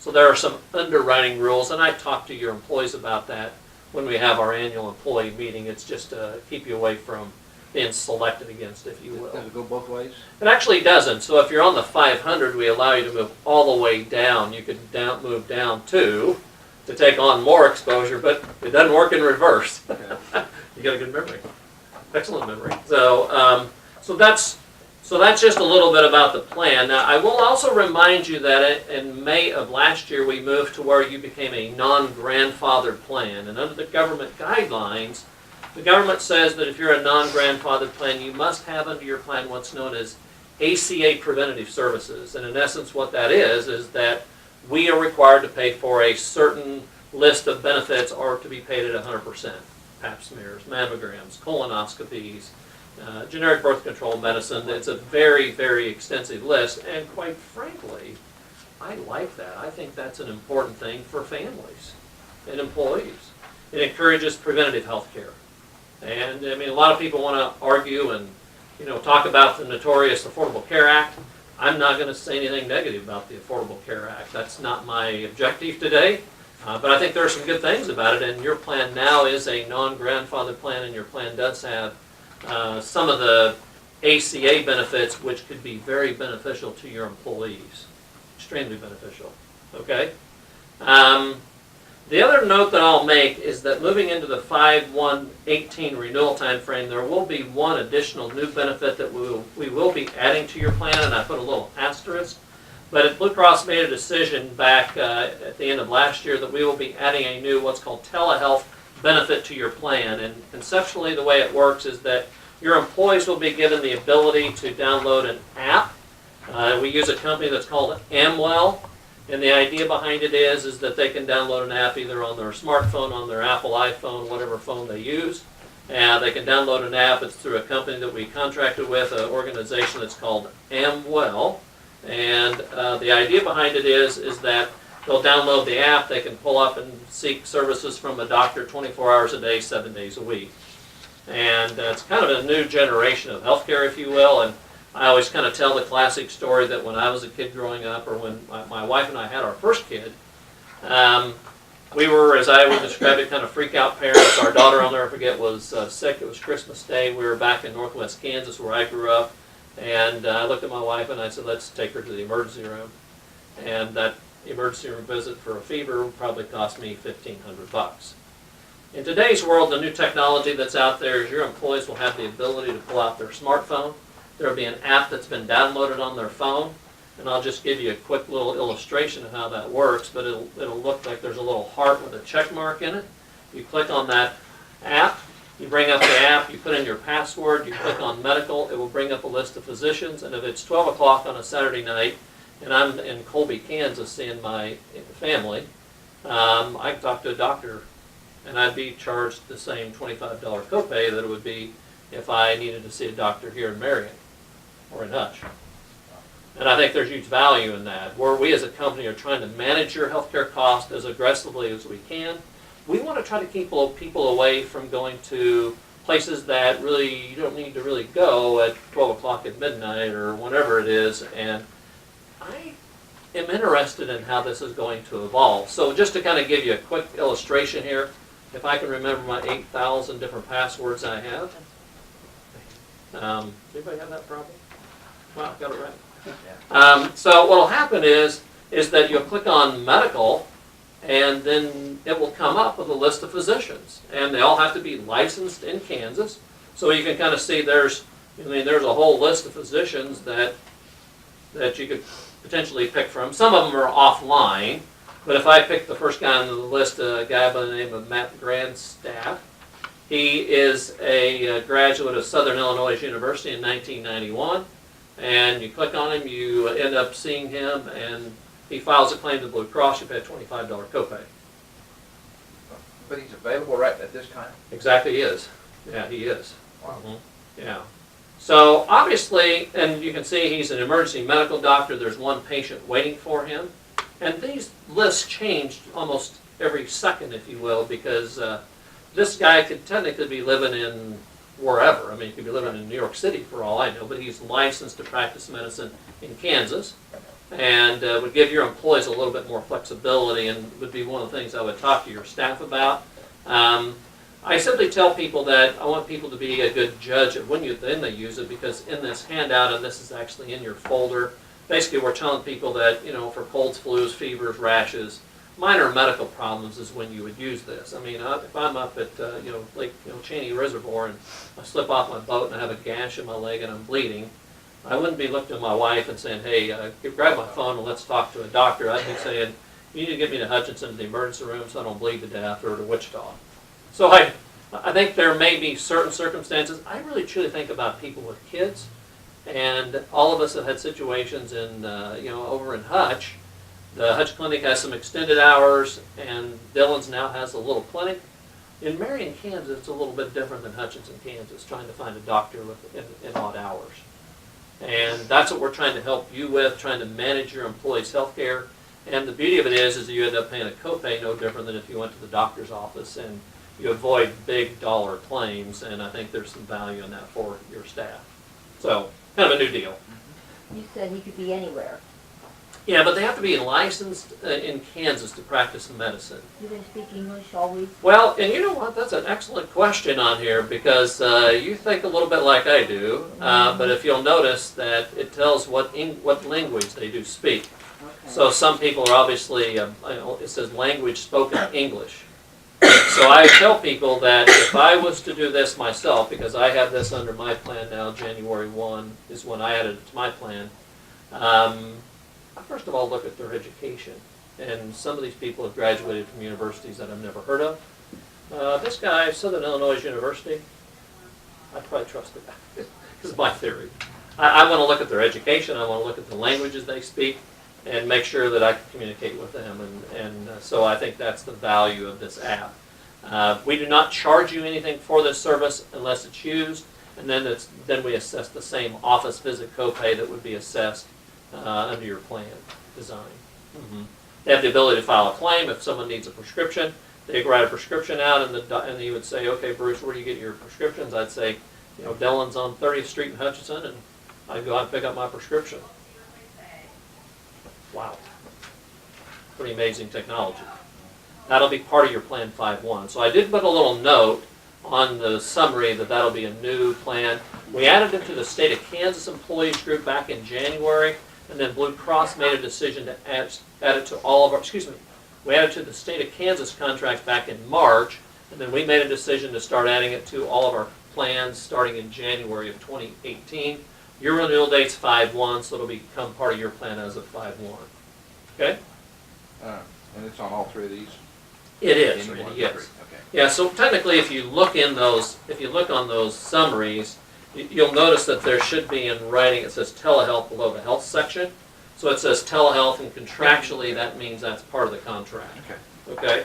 So there are some underwriting rules, and I talk to your employees about that when we have our annual employee meeting. It's just to keep you away from being selected against, if you will. Does it go both ways? It actually doesn't. So if you're on the 500, we allow you to move all the way down. You could move down to take on more exposure, but it doesn't work in reverse. Okay. You got a good memory. Excellent memory. So that's just a little bit about the plan. Now, I will also remind you that in May of last year, we moved to where you became a non-grandfathered plan. And under the government guidelines, the government says that if you're a non-grandfathered plan, you must have under your plan what's known as ACA preventative services. And in essence, what that is that we are required to pay for a certain list of benefits or to be paid at 100%. Pap smears, mammograms, colonoscopies, generic birth control medicine. It's a very, very extensive list, and quite frankly, I like that. I think that's an important thing for families and employees. It encourages preventative health care. And I mean, a lot of people want to argue and talk about the notorious Affordable Care Act. I'm not going to say anything negative about the Affordable Care Act. That's not my objective today. But I think there are some good things about it, and your plan now is a non-grandfathered plan, and your plan does have some of the ACA benefits, which could be very beneficial to your employees. Extremely beneficial. Okay? The other note that I'll make is that moving into the 5/1/18 renewal time frame, there will be one additional new benefit that we will be adding to your plan, and I put a little asterisk. But Blue Cross made a decision back at the end of last year that we will be adding a new what's called telehealth benefit to your plan. And conceptually, the way it works is that your employees will be given the ability to download an app. We use a company that's called Amwell, and the idea behind it is that they can download an app either on their smartphone, on their Apple iPhone, whatever phone they use. And they can download an app. It's through a company that we contracted with, an organization that's called Amwell. And the idea behind it is that they'll download the app, they can pull up and seek services from a doctor 24 hours a day, 7 days a week. And it's kind of a new generation of healthcare, if you will. And I always kind of tell the classic story that when I was a kid growing up, or when my wife and I had our first kid, we were, as I would describe it, kind of freak out parents. Our daughter, I'll never forget, was sick. It was Christmas Day. We were back in northwest Kansas where I grew up. And I looked at my wife and I said, let's take her to the emergency room. And that emergency room visit for a fever would probably cost me $1,500. In today's world, the new technology that's out there is your employees will have the ability to pull out their smartphone. There will be an app that's been downloaded on their phone. And I'll just give you a quick little illustration of how that works, but it'll look like there's a little heart with a check mark in it. You click on that app, you bring up the app, you put in your password, you click on medical, it will bring up a list of physicians, and if it's 12 o'clock on a Saturday night, and I'm in Colby, Kansas seeing my family, I can talk to a doctor, and I'd be charged the same $25 copay that it would be if I needed to see a doctor here in Marion or in Hutch. And I think there's huge value in that. Where we as a company are trying to manage your healthcare costs as aggressively as we can. We want to try to keep people away from going to places that really you don't need to really go at 12 o'clock at midnight or whenever it is. And I am interested in how this is going to evolve. So just to kind of give you a quick illustration here, if I can remember my 8,000 different passwords I have. Anybody have that problem? Wow, got it right. So what will happen is that you'll click on medical, and then it will come up with a list of physicians, and they all have to be licensed in Kansas. So you can kind of see there's a whole list of physicians that you could potentially pick from. Some of them are offline, but if I pick the first guy on the list, a guy by the name of Matt Grandstaff, he is a graduate of Southern Illinois University in 1991. And you click on him, you end up seeing him, and he files a claim to Blue Cross. You pay a $25 copay. But he's available right at this time? Exactly, he is. Yeah, he is. Wow. Yeah. So obviously, and you can see he's an emergency medical doctor. There's one patient waiting for him. And these lists change almost every second, if you will, because this guy could technically be living in wherever. I mean, he could be living in New York City for all I know, but he's licensed to practice medicine in Kansas, and would give your employees a little bit more flexibility, and would be one of the things I would talk to your staff about. I simply tell people that I want people to be a good judge of when they use it, because in this handout, and this is actually in your folder, basically we're telling people that, for colds, flus, fevers, rashes, minor medical problems is when you would use this. I mean, if I'm up at Lake Cheney Reservoir and I slip off my boat and I have a gash in my leg and I'm bleeding, I wouldn't be looking at my wife and saying, hey, grab my phone and let's talk to a doctor. I'd be saying, you need to get me to Hutchinson to the emergency room so I don't bleed to death, or to Wichita. So I think there may be certain circumstances. I really truly think about people with kids, and all of us have had situations in over in Hutch. The Hutch Clinic has some extended hours, and Dillon's now has a little clinic. In Marion, Kansas, it's a little bit different than Hutchinson, Kansas, trying to find a doctor in odd hours. And that's what we're trying to help you with, trying to manage your employees' health care. And the beauty of it is that you end up paying a copay no different than if you went to the doctor's office, and you avoid big dollar claims, and I think there's some value in that for your staff. So, kind of a new deal. You said he could be anywhere. Yeah, but they have to be licensed in Kansas to practice medicine. Do they speak English always? Well, and you know what? That's an excellent question on here, because you think a little bit like I do, but if you'll notice that it tells what language they do speak. Okay. So some people are obviously, it says language spoken English. So I tell people that if I was to do this myself, because I have this under my plan now, January 1 is when I added it to my plan, I first of all look at their education. And some of these people have graduated from universities that I've never heard of. This guy, Southern Illinois University, I'd probably trust the guy. This is my theory. I want to look at their education, I want to look at the languages they speak, and make sure that I can communicate with them. So I think that's the value of this app. We do not charge you anything for this service unless it's used, and then we assess the same office visit copay that would be assessed under your plan design. They have the ability to file a claim if someone needs a prescription. They write a prescription out, and you would say, okay, Bruce, where do you get your prescriptions? I'd say, Dillon's on 30th Street in Hutchinson, and I'd go out and pick up my prescription. Wow. Pretty amazing technology. That'll be part of your Plan 5.1. So I did put a little note on the summary that that'll be a new plan. We added it to the State of Kansas Employees Group back in January, and then Blue Cross made a decision to add it to all of our, we added to the State of Kansas contract back in March, and then we made a decision to start adding it to all of our plans starting in January of 2018. Your renewal date's 5/1, so it'll become part of your plan as of 5/1. Okay? And it's on all three of these? It is, Any one Randy, of the yes. three? Okay. Yeah, so technically if you look on those summaries, you'll notice that there should be in writing, it says telehealth below the health section. So it says telehealth, and contractually that means that's part of the contract. Okay. Okay?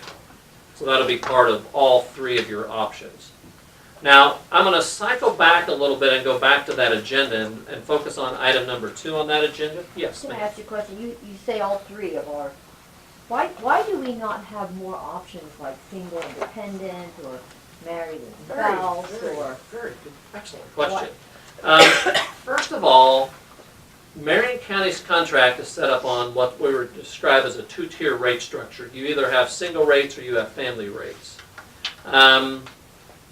So that'll be part of all three of your options. Now, I'm going to cycle back a little bit and go back to that agenda and focus on item number 2 on that agenda. Yes, Can I ma'am. ask you a question? You say all three of our, why do we not have more options like single independent or married and spouse or? Very good, excellent question. First of all, Marion County's contract is set up on what we would describe as a 2-tier rate structure. You either have single rates or you have family rates.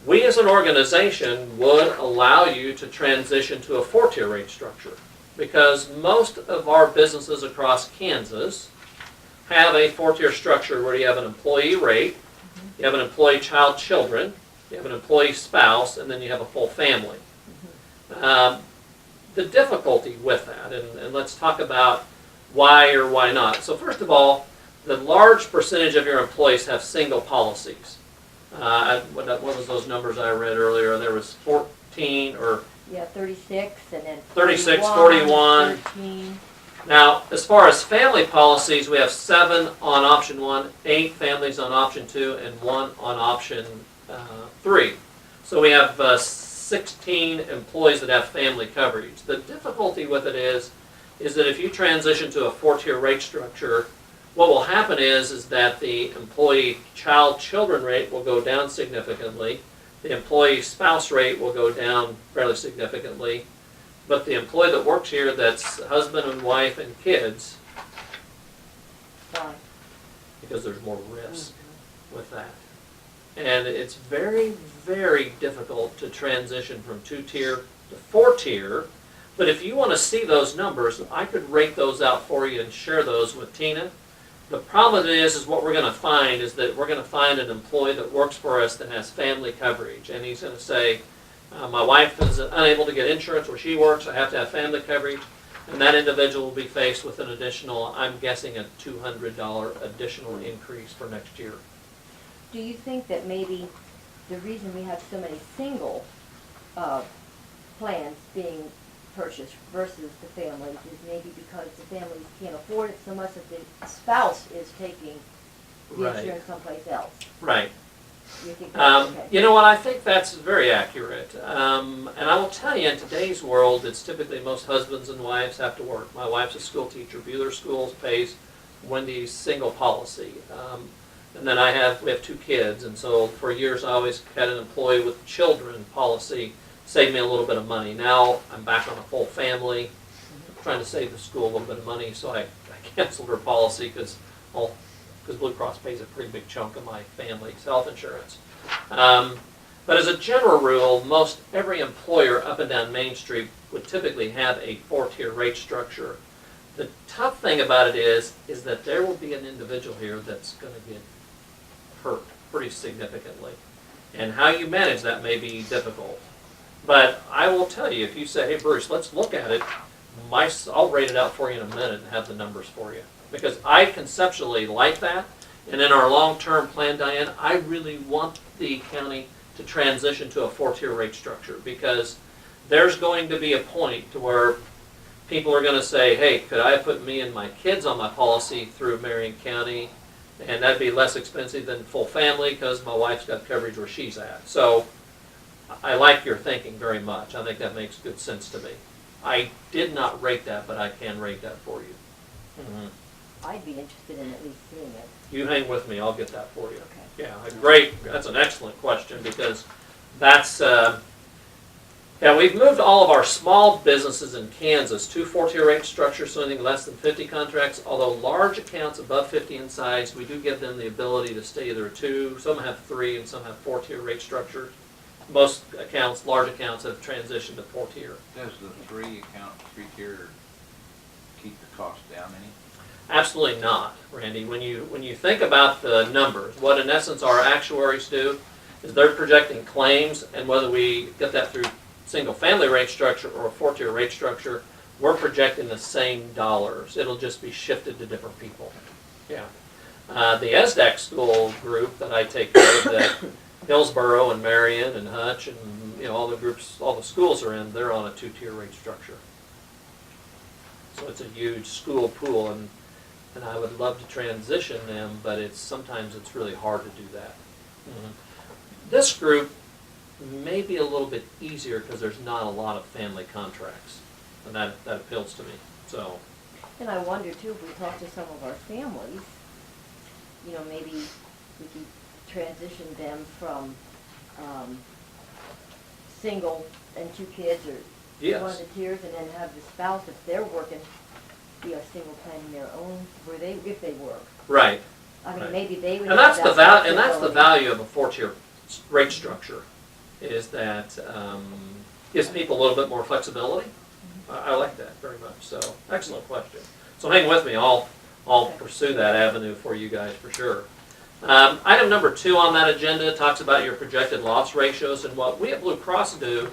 We as an organization would allow you to transition to a 4-tier rate structure because most of our businesses across Kansas have a 4-tier structure where you have an employee rate, you have an employee child children, you have an employee spouse, and then you have a full family. The difficulty with that, and let's talk about why or why not. So first of all, the large percentage of your employees have single policies. What was those numbers I read earlier? There was 14 or... Yeah, 36 and then 36, 41. 13. Now, as far as family policies, we have 7 on option 1, 8 families on option 2, and 1 on option 3. So we have 16 employees that have family coverage. The difficulty with it is that if you transition to a 4-tier rate structure, what will happen is that the employee child children rate will go down significantly, the employee spouse rate will go down fairly significantly, but the employee that works here that's husband and wife and kids, Why? because there's more risk with that. And it's very, very difficult to transition from 2-tier to 4-tier. But if you want to see those numbers, I could rate those out for you and share those with Tina. The problem is what we're going to find is that we're going to find an employee that works for us that has family coverage. And he's going to say, my wife is unable to get insurance where she works, I have to have family coverage. And that individual will be faced with an additional, I'm guessing, a $200 additional increase for next year. Do you think that maybe the reason we have so many single plans being purchased versus the families is maybe because the families can't afford it so much that the spouse is taking the Right. insurance someplace else? Right. You think that's okay? You know what, I think that's very accurate. And I will tell you, in today's world, it's typically most husbands and wives have to work. My wife's a school teacher. Bueller Schools pays Wendy's single policy. And then we have 2 kids, and so for years I always had an employee with children policy, saved me a little bit of money. Now I'm back on a full family, trying to save the school a little bit of money, so I canceled her policy because Blue Cross pays a pretty big chunk of my family's health insurance. But as a general rule, most every employer up and down Main Street would typically have a 4-tier rate structure. The tough thing about it is that there will be an individual here that's going to get hurt pretty significantly. And how you manage that may be difficult. But I will tell you, if you say, hey Bruce, let's look at it, I'll rate it out for you in a minute and have the numbers for you. Because I conceptually like that, and in our long-term plan, Diane, I really want the county to transition to a 4-tier rate structure, because there's going to be a point to where people are going to say, hey, could I put me and my kids on my policy through Marion County? And that'd be less expensive than full family because my wife's got coverage where she's at. So I like your thinking very much. I think that makes good sense to me. I did not rate that, but I can rate that for you. I'd be interested in at least seeing it. You hang with me, I'll get that for you. Okay. Yeah, great, that's an excellent question, because that's, yeah, we've moved all of our small businesses in Kansas to 4-tier rate structure, so anything less than 50 contracts, although large accounts above 50 in size, we do give them the ability to stay either 2, some have 3, and some have 4-tier rate structures. Most accounts, large accounts, have transitioned to 4-tier. Does the 3-tier keep the cost down any? Absolutely not, Randy. When you think about the numbers, what in essence our actuaries do is they're projecting claims, and whether we get that through single-family rate structure or a 4-tier rate structure, we're projecting the same dollars. It'll just be shifted to different people. Yeah. The SDAC school group that I take care of, that Hillsborough and Marion and Hutch and all the groups, all the schools are in, they're on a 2-tier rate structure. So it's a huge school pool, and I would love to transition them, but sometimes it's really hard to do that. This group may be a little bit easier because there's not a lot of family contracts, and that appeals to me. So, And I wonder too, if we talk to some of our families, maybe we could transition them from single and 2 kids, or yes. one of the tiers, and then have the spouse, if they're working, be a single planning their own, if they work. Right. I mean, Right. maybe they would. And have that's the that and that's the flexibility. value of a 4-tier rate structure, is that gives people a little bit more flexibility. I like that very much. So, excellent question. So hang with me. I'll pursue that avenue for you guys for sure. Item number 2 on that agenda talks about your projected loss ratios, and what we at Blue Cross do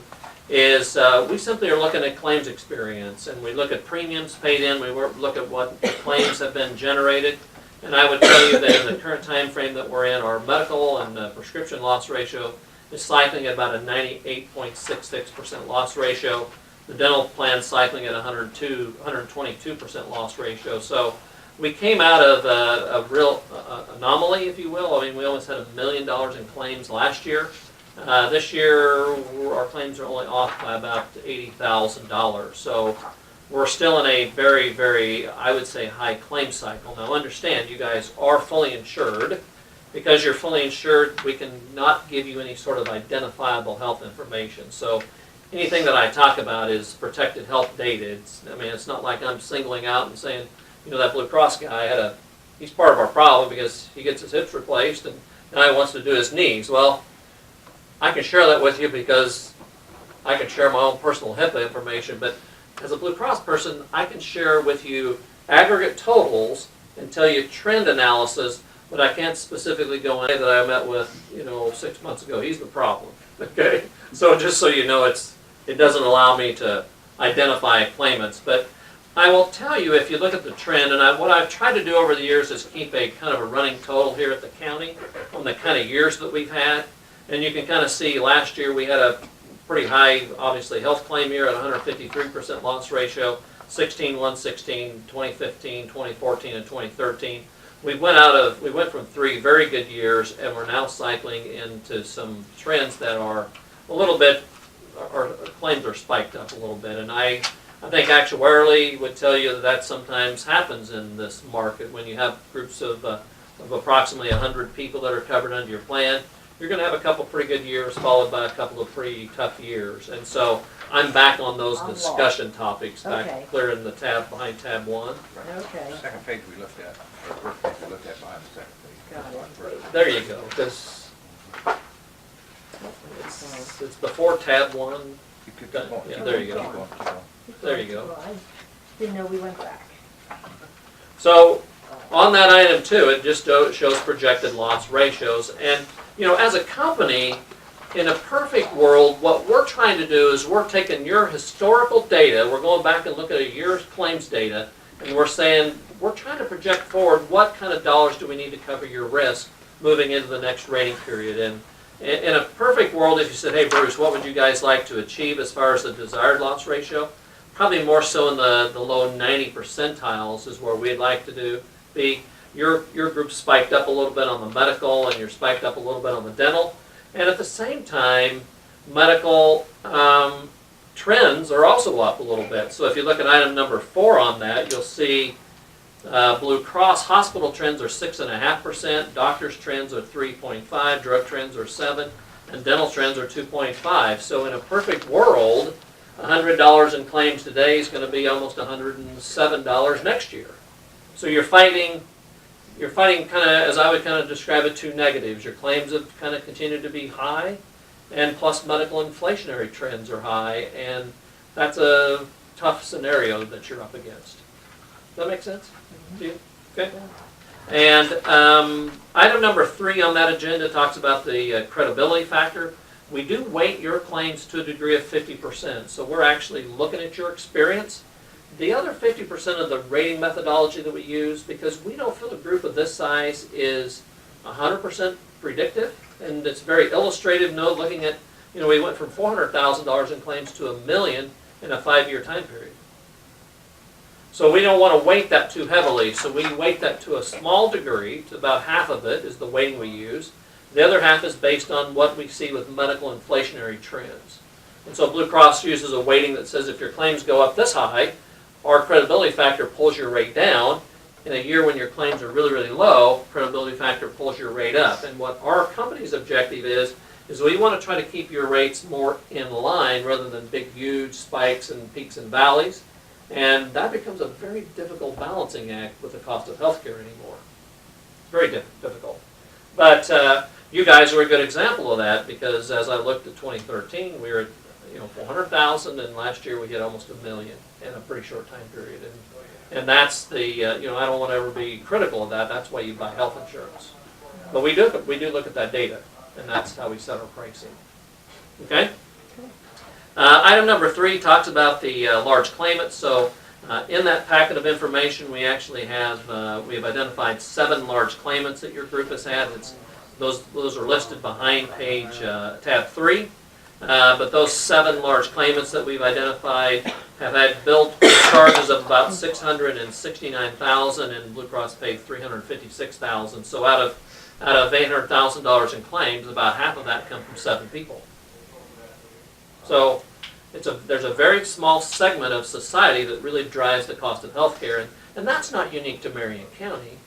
is we simply are looking at claims experience, and we look at premiums paid in, we look at what claims have been generated, and I would tell you that in the current time frame that we're in, our medical and prescription loss ratio is cycling at about a 98.66% loss ratio. The dental plan cycling at 122% loss ratio. So we came out of a real anomaly, if you will. I mean, we almost had $1 million in claims last year. This year, our claims are only off by about $80,000. So we're still in a very, very, I would say, high claim cycle. Now understand, you guys are fully insured. Because you're fully insured, we can not give you any sort of identifiable health information. So anything that I talk about is protected health data. It's not like I'm singling out and saying, that Blue Cross guy he's part of our problem because he gets his hips replaced and now he wants to do his knees. Well, I can share that with you because I can share my own personal HIPAA information, but as a Blue Cross person, I can share with you aggregate totals and tell you trend analysis, but I can't specifically go in that I met with, 6 months ago. He's the problem, okay? So just so you know, it doesn't allow me to identify claimants, but I will tell you, if you look at the trend, and what I've tried to do over the years is keep a kind of a running total here at the county on the kind of years that we've had. And you can kind of see last year we had a pretty high, obviously, health claim year at 153% loss ratio, 16, 116, 2015, 2014, and 2013. We went from 3 very good years, and we're now cycling into some trends that are a little bit, our claims are spiked up a little bit. And I think actuarially would tell you that sometimes happens in this market when you have groups of approximately 100 people that are covered under your plan. You're going to have a couple pretty good years followed by a couple of pretty tough years. And so I'm back on those discussion topics, back clear in the tab behind tab 1. Okay. Second page we looked at, or first page we looked at behind the second page. Got it. There you go, because it's before tab 1. You could keep going. Yeah, there you go. Keep going, keep going. There you go. Well, I didn't know we went back. So on that item too, it just shows projected loss ratios. And as a company, in a perfect world, what we're trying to do is we're taking your historical data, we're going back and looking at a year's claims data, and we're saying, we're trying to project forward what kind of dollars do we need to cover your risk moving into the next rating period. And In a perfect world, if you said, hey Bruce, what would you guys like to achieve as far as the desired loss ratio? Probably more so in the low 90 percentiles is where we'd like to be. Your group spiked up a little bit on the medical, and you're spiked up a little bit on the dental. And at the same time, medical trends are also up a little bit. So if you look at item number 4 on that, you'll see Blue Cross hospital trends are 6.5%, doctors trends are 3.5%, drug trends are 7%, and dental trends are 2.5%. So in a perfect world, $100 in claims today is going to be almost $107 next year. So you're fighting kind of, as I would kind of describe it, 2 negatives. Your claims have kind of continued to be high, and plus medical inflationary trends are high, and that's a tough scenario that you're up against. Does that make sense to you? Okay. And item number 3 on that agenda talks about the credibility factor. We do weight your claims to a degree of 50%, so we're actually looking at your experience. The other 50% of the rating methodology that we use, because we don't feel a group of this size is 100% predictive, and it's very illustrative note looking at, we went from $400,000 in claims to $1 million in a 5-year time period. So we don't want to weight that too heavily, so we weight that to a small degree, to about half of it is the weighting we use. The other half is based on what we see with medical inflationary trends. And so Blue Cross uses a weighting that says if your claims go up this high, our credibility factor pulls your rate down. In a year when your claims are really, really low, credibility factor pulls your rate up. And what our company's objective is we want to try to keep your rates more in line rather than big, huge spikes and peaks and valleys. And that becomes a very difficult balancing act with the cost of healthcare anymore. It's very difficult. But you guys are a good example of that, because as I looked at 2013, we were at 400,000, and last year we hit almost $1 million in a pretty short time period. And that's the I don't want to ever be critical of that. That's why you buy health insurance. But we do look at that data, and that's how we set our pricing. Okay. Item number 3 talks about the large claimants. So in that packet of information, we actually have we've identified 7 large claimants that your group has had. Those are listed behind page tab 3. But those 7 large claimants that we've identified have had billed charges of about $669,000, and Blue Cross paid $356,000. So out of $800,000 in claims, about half of that come from 7 people. So there's a very small segment of society that really drives the cost of health care, and that's not unique to Marion County.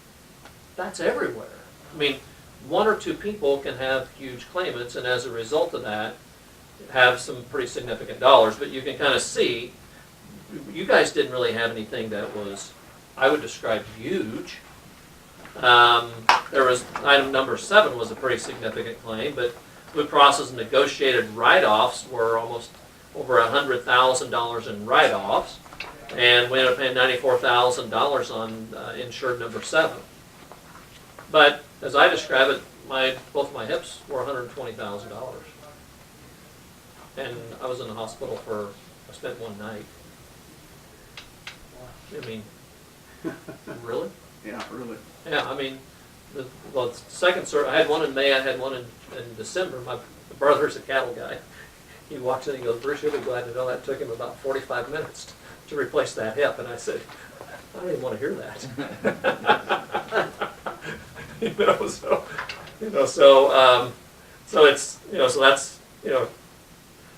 That's everywhere. I mean, 1 or 2 people can have huge claimants, and as a result of that, have some pretty significant dollars. But you can kind of see, you guys didn't really have anything that was, I would describe, huge. There was, item number 7 was a pretty significant claim, but Blue Cross's negotiated write-offs were almost over $100,000 in write-offs, and we ended up paying $94,000 on insured number 7. But as I describe it, both my hips were $120,000. And I was in the hospital I spent 1 night. I mean, really? Yeah, really. Yeah, I mean, the second I had one in May, I had one in December. My brother's a cattle guy. He walks in and he goes, Bruce, you'll be glad to know that took him about 45 minutes to replace that hip. And I said, I don't even want to hear that. So it's, so that's,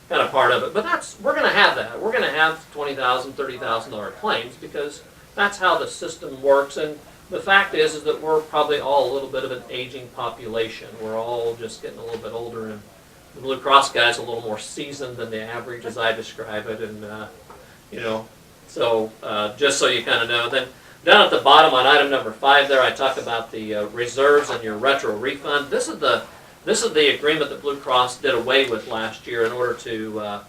kind of part of it. But we're going to have that. We're going to have $20,000, $30,000 claims, because that's how the system works. And the fact is that we're probably all a little bit of an aging population. We're all just getting a little bit older, and the Blue Cross guy's a little more seasoned than the average, as I describe it. And so just so you kind of know. Then down at the bottom on item number 5 there, I talk about the reserves and your retro refund. This is the agreement that Blue Cross did away with last year in order to,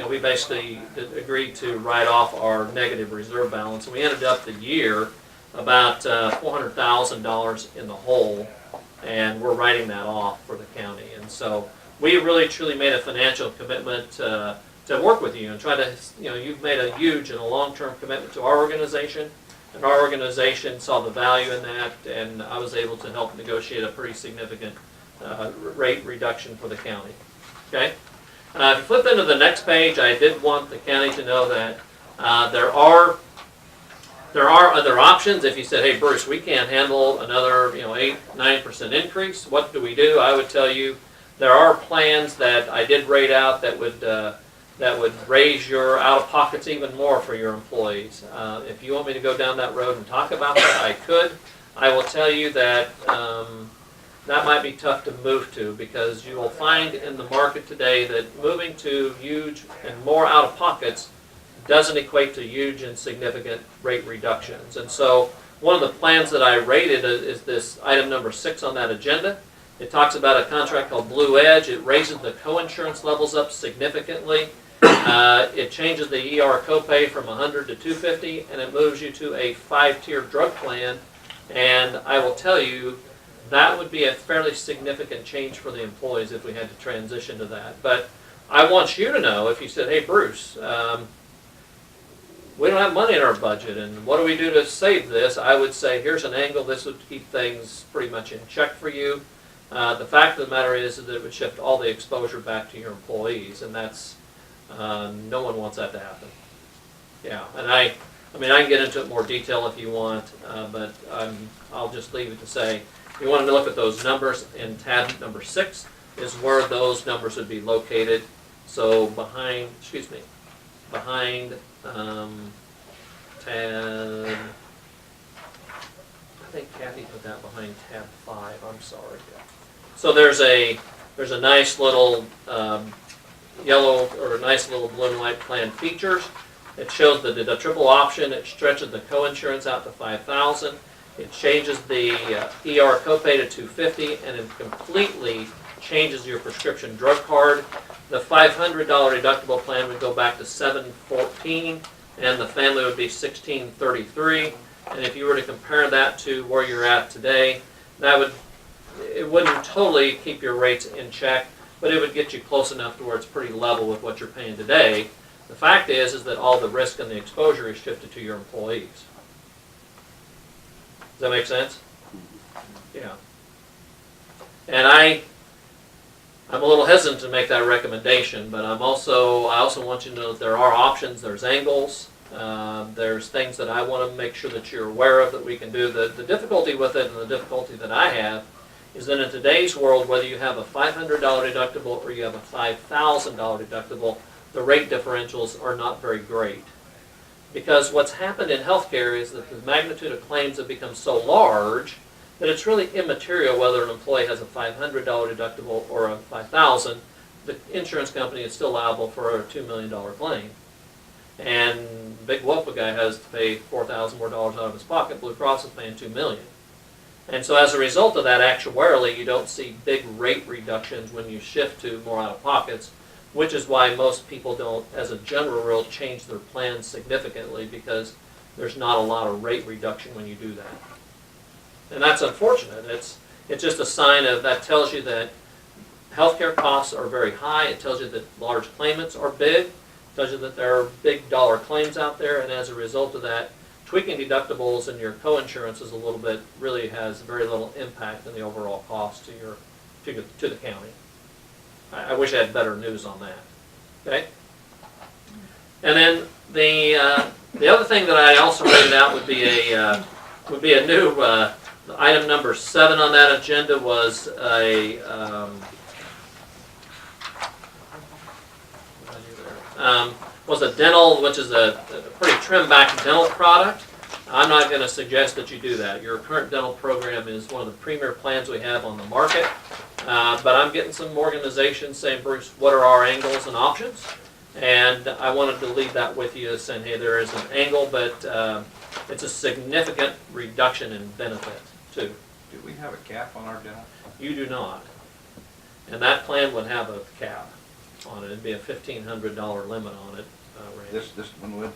we basically agreed to write off our negative reserve balance. And we ended up the year about $400,000 in the hole, and we're writing that off for the county. And so we really truly made a financial commitment to work with you and try to, you've made a huge and a long-term commitment to our organization, and our organization saw the value in that, and I was able to help negotiate a pretty significant rate reduction for the county. Okay? If you flip into the next page, I did want the county to know that there are other options. If you said, hey Bruce, we can't handle another 8-9% increase, what do we do? I would tell you there are plans that I did rate out that would raise your out-of-pockets even more for your employees. If you want me to go down that road and talk about that, I could. I will tell you that that might be tough to move to, because you will find in the market today that moving to huge and more out-of-pockets doesn't equate to huge and significant rate reductions. And so one of the plans that I rated is this item number 6 on that agenda. It talks about a contract called Blue Edge. It raises the coinsurance levels up significantly. It changes the ER copay from $100 to $250, and it moves you to a 5-tier drug plan. And I will tell you, that would be a fairly significant change for the employees if we had to transition to that. But I want you to know, if you said, hey Bruce, we don't have money in our budget, and what do we do to save this? I would say, here's an angle. This would keep things pretty much in check for you. The fact of the matter is that it would shift all the exposure back to your employees, and that's, no one wants that to happen. Yeah, and I mean, I can get into it more detail if you want, but I'll just leave it to say, if you wanted to look at those numbers in tab number 6 is where those numbers would be located. So behind tab, I think Kathy put that behind tab 5, I'm sorry. So there's a nice little yellow, or a nice little blue and white plan features. It shows the triple option. It stretches the coinsurance out to $5,000. It changes the ER copay to $250, and it completely changes your prescription drug card. The $500 deductible plan would go back to $714, and the family would be $1633. And if you were to compare that to where you're at today, it wouldn't totally keep your rates in check, but it would get you close enough to where it's pretty level with what you're paying today. The fact is that all the risk and the exposure is shifted to your employees. Does that make sense? Yeah. And I'm a little hesitant to make that recommendation, but I also want you to know that there are options. There's angles. There's things that I want to make sure that you're aware of that we can do. The difficulty with it, and the difficulty that I have, is that in today's world, whether you have a $500 deductible or you have a $5,000 deductible, the rate differentials are not very great. Because what's happened in healthcare is that the magnitude of claims have become so large that it's really immaterial whether an employee has a $500 deductible or a $5,000. The insurance company is still liable for a $2 million claim. And big whoop, guy has to pay $4,000 more out of his pocket. Blue Cross is paying $2 million. And so as a result of that, actuarially, you don't see big rate reductions when you shift to more out-of-pockets, which is why most people don't, as a general rule, change their plans significantly, because there's not a lot of rate reduction when you do that. And that's unfortunate. It's just a sign of, that tells you that healthcare costs are very high. It tells you that large claimants are big. It tells you that there are big dollar claims out there, and as a result of that, tweaking deductibles and your coinsurance is really has very little impact in the overall cost to the county. I wish I had better news on that. Okay? And then the other thing that I also rated out would be a new item number 7 on that agenda was was a dental, which is a pretty trimmed back dental product. I'm not going to suggest that you do that. Your current dental program is one of the premier plans we have on the market. But I'm getting some organizations saying, Bruce, what are our angles and options? And I wanted to leave that with you, saying, hey, there is an angle, but it's a significant reduction in benefit, too. Do we have a cap on our dental? You do not. And that plan would have a cap on it. It'd be a $1,500 limit on it. Randy. This one would?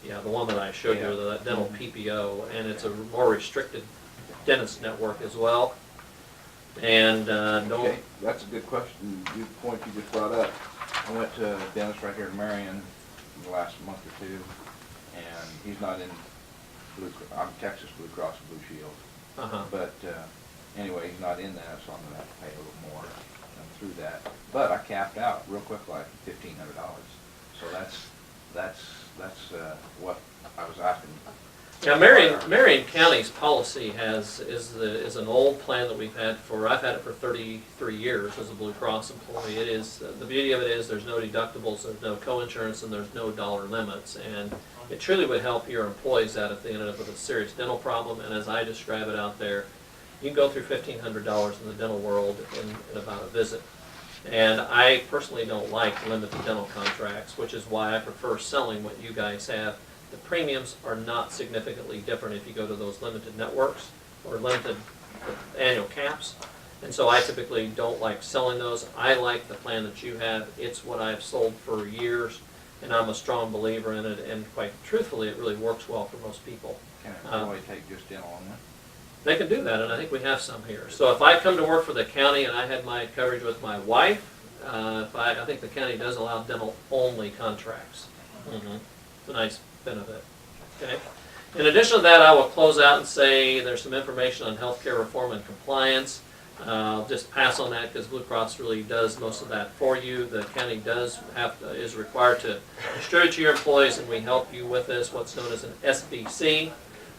Yeah, the one that I showed you, the dental PPO, and it's a more restricted dentist network as well. And Okay, that's a good question. Good point you just brought up. I went to a dentist right here in Marion the last month or two, and he's not in I'm Texas Blue Cross Blue Shield. Uh-huh. But anyway, he's not in that, so I'm gonna have to pay a little more through that. But I capped out real quick, like $1,500. So that's what I was asking. Now, Marion County's policy is an old plan that we've had I've had it for 33 years as a Blue Cross employee. It is, the beauty of it is there's no deductibles, there's no co-insurance, and there's no dollar limits. And it truly would help your employees out if they ended up with a serious dental problem. And as I describe it out there, you can go through $1,500 in the dental world in about a visit. And I personally don't like limited dental contracts, which is why I prefer selling what you guys have. The premiums are not significantly different if you go to those limited networks or limited annual caps. And so I typically don't like selling those. I like the plan that you have. It's what I've sold for years, and I'm a strong believer in it. And quite truthfully, it really works well for most people. Can an employee take just dental only? They can do that, and I think we have some here. So if I come to work for the county and I had my coverage with my wife, I think the county does allow dental-only contracts. It's a nice benefit. Okay. In addition to that, I will close out and say there's some information on healthcare reform and compliance. I'll just pass on that because Blue Cross really does most of that for you. The county is required to distribute to your employees, and we help you with this, what's known as an SBC.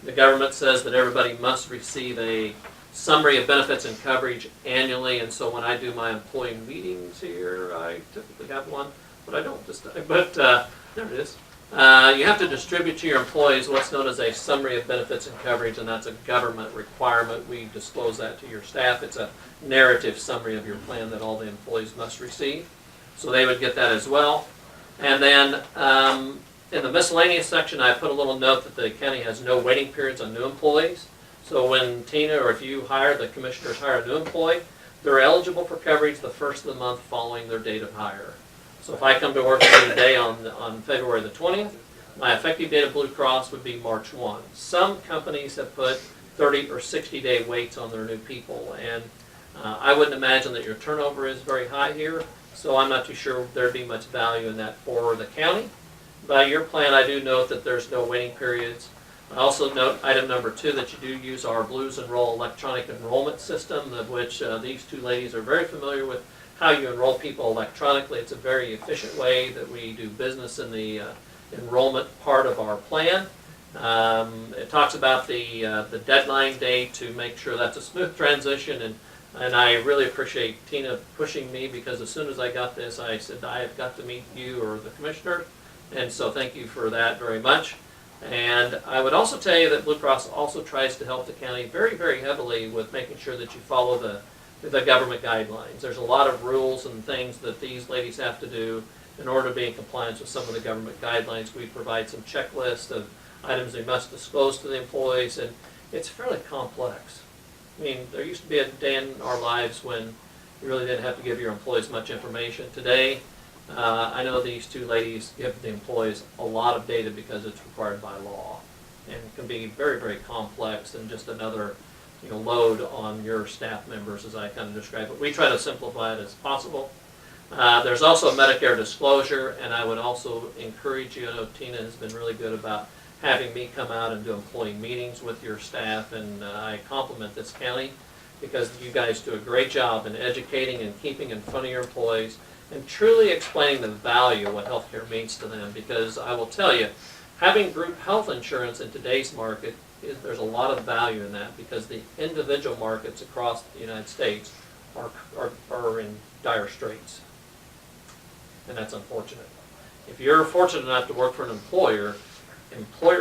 The government says that everybody must receive a summary of benefits and coverage annually, and so when I do my employee meetings here, I typically have one, but I don't this time. But there it is. You have to distribute to your employees what's known as a summary of benefits and coverage, and that's a government requirement. We disclose that to your staff. It's a narrative summary of your plan that all the employees must receive. So they would get that as well. And then in the miscellaneous section, I put a little note that the county has no waiting periods on new employees. So when Tina or if you hire, the commissioners hire a new employee, they're eligible for coverage the first of the month following their date of hire. So if I come to work for you today on February the 20th, my effective date of Blue Cross would be March 1. Some companies have put 30 or 60-day waits on their new people, and I wouldn't imagine that your turnover is very high here, so I'm not too sure there'd be much value in that for the county. By your plan, I do note that there's no waiting periods. I also note item number 2 that you do use our Blues Enroll electronic enrollment system, of which these two ladies are very familiar with how you enroll people electronically. It's a very efficient way that we do business in the enrollment part of our plan. It talks about the deadline date to make sure that's a smooth transition, and I really appreciate Tina pushing me because as soon as I got this, I said I have got to meet you or the commissioner, and so thank you for that very much. And I would also tell you that Blue Cross also tries to help the county very, very heavily with making sure that you follow the government guidelines. There's a lot of rules and things that these ladies have to do in order to be in compliance with some of the government guidelines. We provide some checklists of items they must disclose to the employees, and it's fairly complex. I mean, there used to be a day in our lives when you really didn't have to give your employees much information. Today, I know these two ladies give the employees a lot of data because it's required by law, and it can be very, very complex and just another load on your staff members, as I kind of describe it. We try to simplify it as possible. There's also Medicare disclosure, and I would also encourage you, I know Tina has been really good about having me come out and do employee meetings with your staff, and I compliment this county because you guys do a great job in educating and keeping in front of your employees and truly explaining the value of what healthcare means to them, because I will tell you, having group health insurance in today's market, there's a lot of value in that because the individual markets across the United States are in dire straits, and that's unfortunate. If you're fortunate enough to work for an employer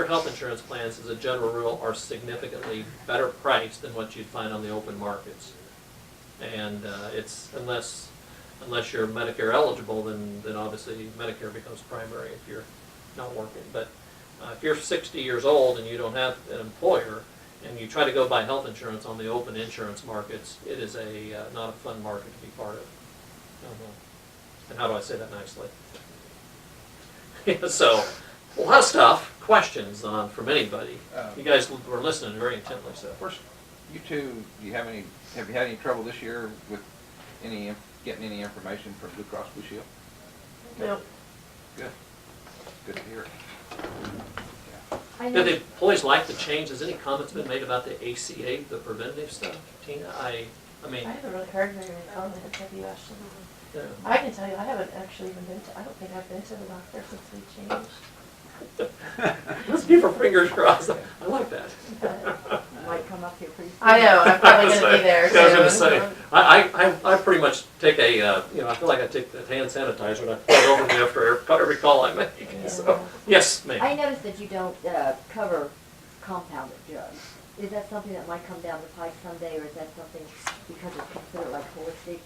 health insurance plans, as a general rule, are significantly better priced than what you'd find on the open markets. And it's unless you're Medicare eligible, then obviously Medicare becomes primary if you're not working. But if you're 60 years old and you don't have an employer and you try to go buy health insurance on the open insurance markets, it is not a fun market to be part of. And how do I say that nicely? So, a lot of stuff, questions from anybody. You guys were listening very intently. So, First, you two, have you had any trouble this year with getting any information from Blue Cross Blue Shield? No. Good. Good to hear it. Yeah. I Did know, the employees like the change? Has any comments been made about the ACA, the preventative stuff, Tina? I mean, I haven't really heard very many comments, have you, Ashley? yeah. I can tell you, I haven't actually even been to, I don't think I've been to the doctor since we changed. Let's keep our fingers crossed. I like that. might come up here pretty soon. I know, I'm probably gonna be there soon. Yeah, I was gonna say, I pretty much take a, I feel like I take the hand sanitizer and I pour it over me after every call I make. Yeah. So, yes, ma'am. I noticed that you don't cover compounded drugs. Is that something that might come down the pike someday, or is that something, because it's considered like holistic,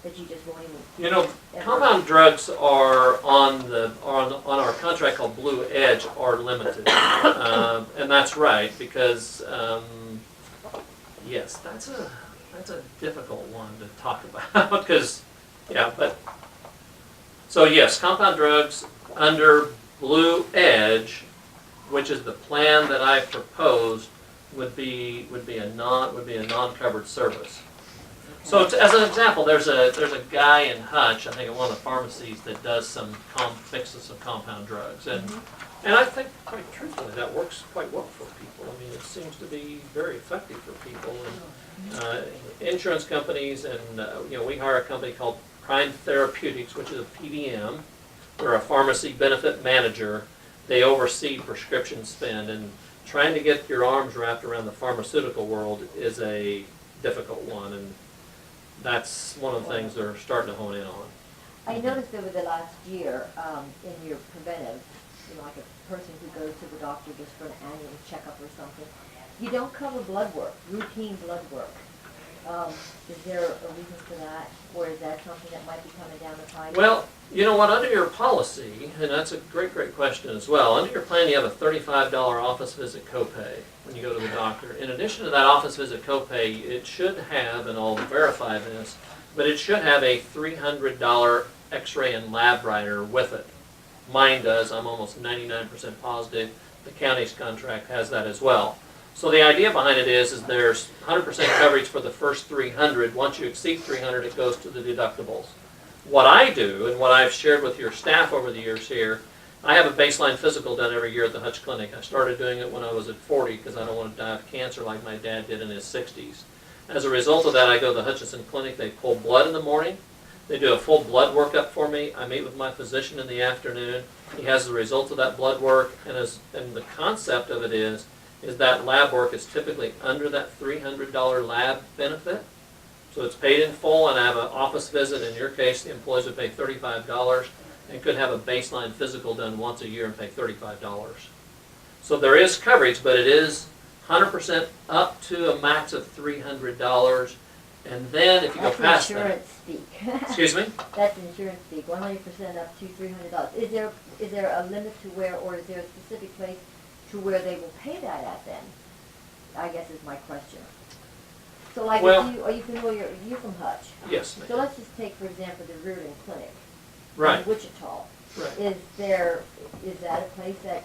that you just won't even? You know, ever- compound drugs are on our contract called Blue Edge are limited. And that's right, because, yes, that's a difficult one to talk about, because, yeah, but, so yes, compound drugs under Blue Edge, which is the plan that I proposed, would be a non-covered service. So as an example, there's a guy in Hutch, I think at one of the pharmacies, that does some mixes some compound drugs, and I think quite truthfully that works quite well for people. I mean, it seems to be very effective for people. And insurance companies, and we hire a company called Prime Therapeutics, which is a PBM. We're a pharmacy benefit manager. They oversee prescription spend, and trying to get your arms wrapped around the pharmaceutical world is a difficult one, and that's one of the things they're starting to hone in on. I noticed over the last year, in your preventive, like a person who goes to the doctor just for an annual checkup or something, you don't cover blood work, routine blood work. Is there a reason for that, or is that something that might be coming down the pipe? Well, you know what, under your policy, and that's a great question as well, under your plan you have a $35 office visit copay when you go to the doctor. In addition to that office visit copay, it should have, and I'll verify this, but it should have a $300 x-ray and lab writer with it. Mine does, I'm almost 99% positive. The county's contract has that as well. So the idea behind it is there's 100% coverage for the first 300. Once you exceed 300, it goes to the deductibles. What I do, and what I've shared with your staff over the years here, I have a baseline physical done every year at the Hutch Clinic. I started doing it when I was at 40 because I don't want to die of cancer like my dad did in his 60s. As a result of that, I go to the Hutchinson Clinic. They pull blood in the morning. They do a full blood workup for me. I meet with my physician in the afternoon. He has the results of that blood work, and the concept of it is that lab work is typically under that $300 lab benefit. So it's paid in full, and I have an office visit. In your case, the employees would pay $35 and could have a baseline physical done once a year and pay $35. So there is coverage, but it is 100% up to a max of $300. And then if you go past that... That's insurance speak. Excuse me? That's insurance speak, 100% up to $300. Is there a limit to where, or is there a specific place to where they will pay that at then? I guess is my question. So like, Well- are you familiar, you're from Hutch? Yes, ma'am. So let's just take, for example, the Reardon Clinic Right. in Wichita. Right. Is that a place that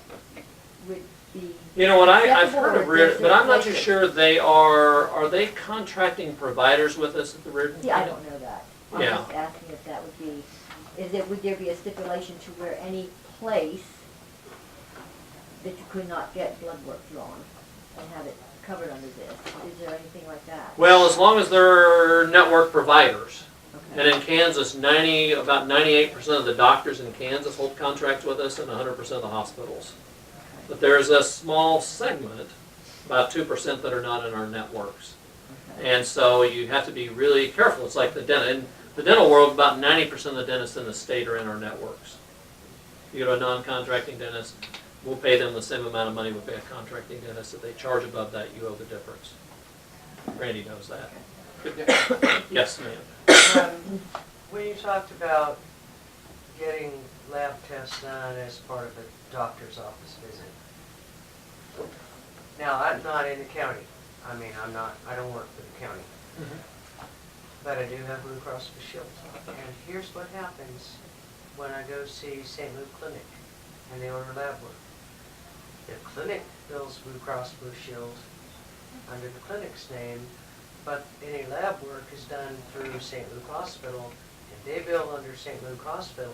would be? You know what, I've acceptable, heard or of is Reardon, there but I'm not too places- sure are they contracting providers with us at the Reardon? Yeah, I Clinic? don't know that. I'm Yeah. just asking if that would be, would there be a stipulation to where any place that you could not get blood work drawn and have it covered under this? Is there anything like that? Well, as long as they're network providers. Okay. And in Kansas, about 98% of the doctors in Kansas hold contracts with us, and 100% of the hospitals. But there's a small segment, about 2%, that are not in our networks. Okay. And so you have to be really careful. It's like the in the dental world, about 90% of the dentists in the state are in our networks. You go to a non-contracting dentist, we'll pay them the same amount of money we pay a contracting dentist. If they charge above that, you owe the difference. Randy knows that. Yes, ma'am. When you talked about getting lab tests done as part of a doctor's office visit. Now, I'm not in the county. I mean, I don't work for the county. But I do have Blue Cross Blue Shield. And here's what happens when I go see St. Luke Clinic and they order lab work. The clinic bills Blue Cross Blue Shield under the clinic's name, but any lab work is done through St. Luke Hospital, and they bill under St. Luke Hospital.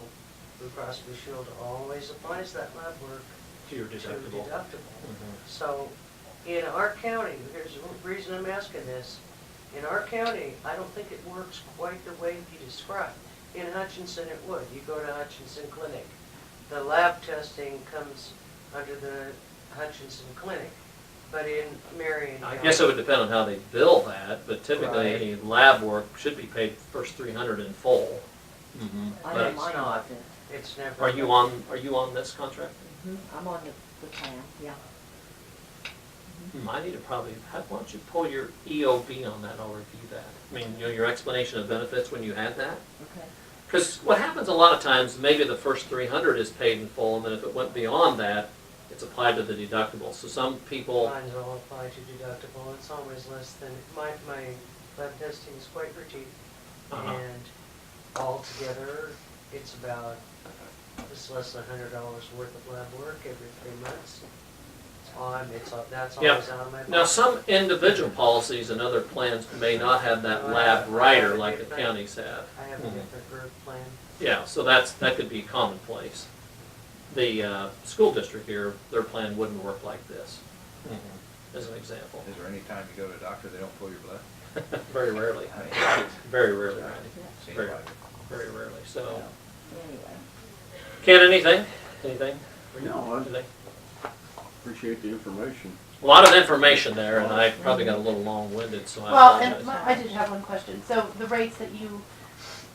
Blue Cross Blue Shield always applies that lab work To your to deductible. So, in our county, here's the reason I'm asking this. In our county, I don't think it works quite the way you described. In Hutchinson, it would. You go to Hutchinson Clinic. The lab testing comes under the Hutchinson Clinic. But in Marion I County. guess it would depend on how they bill that, but typically Right. any lab work should be paid first 300 in full. I But know it's mine not. wasn't. It's never. Are you on this contract? I'm on the plan, yeah. I need to probably, why don't you pull your EOB on that, I'll review that. I mean, you know, your explanation of benefits when you had that. Okay. Because what happens a lot of times, maybe the first 300 is paid in full, and then if it went beyond that, it's applied to the deductible. So some people, Mine's all applied to deductible. It's always less than, my lab testing is quite routine. Uh-huh. And altogether, it's about, it's less than $100 worth of lab work every 3 months. That's Yeah. always out of my pocket. now some individual policies and other plans may not have that lab rider like the counties have. I have a different group plan. Yeah, so that could be commonplace. The school district here, their plan wouldn't work like this, as an example. Is there any time you go to a doctor, they don't pull your blood? Very rarely, I mean, very rarely, Randy. seems Very, like it. very rarely, so. Anyway. Ken, anything? Anything? No, I Anything? appreciate the information. A lot of information there, and I probably got a little long-winded, so I Well, apologize. and I did have one question. So the rates that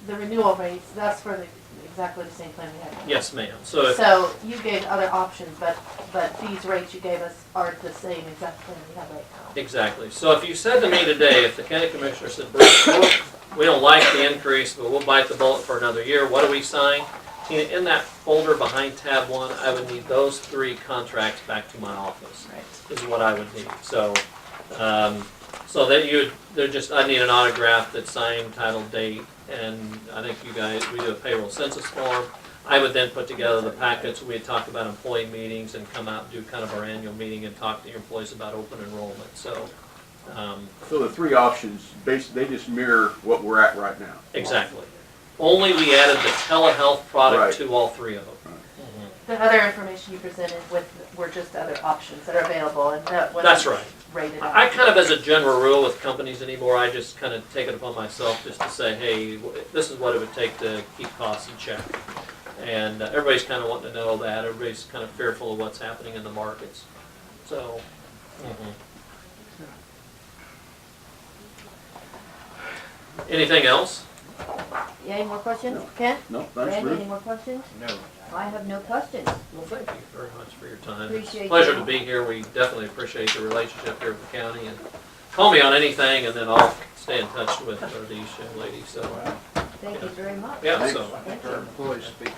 the renewal rates, that's for exactly the same plan we had. Yes, ma'am. So if, So you gave other options, but these rates you gave us are the same exact plan we have right now. exactly. So if you said to me today, if the county commissioner said, Bruce, we don't like the increase, but we'll bite the bullet for another year, what do we sign? Tina, in that folder behind tab 1, I would need those 3 contracts back to my office. Right. Is what I would need. So, so that I need an autograph that's signed, title, date, and I think you guys, we do a payroll census form. I would then put together the packets. We had talked about employee meetings and come out and do kind of our annual meeting and talk to your employees about open enrollment. So, So the 3 options, they just mirror what we're at right now. exactly. Only we added the telehealth product Right. to all 3 of them. The other information you presented were just other options that are available and that wasn't That's right. rated out. I kind of, as a general rule with companies anymore, I just kind of take it upon myself just to say, hey, this is what it would take to keep costs in check. And everybody's kind of wanting to know that. Everybody's kind of fearful of what's happening in the markets. So, anything else? Yeah, any more questions? Ken? No, thanks, Randy, any Bruce. more questions? No. I have no questions. Well, thank you very much for your time. Appreciate It's a pleasure you. to be here. We definitely appreciate the relationship here with the county. And call me on anything, and then I'll stay in touch with these young ladies. So, Thank you very much. yeah, so. I think our employees speak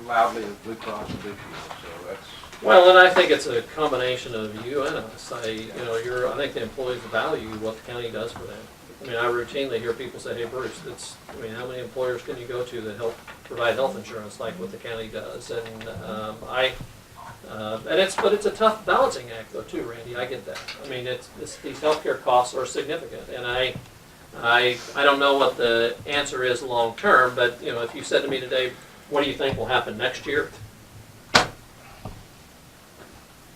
loudly of Blue Cross and Blue Shield, so that's, Well, and I think it's a combination of you and us. I think the employees value what the county does for them. I mean, I routinely hear people say, hey, Bruce, how many employers can you go to that help provide health insurance like what the county does? And but it's a tough balancing act though too, Randy, I get that. I mean, these healthcare costs are significant, and I don't know what the answer is long term, but if you said to me today, what do you think will happen next year?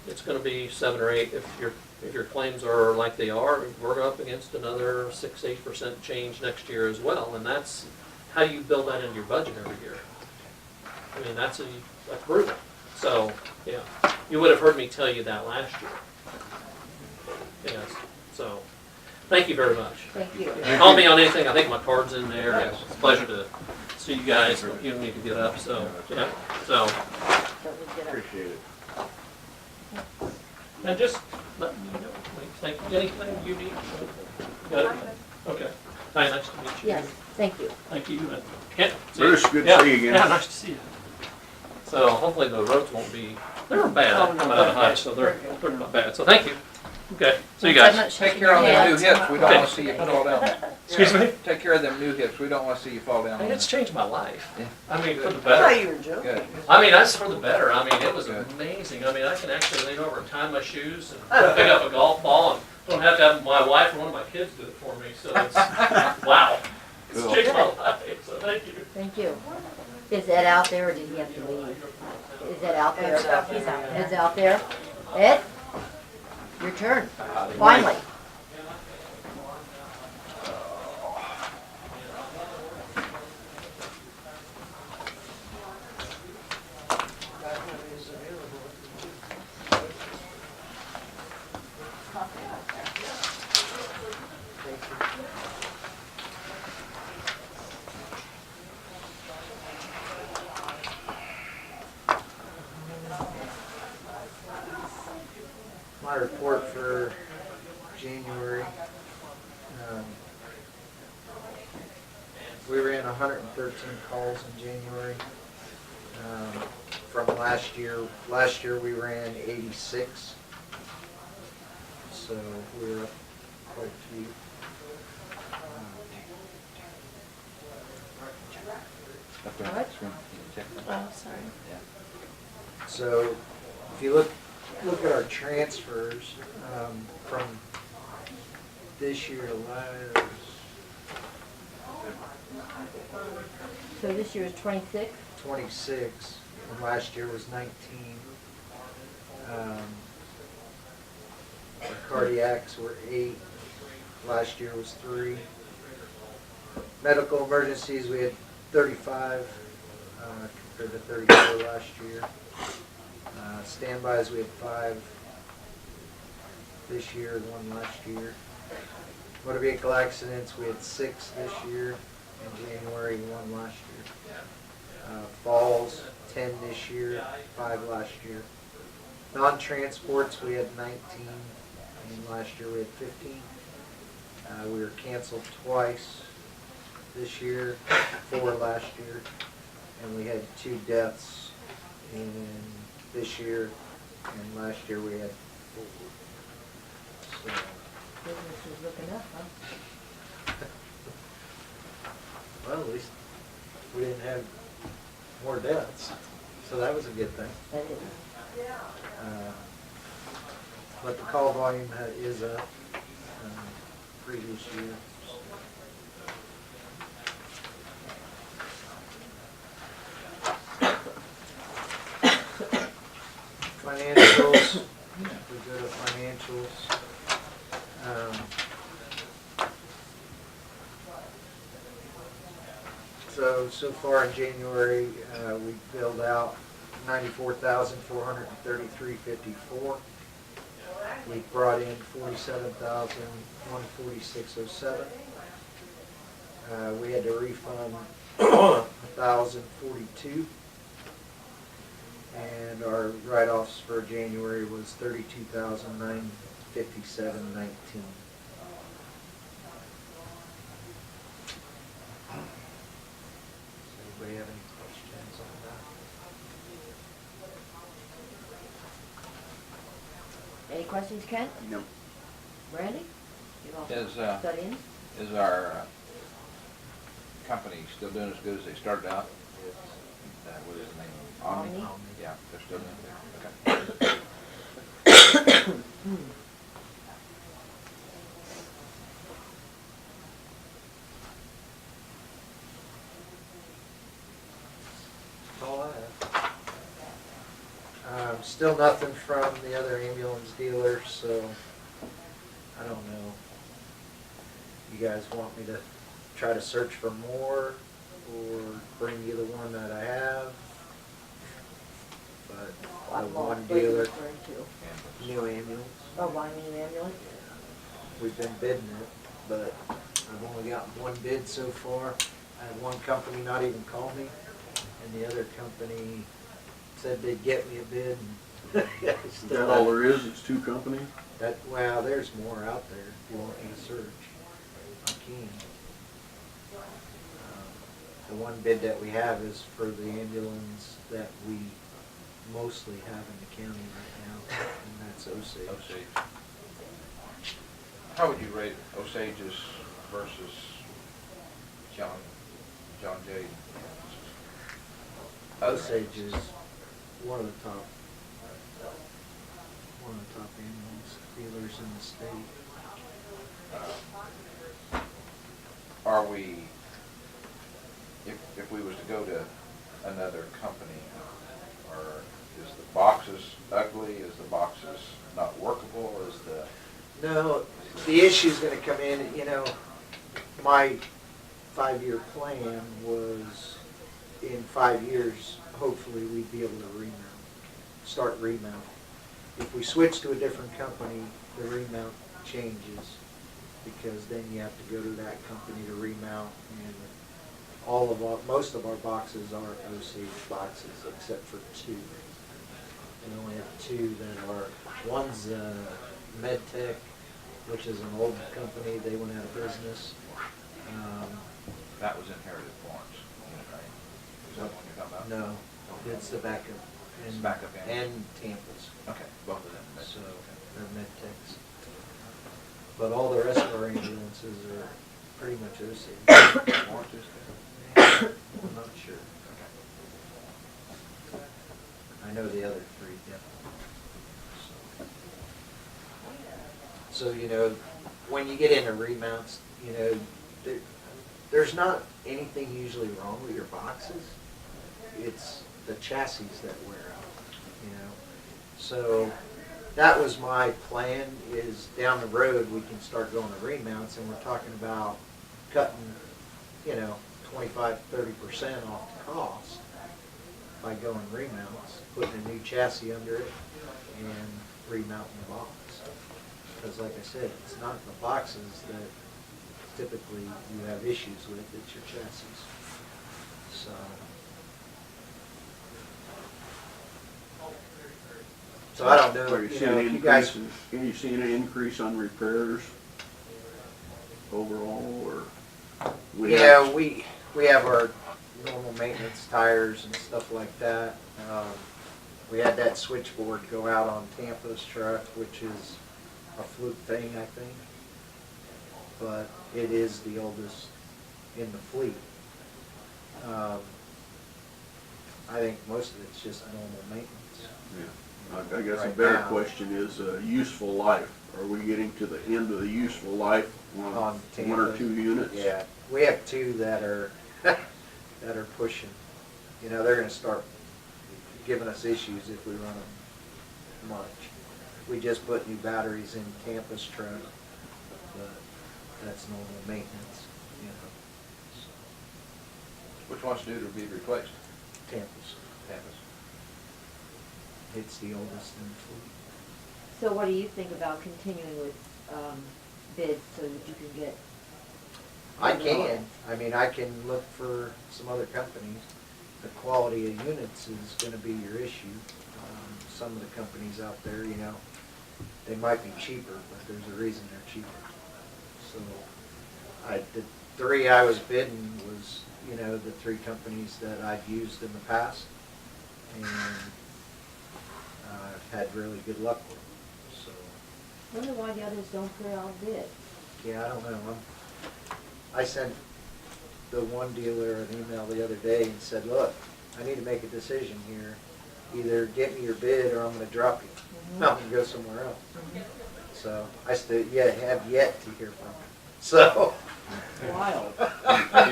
It's gonna be 7 or 8 if your claims are like they are. We're up against another 6-8% change next year as well, and that's how do you build that into your budget every year? I mean, that's brutal. So, yeah, you would have heard me tell you that last year. Yes. So, thank you very much. Thank you. Call me on anything. I think my card's in there. Yes. It's a pleasure to see you guys. You don't need to get up. So, yeah. So, Don't we get a- Appreciate it. and just let me know, please. Thank you. Anything you need? Got it? Okay. Hi, nice to meet you. Yes, thank you. Thank you. And Kent, see Bruce, you. good to Yeah, see you again. Yeah, nice to see you. So hopefully the roads won't be, they were bad coming out of high, so they're not bad. So thank you. Okay, see you guys. take care of them new hips, we don't wanna see you fall down. Excuse me? Take care of them new hips, we don't wanna see you fall down. It's changed my life. Yeah. I mean, for the I thought better. you were joking. Good. I mean, that's for the better. I mean, it was Good. amazing. I mean, I can actually lean over and tie my shoes and pick up a golf ball and don't have to have my wife or one of my kids do it for me. So it's, wow. It's changed my life, so thank you. Thank you. Is Ed out there or did he have to leave? Is Ed out there? Ed's out. He's out there. Ed's out there. Ed, your turn, finally. Is available. My report for January, we ran 113 calls in January. From last year we ran 86, so we're up quite a few. Up there, screen. Check that. Oh, sorry. So if you look at our transfers from this year to last, So this year is 26? 26, and last year was 19. Our cardiacs were 8, last year was 3. Medical emergencies, we had 35 compared to 34 last year. Standbys, we had 5 this year, 1 last year. Motor vehicle accidents, we had 6 this year in January, 1 last year. Falls, 10 this year, 5 last year. Non-transports, we had 19, and last year we had 15. We were canceled twice this year, 4 last year, and we had 2 deaths in this year, and last year we had 4. So, Business is looking up, huh? well, at least we didn't have more deaths, so that was a good thing. That is. But the call volume is up previous year. Financials, we go to financials. So far in January, we billed out $94,433.54. We brought in $47,146.07. We had to refund $1,042. And our write-offs for January was $32,957.19. Anybody have any questions on that? Any questions, Ken? No. Brandy? You all Is, studying? Is our company still doing as good as they started out? What is the name? Omni? Yeah, they're still doing it. Okay. That's all I have. Still nothing from the other ambulance dealers, so I don't know. You guys want me to try to search for more or bring you the one that I have? But the one dealer, new ambulance, Oh, buying a new ambulance? we've been bidding it, but I've only got one bid so far. I had one company not even call me, and the other company said they'd get me a bid. And Is that all there is? It's 2 companies? Well, there's more out there if you want me to search. I can. The one bid that we have is for the ambulance that we mostly have in the county right now, and that's Osage. Osage. How would you rate Osage's versus John Jay? Osage is one of the top ambulance dealers in the state. Are we, if we was to go to another company, or is the boxes ugly, is the boxes not workable, is the, No, the issue's gonna come in, my 5-year plan was in 5 years, hopefully we'd be able to start remount. If we switch to a different company, the remount changes, because then you have to go to that company to remount, and most of our boxes are Osage boxes, except for 2. We only have 2 that are, one's MedTech, which is an old company, they went out of business. that was inherited Florence, right? Is that what you're talking about? No, it's the backup. It's backup And Tampa's, Okay, both of them. so they're MedTechs. But all the rest of our ambulances are pretty much Osage. Florence is good. I'm not sure. I know the other 3 definitely. So, when you get into remounts, there's not anything usually wrong with your boxes. It's the chassis that wear out, So that was my plan, is down the road we can start going to remounts, and we're talking about cutting, 25-30% off the cost by going remounts, putting a new chassis under it, and remounting the box. Because like I said, it's not the boxes that typically you have issues with, it's your chassis. So I don't know, Are you if seeing you guys, you seeing an increase on repairs overall, or? we have our normal maintenance tires and stuff like that. We had that switchboard go out on Tampa's truck, which is a fluke thing, I think. But it is the oldest in the fleet. I think most of it's just normal maintenance. Yeah. I guess a Right better now. question is useful life. Are we getting to the end of the useful life on On 1 or Tampa. 2 units? Yeah, we have 2 that are that are pushing. They're going to start giving us issues if we run them much. We just put new batteries in Tampa's truck, but that's normal maintenance. Which one's due to be replaced? Tampa's. Tampa's. It's the oldest in the fleet. So what do you think about continuing with bids so that you can get? I can. I can look for some other companies. The quality of units is going to be your issue. Some of the companies out there, they might be cheaper, but there's a reason they're cheaper. So, the 3 I was bidding was, the 3 companies that I've used in the past, and I've had really good luck with them. So, I wonder why the others don't put out bid. yeah, I don't know. I sent the one dealer an email the other day and said, look, I need to make a decision here. Either get me your bid or I'm going to drop you. Mhm. I'm going to go somewhere else. So I still have yet to hear from him. So Wild. Do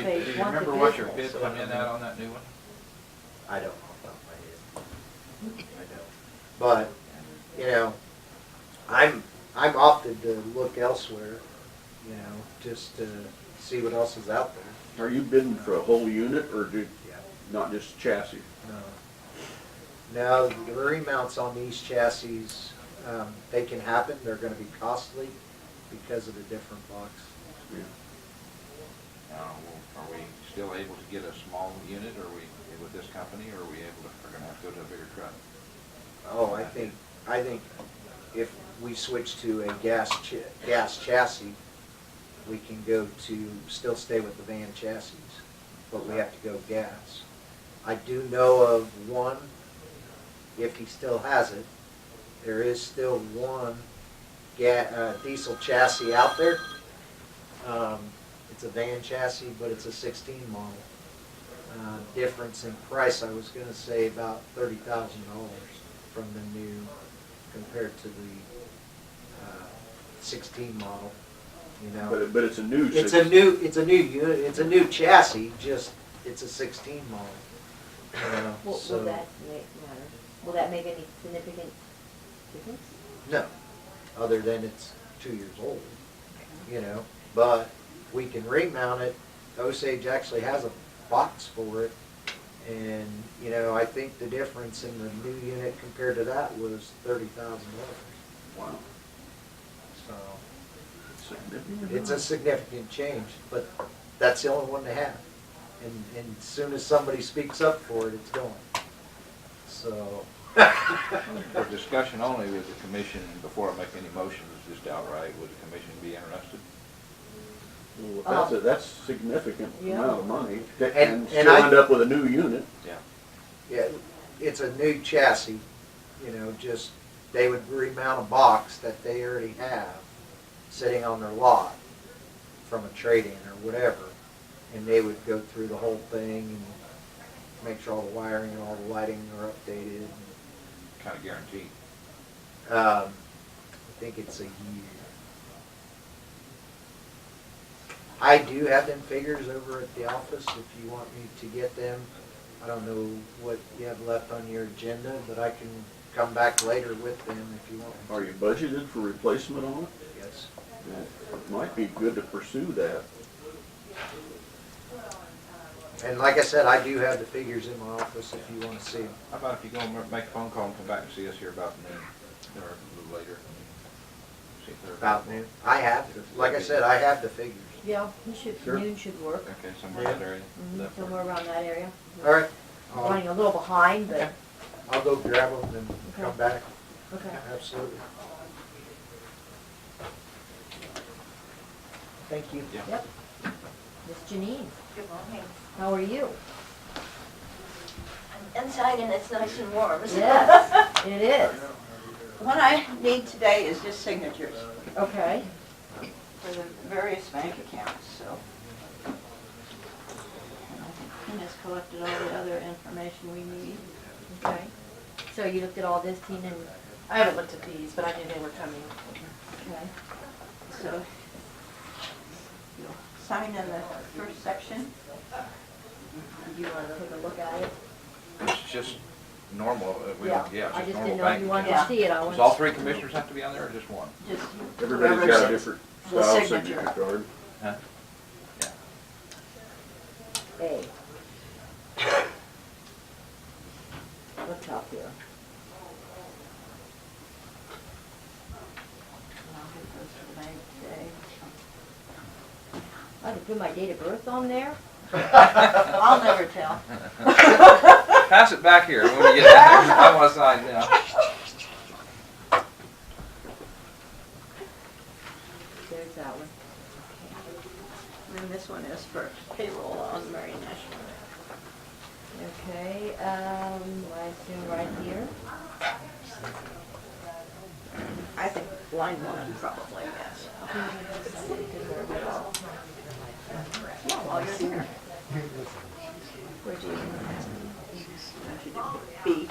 you remember what your bid come in at on that new one? I don't know off my head. I don't. But, I'm opted to look elsewhere, just to see what else is out there. Are you bidding for a whole unit, or Yeah. not just chassis? No, the remounts on these chassis, they can happen. They're going to be costly because of the different box. Are we still able to get a small unit, or are we, with this company, or are we able to, we're gonna have to go to a bigger truck? Oh, I think if we switch to a gas chassis, we can still stay with the van chassis, but we have to go gas. I do know of one, if he still has it, there is still one diesel chassis out there. It's a van chassis, but it's a 16 model. Difference in price, I was going to say about $30,000 from the new compared to the 16 model. But it's a new. It's a new unit. It's a new chassis. Just it's a 16 model. Will So that matter? Will that make any significant difference? No, other than it's 2 years old, you know, but we can remount it. Osage actually has a box for it. And, you know, I think the difference in the new unit compared to that was $30,000. Wow. So Significant. it's a significant change, but that's the only one they have. And as soon as somebody speaks up for it, it's going. So, For discussion only with the commission, before I make any motions, just outright, would the commission be interested? Well, that's a significant Yeah. amount of money, And and still I- end up with a new unit. yeah, it's a new chassis, you know, just, they would remount a box that they already have sitting on their lot from a trade-in or whatever. And they would go through the whole thing and make sure all the wiring and all the lighting are updated. Kind of guaranteed. I think it's a year. I do have them figures over at the office if you want me to get them. I don't know what you have left on your agenda, but I can come back later with them if you want me to. Are you budgeted for replacement on it? Yes. It might be good to pursue that. And like I said, I do have the figures in my office if you want to see them. How about if you go and make a phone call and come back and see us here about noon, or a little later? See if they're About noon. I have, like I said, I have the figures. Yeah, he should, Sure. noon should work. Okay, somewhere in that area. That Somewhere around that area. All right. Running a little behind, but, I'll go grab them and come Okay. back. okay. Absolutely. Thank you. Yeah. Yep. Miss Janine, Good morning. how are you? I'm inside and it's nice and warm. Yes, it is. What I need today is just signatures Okay. for the various bank accounts, so. And I think Ken has collected all the other information we need. Okay. So you looked at all this, Tina, and, I haven't looked at these, but I knew they were coming. okay. So you'll sign in the first section. Do you want to take a look at it? It's just normal, we don't, yeah, I it's just just normal didn't know if bank you wanted account. to see it, I Does wanted. all three commissioners have to be on there, or just one? Just Everybody's whoever's got a different the style signature. signature card. Huh? Yeah. A. What's up here? I'll get those to the bank today. I could put my date of birth on there? I'll never tell. Pass it back here when we get down there. I want to sign now. There's that one. And this one is for payroll on Marion National. Okay, I assume right here. I think line one, probably, yes. Yeah, while you're here. Where'd you? You did B.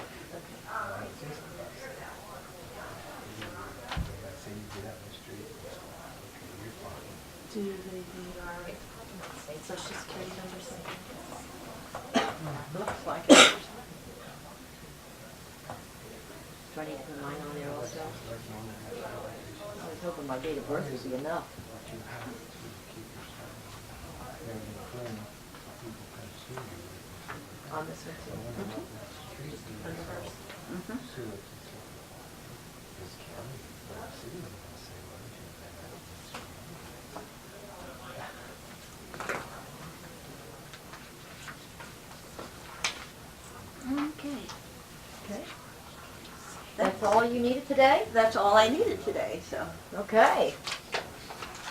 Do they need our social security numbers? Looks like it. Do I need to put mine on there also? I was hoping my date of birth would be enough. On this one too? Just on the first. Okay. Okay. That's all you needed today? That's all I needed today, so Okay.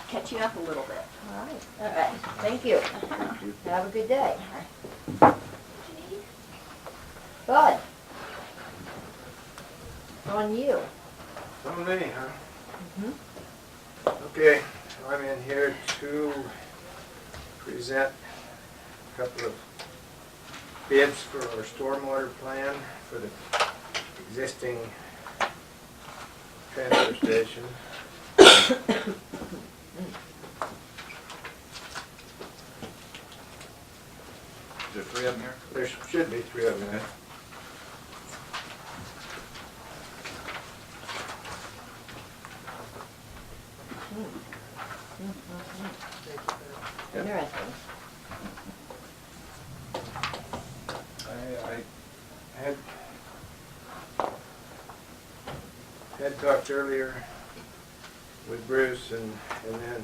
catch you up a little bit. All right. All right. Thank you. Have a good day. Bud. On you. On me, huh? Mhm. Okay, I'm in here to present a couple of bids for our stormwater plan for the existing transfer station. Is there three of them here? There should be three of them. had talked earlier with Bruce, and then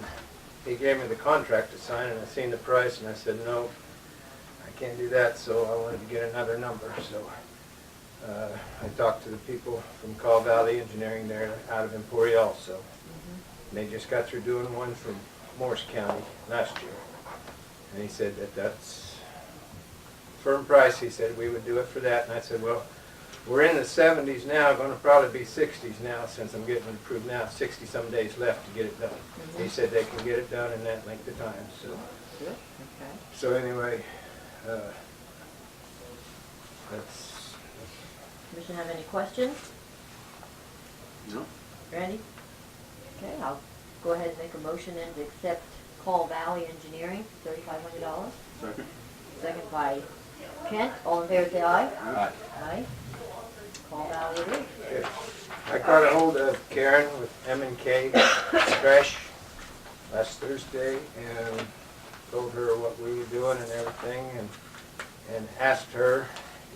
he gave me the contract to sign, and I seen the price, and I said, no, I can't do that, so I wanted to get another number. So I talked to the people from Call Valley Engineering there out of Emporia also. And they just got through doing one for Morris County last year. And he said that that's firm price. He said we would do it for that. And I said, well, we're in the 70s now, going to probably be 60s now since I'm getting it approved now. 60-some days left to get it done. He said they can get it done in that length of time. So, Good, okay. so anyway, that's. Commission have any questions? No? Randy? Okay, I'll go ahead and make a motion and accept Call Valley Engineering, $3,500. Second? Second by Kent. All in favor, say aye. Aye. Aye. Call Valley it is. I got a hold of Karen with M&K Fresh last Thursday and told her what we were doing and everything, and asked her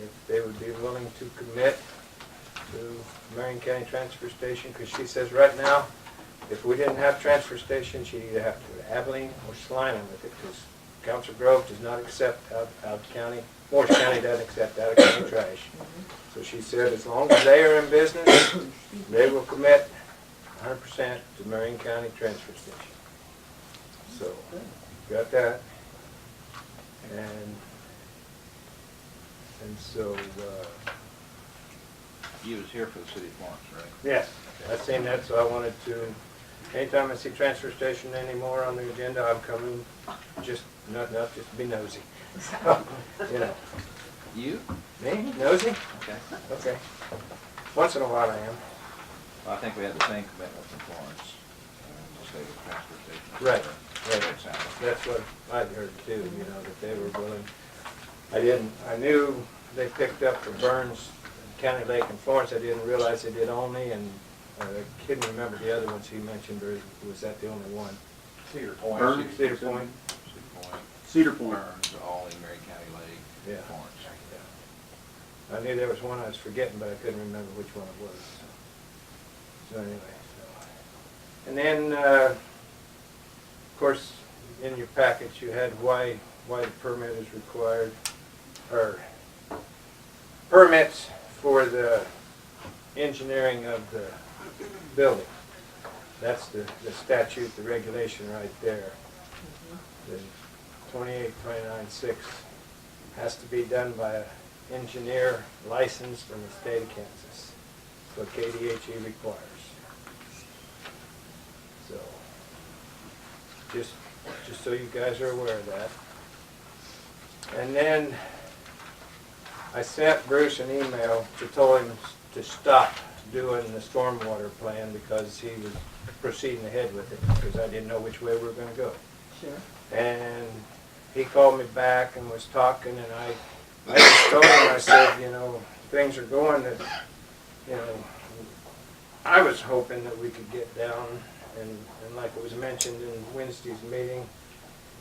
if they would be willing to commit to Marion County Transfer Station, because she says right now, if we didn't have transfer station, she'd either have to go to Abilene or Salina with it, because Council Grove does not accept out of county, Morris County doesn't accept out of county trash. So she said as long as they are in business, they will commit 100% to Marion County Transfer Station. So, got that. And so, You was here for the city of Florence, right? yes, I've seen that, so I wanted to, anytime I see transfer station anymore on the agenda, I'm coming, just, not just to be nosy. So, you know. You? Me, nosy? Okay. Okay. Once in a while I am. Well, I think we had the same commitment from Florence, to stay with the transfer station. Right, right. That sounded. That's what I'd heard too, you know, that they were willing. I knew they picked up for Burns, County Lake and Florence. I didn't realize they did only, and I couldn't remember the other ones he mentioned, or was that the only one? Cedar Point. Burns. Cedar Point? Cedar Point. Cedar Point. Burns, all in Mary County Lake, Yeah. Florence. I knew there was one I was forgetting, but I couldn't remember which one it was. So anyway, and then, of course, in your package you had why the permit is required, or permits for the engineering of the building. That's the statute, the regulation right there. The 2829.6 has to be done by an engineer licensed in the state of Kansas. That's what KDHE requires. So, just so you guys are aware of that. And then I sent Bruce an email to tell him to stop doing the stormwater plan because he was proceeding ahead with it, because I didn't know which way we were going to go. Sure. And he called me back and was talking, and I just told him, I said, you know, things are going that, you know, I was hoping that we could get down, and like it was mentioned in Wednesday's meeting,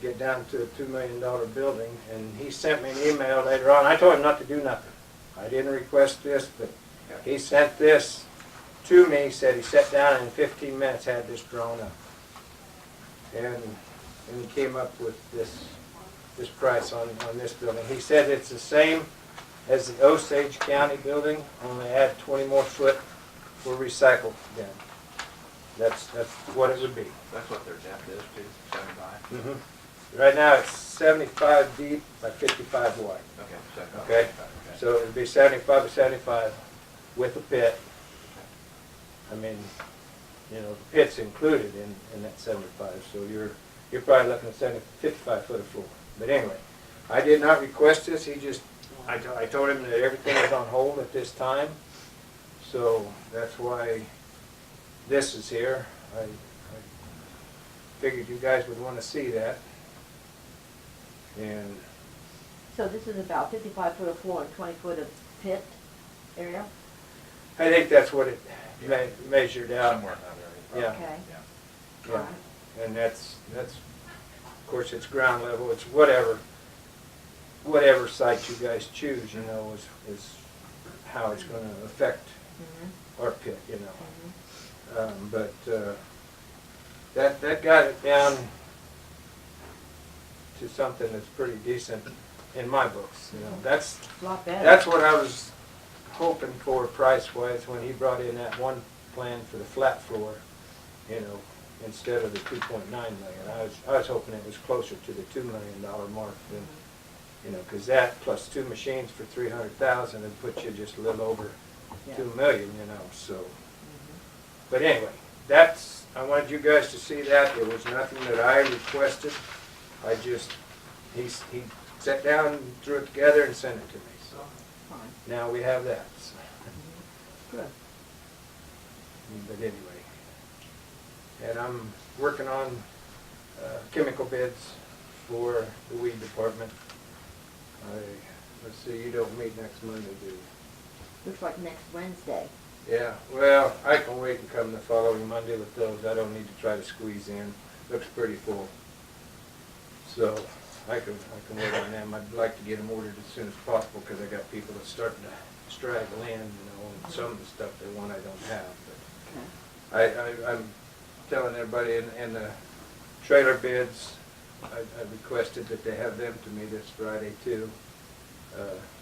get down to a $2 million building. And he sent me an email later on. I told him not to do nothing. I didn't request this, but he sent this to me, said he sat down and in 15 minutes had this drawn up. And he came up with this price on this building. He said it's the same as the Osage County building, only add 20 more foot for recycled bin. That's what it would be. That's what their depth is, too, 75? Right now it's 75 deep by 55 wide. Okay, 75. Okay? So it would be 75 by 75 with a pit. I mean, you know, the pit's included in that 75, so you're probably looking at 55 foot of floor. But anyway, I did not request this. He just, I told him that everything was on hold at this time, so that's why this is here. I figured you guys would want to see that. And So this is about 55 foot of floor and 20 foot of pit area? I think that's what it measured out. Somewhere in that area. Yeah. Okay. Yeah. All right. And that's of course it's ground level. It's whatever site you guys choose, you know, is how it's going to affect our pit, you know. But that got it down to something that's pretty decent in my books, you know. That's A lot better. That's what I was hoping for price-wise when he brought in that one plan for the flat floor, you know, instead of the 2.9 million. I was hoping it was closer to the $2 million mark than, you know, because that plus 2 machines for 300,000 would put you just a little over Yeah. 2 million, you know, so. But anyway, I wanted you guys to see that. It was nothing that I requested. He sat down, threw it together, and sent it to me, so. Fine. Now we have that, so. Good. But anyway, and I'm working on chemical bids for the weed department. Let's see, you don't meet next Monday, do you? Looks like next Wednesday. Yeah, well, I can wait and come the following Monday with those. I don't need to try to squeeze in. Looks pretty full. So I can wait on them. I'd like to get them ordered as soon as possible because I got people that's starting to straggle in, you know, and some of the stuff they want I don't have. But I'm telling everybody in the trailer bids, I requested that they have them to me this Friday too,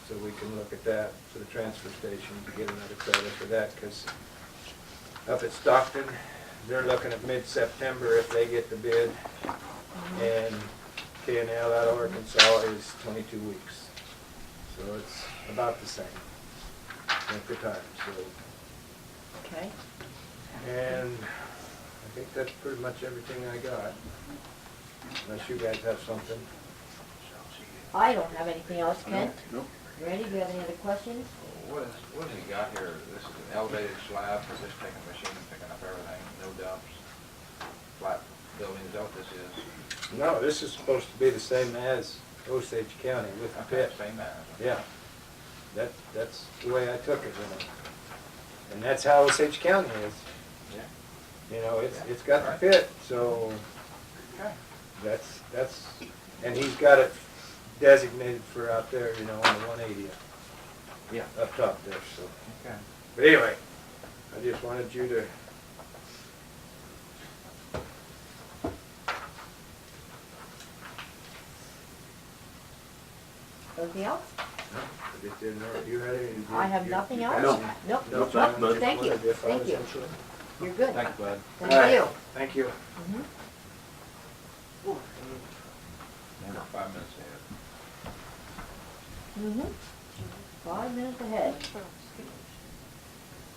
so we can look at that for the transfer station to get another trailer for that, because up at Stockton, they're looking at mid-September if they get the bid, and K&L out of Arkansas is 22 weeks. So it's about the same at the time, so. Okay. And I think that's pretty much everything I got, unless you guys have something. I don't have anything else, Ken. Nope. Randy, do you have any other questions? What has he got here? This is an elevated slab for just taking a machine and picking up everything, no dumps, flat building, is that what this is? No, this is supposed to be the same as Osage County with the Okay, pit. same as. Yeah, that's the way I took it, you know. And that's how Osage County is. Yeah. You know, it's got the pit, so Okay. that's, and he's got it designated for out there, you know, on the 180 Yeah. up top there, so. Okay. But anyway, I just wanted you to. Anything else? I just didn't know if you had any. I have nothing else? No. Nope. Nope, Nope. but- Thank you. Thank you. You're good. Thank you, Bud. Thank you. Thank you. Mhm. We're 5 minutes ahead. Mhm. 5 minutes ahead.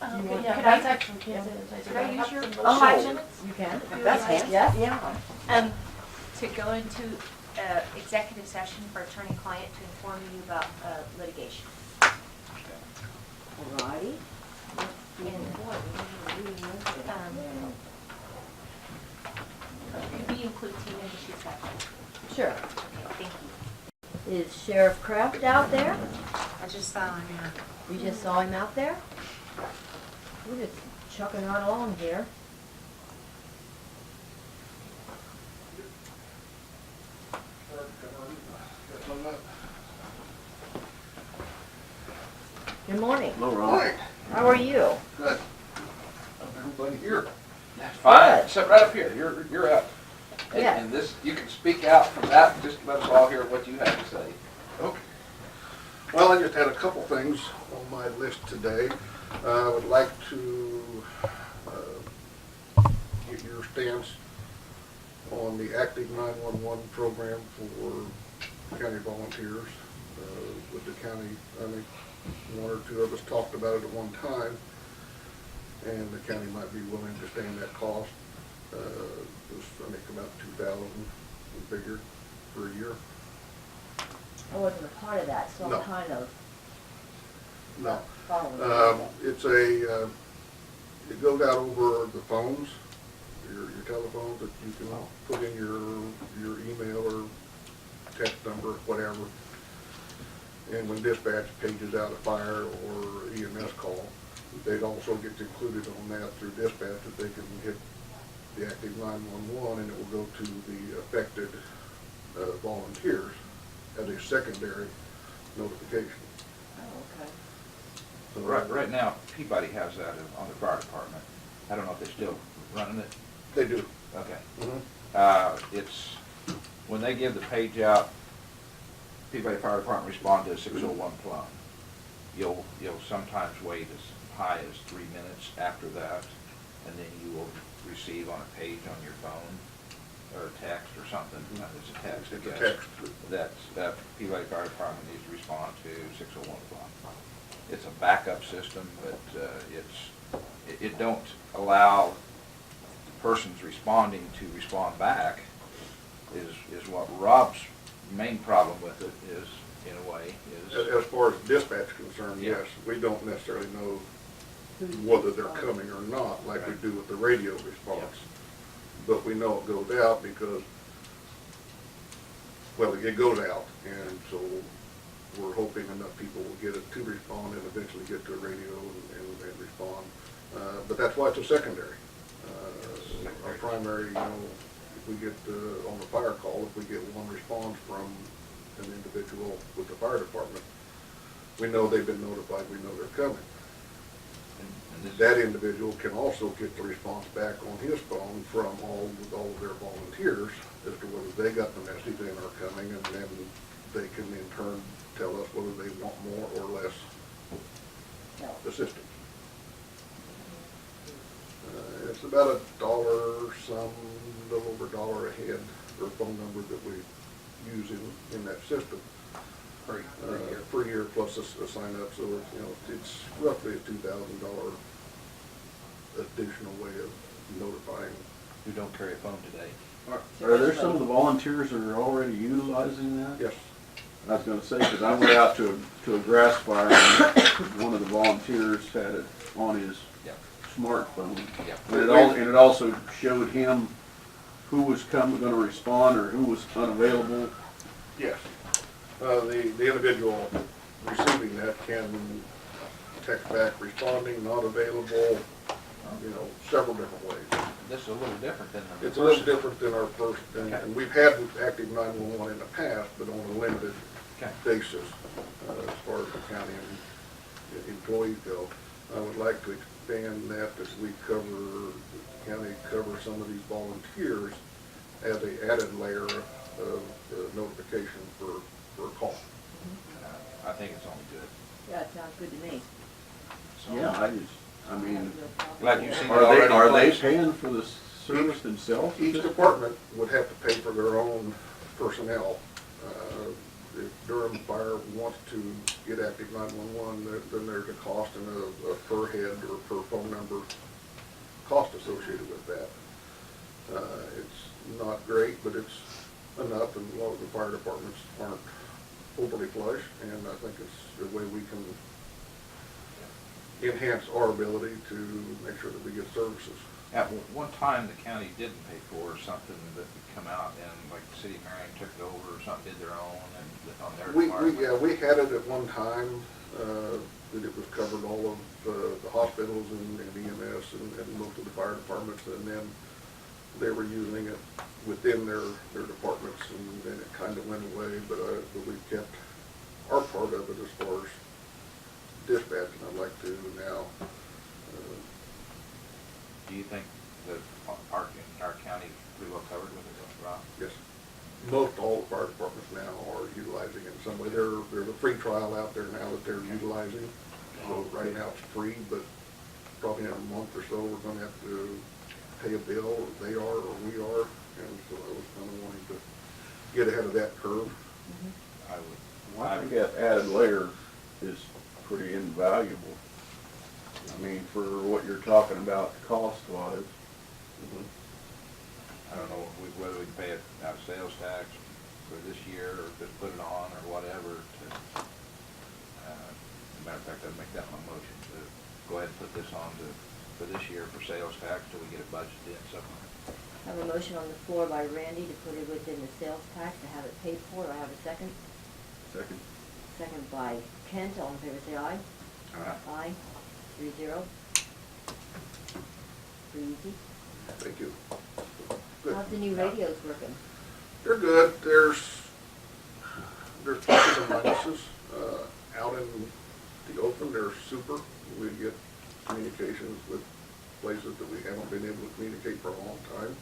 Okay, Yeah. could I type from kids? Could I use your Oh, 5 minutes? You can. That's handy. Yes? Yeah. To go into executive session for attorney-client to inform you about litigation. Alrighty. Could we include Tina if she's got time? Sure. Thank you. Is Sheriff Kraft out there? I just saw him here. You just saw him out there? We're just chucking right along here. Good morning. Hello, Ron. How are you? Good. Everybody here. That's fine. Good. Sit right up here. You're up. And- Yeah. And this, you can speak out from that, just let us all hear what you have to say. Okay. Well, I just had a couple things on my list today. I would like to get your stance on the active 911 program for county volunteers. With the county, I think one or two of us talked about it at one time, and the county might be willing to stand that cost. It was, I think, about $2,000 figure for a year. I wasn't a part of that, so No. I'm kind of No. following. It's it goes out over the phones, your telephones, that you can put in your email or text number, whatever. And when dispatch pages out a fire or EMS call, they'd also get included on that through dispatch, that they can hit the active 911 and it will go to the affected volunteers as a secondary notification. Oh, okay. So, Right now, Peabody has that on the fire department. I don't know if they're still running it. They do. Okay. Mhm. It's, when they give the page out, Peabody Fire Department respond to a 601 plumb. You'll sometimes wait as high as 3 minutes after that, and then you will receive on a page on your phone, or a text or something, it's a text, I It's a guess, text. that Peabody Fire Department needs to respond to 601 plumb. It's a backup system, but it don't allow the persons responding to respond back, is what Rob's main problem with it is, in a way, is. As far as dispatch is concerned, Yeah. yes, we don't necessarily know whether they're coming or not, like we do with the radio response. But we know it goes out because, well, it goes out, and so we're hoping enough people will get it to respond and eventually get to a radio and respond. But that's why it's a secondary. Our primary, if we get on the fire call, if we get one response from an individual with the fire department, we know they've been notified, we know they're coming. That individual can also get the response back on his phone from all of their volunteers as to whether they got the message and are coming, and then they can in turn tell us whether they want more or less assistance. It's about $1 some, a little over $1 a head for a phone number that we use in that system. Per year plus a sign up, so it's roughly a $2,000 additional way of notifying. Who don't carry a phone today. Are there some of the volunteers that are already utilizing that? Yes. I was gonna say, because I went out to a grass fire, and one of the volunteers had it on his smartphone. Yeah. And it also showed him who was gonna respond or who was unavailable. Yes. The individual receiving that can text back responding, not available, several different ways. This is a little different than the It's a little first. different than our first, and we've had active 911 in the past, but on a limited basis, as far as the county and employees go. I would like to expand that as we county cover some of these volunteers as a added layer of notification for a call. I think it's only good. Yeah, it sounds good to me. So, Yeah, I mean, Glad you've seen it are already. they paying for the service themselves? Each department would have to pay for their own personnel. If Durham Fire wants to get active 911, then there's a cost and a per head or per phone number cost associated with that. It's not great, but it's enough, and a lot of the fire departments aren't overly flush, and I think it's a way we can enhance our ability to make sure that we get services. At one time, the county didn't pay for something that would come out, and like the city of Marion took it over or something, did their own, and on their department. We had it at one time, that it was covered all of the hospitals and EMS and most of the fire departments, and then they were using it within their departments, and then it kind of went away, but we've kept our part of it as far as dispatch, and I'd like to now. Do you think that our county is pretty well covered with it, Rob? Yes. Most all the fire departments now are utilizing it in some way. There's a free trial out there now that they're utilizing. So right now it's free, but probably in a month or so, we're gonna have to pay a bill, or they are, or we are. And so I was kind of wanting to get ahead of that curve. I would. Well, I think that added layer is pretty invaluable. I mean, for what you're talking about cost-wise. I don't know whether we can pay it out of sales tax for this year, or just put it on, or whatever. As a matter of fact, I'd make that my motion, to go ahead and put this on for this year for sales tax till we get it budgeted in somewhere. I have a motion on the floor by Randy to put it within the sales tax, to have it paid for. Do I have a second? Second. Second by Kent. All in favor, say aye. Aye. 3-0. Pretty easy. Thank you. Good. How's the new radios working? They're good. There's pluses and minuses. Out in the open, they're super. We get communications with places that we haven't been able to communicate for a long time.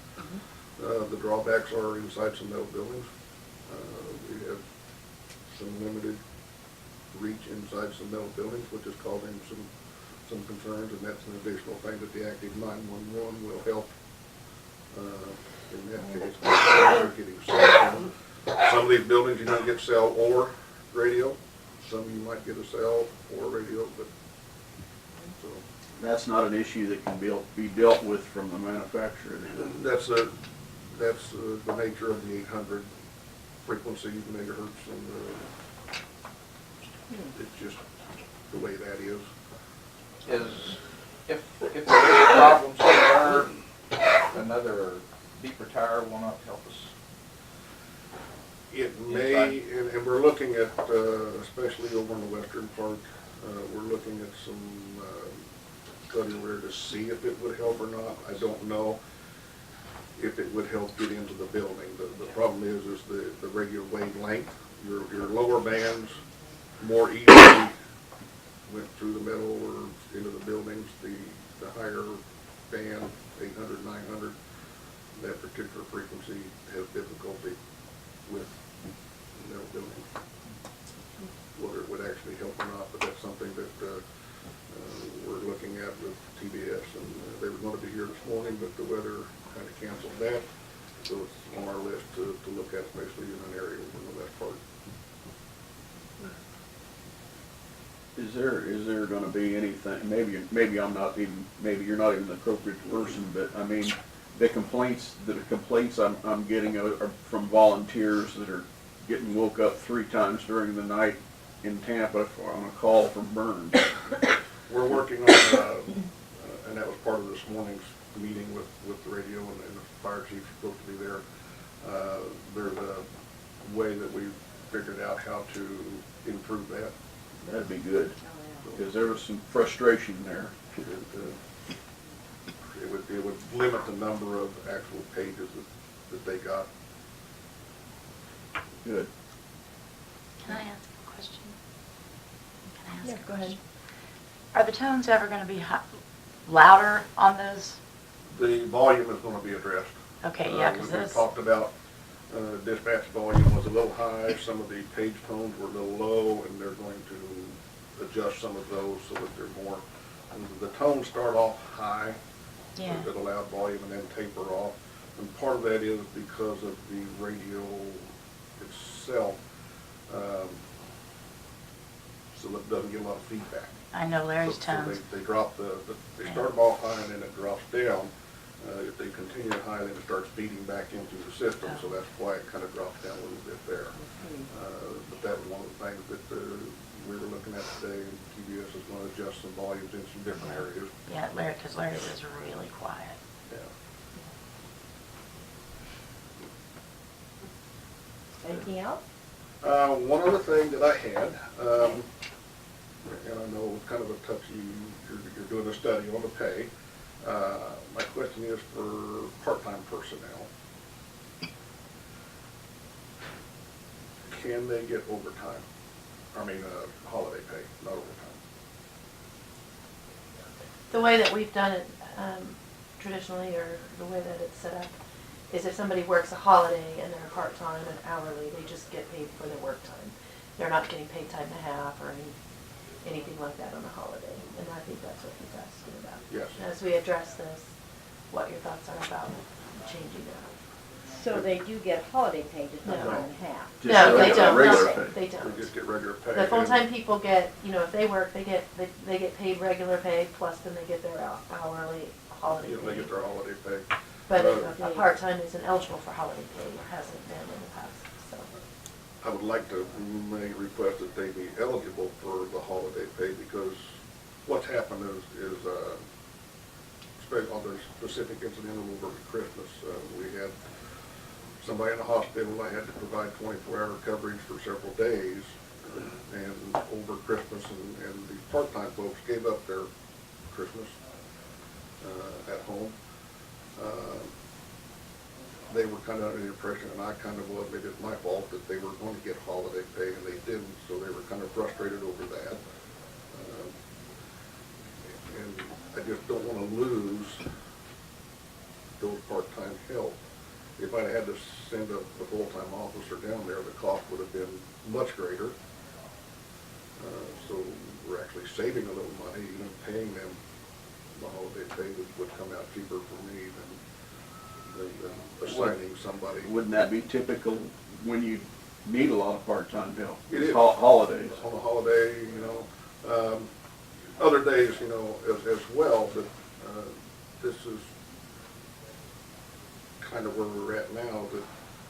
The drawbacks are inside some metal buildings. We have some limited reach inside some metal buildings, which is causing some concerns, and that's an additional thing that the active 911 will help in that case. We're getting cell phone. Some of these buildings you don't get cell or radio. Some you might get a cell or radio, but so. That's not an issue that can be dealt with from the manufacturer. That's the nature of the 800 frequency, megahertz, and it's just the way that is. If there is problems somewhere, another deeper tower will not help us. It may, and we're looking at, especially over in the western part, we're looking at some study where to see if it would help or not. I don't know if it would help get into the building. The problem is the regular wavelength. Your lower bands more easily went through the metal or into the buildings. The higher band, 800, 900, that particular frequency has difficulty with metal buildings. Whether it would actually help or not, but that's something that we're looking at with TBS, and they were going to be here this morning, but the weather kind of canceled that. So it's on our list to look at, especially in an area over in the west part. Is there going to be anything? Maybe I'm not even. Maybe you're not even the appropriate person. But I mean, the complaints I'm getting are from volunteers that are getting woke up 3 times during the night in Tampa on a call from burns. We're working on, and that was part of this morning's meeting with the radio and the fire chief supposed to be there. There's a way that we figured out how to improve that. That'd be good, because there was some frustration there. It would limit the number of actual pages that they got. Good. Can I ask a question? Can I ask Yeah, a go ahead. question? Are the tones ever going to be louder on those? The volume is going to be addressed. Okay, yeah, because We those, talked about dispatch volume was a little high, some of the page tones were a little low, and they're going to adjust some of those so that they're more, and the tones start off high yeah. at a loud volume and then taper off. And part of that is because of the radio itself, so it doesn't get a lot of feedback. I know Larry's So tones. they drop they start them off high and then it drops down. If they continue high, then it starts feeding back into the system, so that's why it kind of drops down a little bit there. But that was one of the things that we were looking at today, and TBS is going to adjust some volumes in some different areas. Yeah, Larry, because Larry's is really quiet. Yeah. Anything else? One other thing that I had, and I know it's kind of a touchy, you're doing a study on the pay. My question is for part-time personnel. Can they get overtime? I mean, holiday pay, not overtime. The way that we've done it traditionally, or the way that it's set up, is if somebody works a holiday and they're part-time and hourly, they just get paid for their work time. They're not getting paid time and a half or anything like that on a holiday. And I think that's what he's asking about. Yes. As we address this, what your thoughts are about changing that. So they do get holiday pay, just not No. time and a half. Just No, they regular don't, regular nothing. pay. They We don't. just get regular pay. The full-time people get, if they work, they get paid regular pay, plus then they get their hourly holiday You know, they pay. get their holiday pay. But a part-time isn't eligible for holiday pay, or hasn't been in the past, so. I would like to make a request that they be eligible for the holiday pay, because what's happened is especially on the specific incident over Christmas, we had somebody in the hospital. I had to provide 24-hour coverage for several days, and over Christmas, and the part-time folks gave up their Christmas at home. They were kind of under the impression, and I kind of was, maybe it's my fault, that they were going to get holiday pay, and they didn't, so they were kind of frustrated over that. And I just don't want to lose send a full-time officer down there, the cost would have been much greater. So we're actually saving a little money, even paying them the holiday pay would come out cheaper for me than assigning somebody. Wouldn't that be typical when you need a lot of part-time help? It is. Holidays. On a holiday, other days, as well, but this is kind of where we're at now, that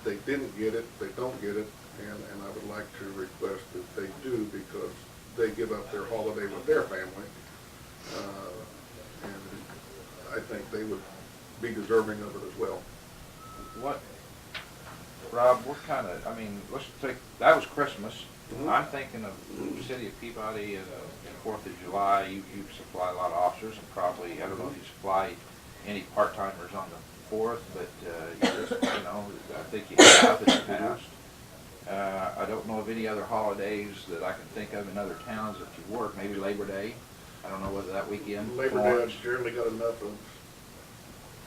they didn't get it, they don't get it, and I would like to request that they do, because they give up their holiday with their family, and I think they would be deserving of it as well. What, Rob, what kind of, let's take, that was Christmas. Mhm. I'm thinking of the city of Peabody and 4th of July. You supply a lot of officers, and probably, I don't know if you supply any part-timers on the 4th, but, I think you have in the past. I don't know of any other holidays that I can think of in other towns that you work, maybe Labor Day. I don't know whether that weekend. Labor Day, I've generally got enough of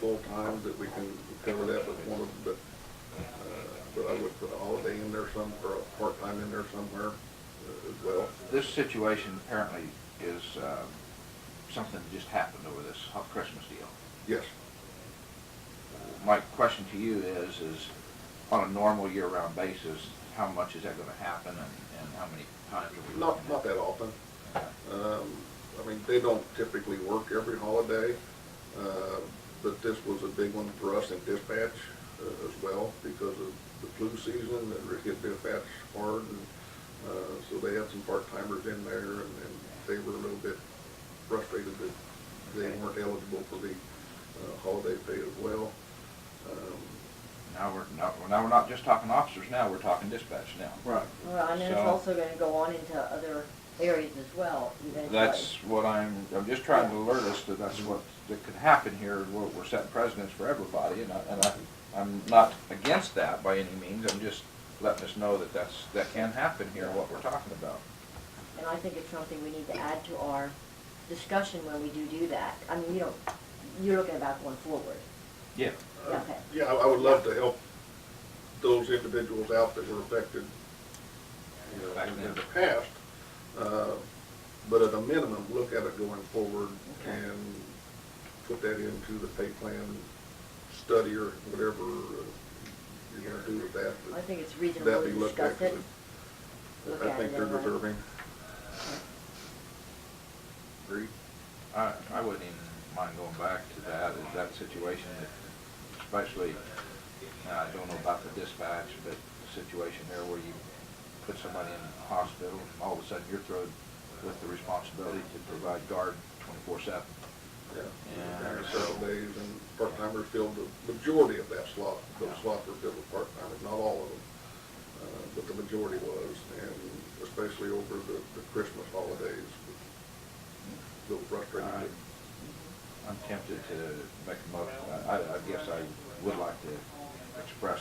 full-time that we can cover that with one of them, but I would put a holiday in there or a part-time in there somewhere as well. This situation apparently is something that just happened over this Christmas deal. Yes. My question to you is on a normal year-round basis, how much is that going to happen, and how many times are we looking at? Not that often. They don't typically work every holiday, but this was a big one for us in dispatch as well, because of the flu season that hit dispatch hard, and so they had some part-timers in there, and they were a little bit frustrated that they weren't eligible for the holiday pay as well. Now we're not just talking officers. Now we're talking dispatch now. Right. Well, and then it's So- also gonna go on into other areas as well, eventually. That's what I'm just trying to alert us that what that could happen here. We're setting precedents for everybody, and I'm not against that by any means. I'm just letting us know that can happen here, what we're talking about. And I think it's something we need to add to our discussion when we do that. You're looking about going forward. Yeah. Okay. Yeah, I would love to help those individuals out that were affected, in the past. But at a minimum, look at it going forward and put that into the pay plan study or whatever you're gonna do with that. I think it's reasonable That to be looked discuss at. it. Look I at think it they're anyway. deserving. Agree? I wouldn't even mind going back to that situation, especially, I don't know about the dispatch, but the situation there where you put somebody in the hospital, and all of a sudden you're thrown with the responsibility to provide guard 24/7. Yeah. And Several days, and part-timers filled the majority of that slot. Those slots were filled with part-timers, not all of them, but the majority was, and especially over the Christmas holidays, a little frustrating. I'm tempted to make a motion. I guess I would like to express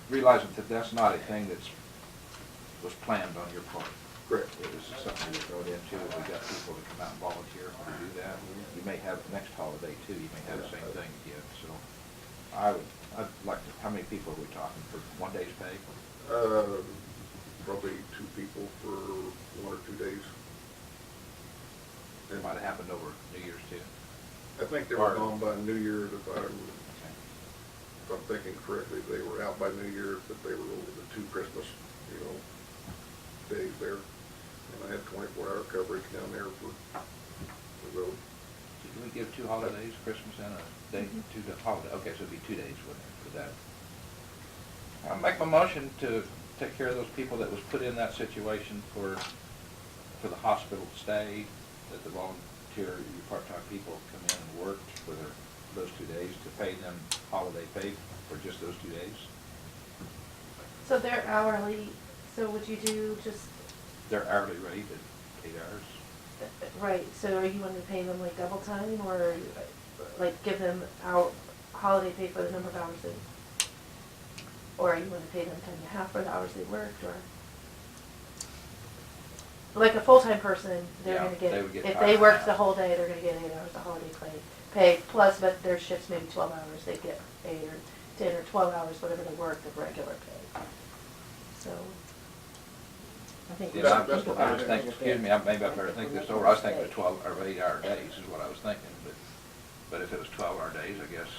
realizing that that's not a thing was planned on your part. Correct. It was something you thrown into, and we got people to come out and volunteer to do that. You may have the next holiday too, you may have the same thing again, so I'd like to, how many people are we talking for 1 day's pay? Probably 2 people for 1 or 2 days. It might have happened over New Year's too. I think they were gone by New Year's, if I'm thinking correctly. They were out by New Year's, but they were over the 2 Christmas, days there. And I had 24-hour coverage down there for the road. Did we give 2 holidays, Christmas and a day, 2 holidays? Okay, so it'd be 2 days, wouldn't it, for that? I'll make my motion to take care of those people that was put in that situation for the hospital stay, that the volunteer, part-time people come in and worked for those 2 days, to pay them holiday pay for just those 2 days. So they're hourly, so would you do just, They're hourly rate at 8 hours. right, so are you wanting to pay them like double time, or like give them our holiday pay for the number of hours they, or are you want to pay them time and a half for the hours they worked, or? Like a full-time person, they're Yeah, gonna get, they would get if time they and a worked half. the whole day, they're gonna get 8 hours of holiday pay, plus, but their shifts maybe 12 hours, they get 8, or 10 or 12 hours, whatever they work, of regular pay. So, I think Yeah, we should I think about I was it a thinking, little excuse bit. me, maybe I better think this over. I was thinking of 12 or 8-hour days is what I was thinking, but if it was 12-hour days, I guess.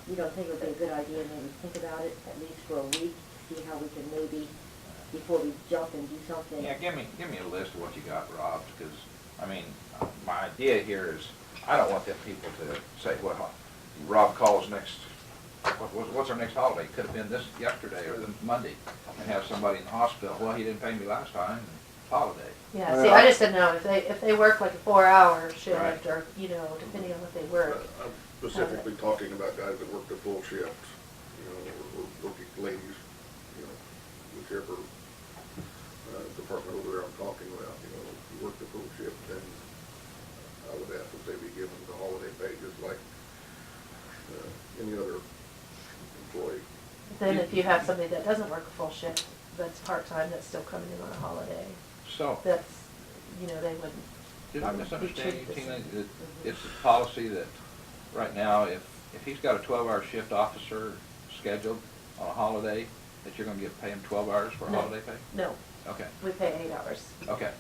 You don't think it would be a good idea, maybe think about it at least for a week, see how we can maybe, before we jump and do something? Yeah, give me a list of what you got, Rob, because, I mean, my idea here is, I don't want them people to say, well, Rob calls next, what's our next holiday? Could have been this yesterday or the Monday, and have somebody in the hospital, well, he didn't pay me last time, and holiday. yeah, Well, see, I just didn't know if they work like a 4-hour shift Right. or, you know, depending on what they work. I'm specifically talking about guys that work the full shift, you know, or working ladies, you know, whichever department over there I'm talking about, you know, if you work the full shift, then I would ask that they be given the holiday pay just like any other employee. Then if you have somebody that doesn't work a full shift, that's part-time, that's still coming in on a holiday, So, that's, you know, they wouldn't. did I misunderstand you, treated the Tina? same. That it's a policy that, right now, if he's got a 12-hour shift officer scheduled on a holiday, that you're gonna pay him 12 hours for No. holiday pay? No, Okay, we pay 8 hours. okay.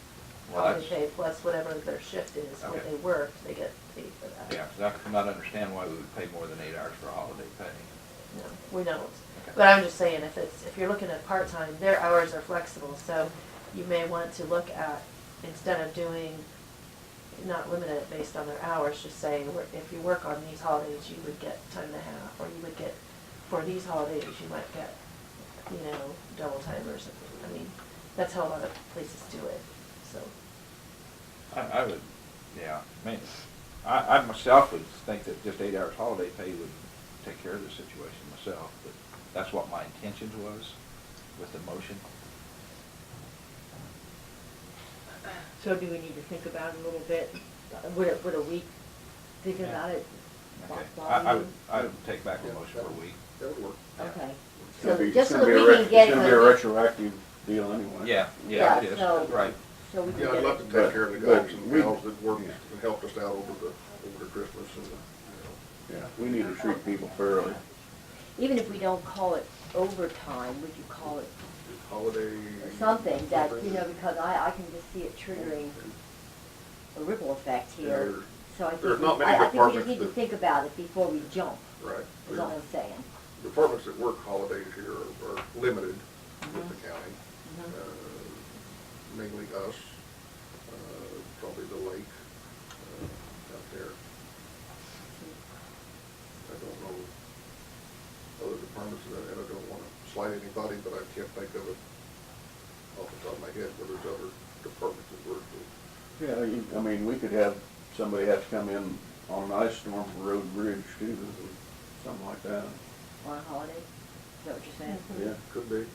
Well, Holiday that's, pay plus whatever their shift is, what Okay. they work, they get paid for that. yeah, 'cause I could not understand why we would pay more than 8 hours for a holiday pay. No, we don't. Okay. But I'm just saying, if you're looking at part-time, their hours are flexible, so you may want to look at, instead of doing, not limit it based on their hours, just say, if you work on these holidays, you would get time and a half, or you would get, for these holidays, you might get, you know, double time or something. I mean, that's how a lot of places do it, so. I would, yeah, I mean, I myself would think that just 8 hours holiday pay would take care of the situation myself, but that's what my intentions was with the motion. So do we need to think about it a little bit? Would a week, thinking Yeah. about it? Okay, bother you? I would take back the motion for a week. That would work. Okay. It's gonna So be- just so it's that gonna we be a can ret- get. It's gonna be a retroactive deal anyway. Yeah, Yeah, it is, so- right. So we can Yeah, get I'd love it. to But- take care of the but guys and we- gals that worked yeah. and helped us out over the Christmas and, you know. Yeah, we need to treat people fairly. Even if we don't call it overtime, would you call it Holiday. something that, you know, because I can just see it triggering a ripple effect here. There- So I think, there's not many I think we just departments need to that- think about it before we jump, Right. is all I'm saying. Departments that work holidays here are limited with the county. Mhm. Mainly us, probably the lake out there. I don't know other departments, and I don't want to slight anybody, but I can't think of it off the top of my head where there's other departments that work with. Yeah, I mean, we could have somebody have to come in on an ice storm for road and bridge too, something like that. On a holiday, is that what you're saying? Yeah. Could be.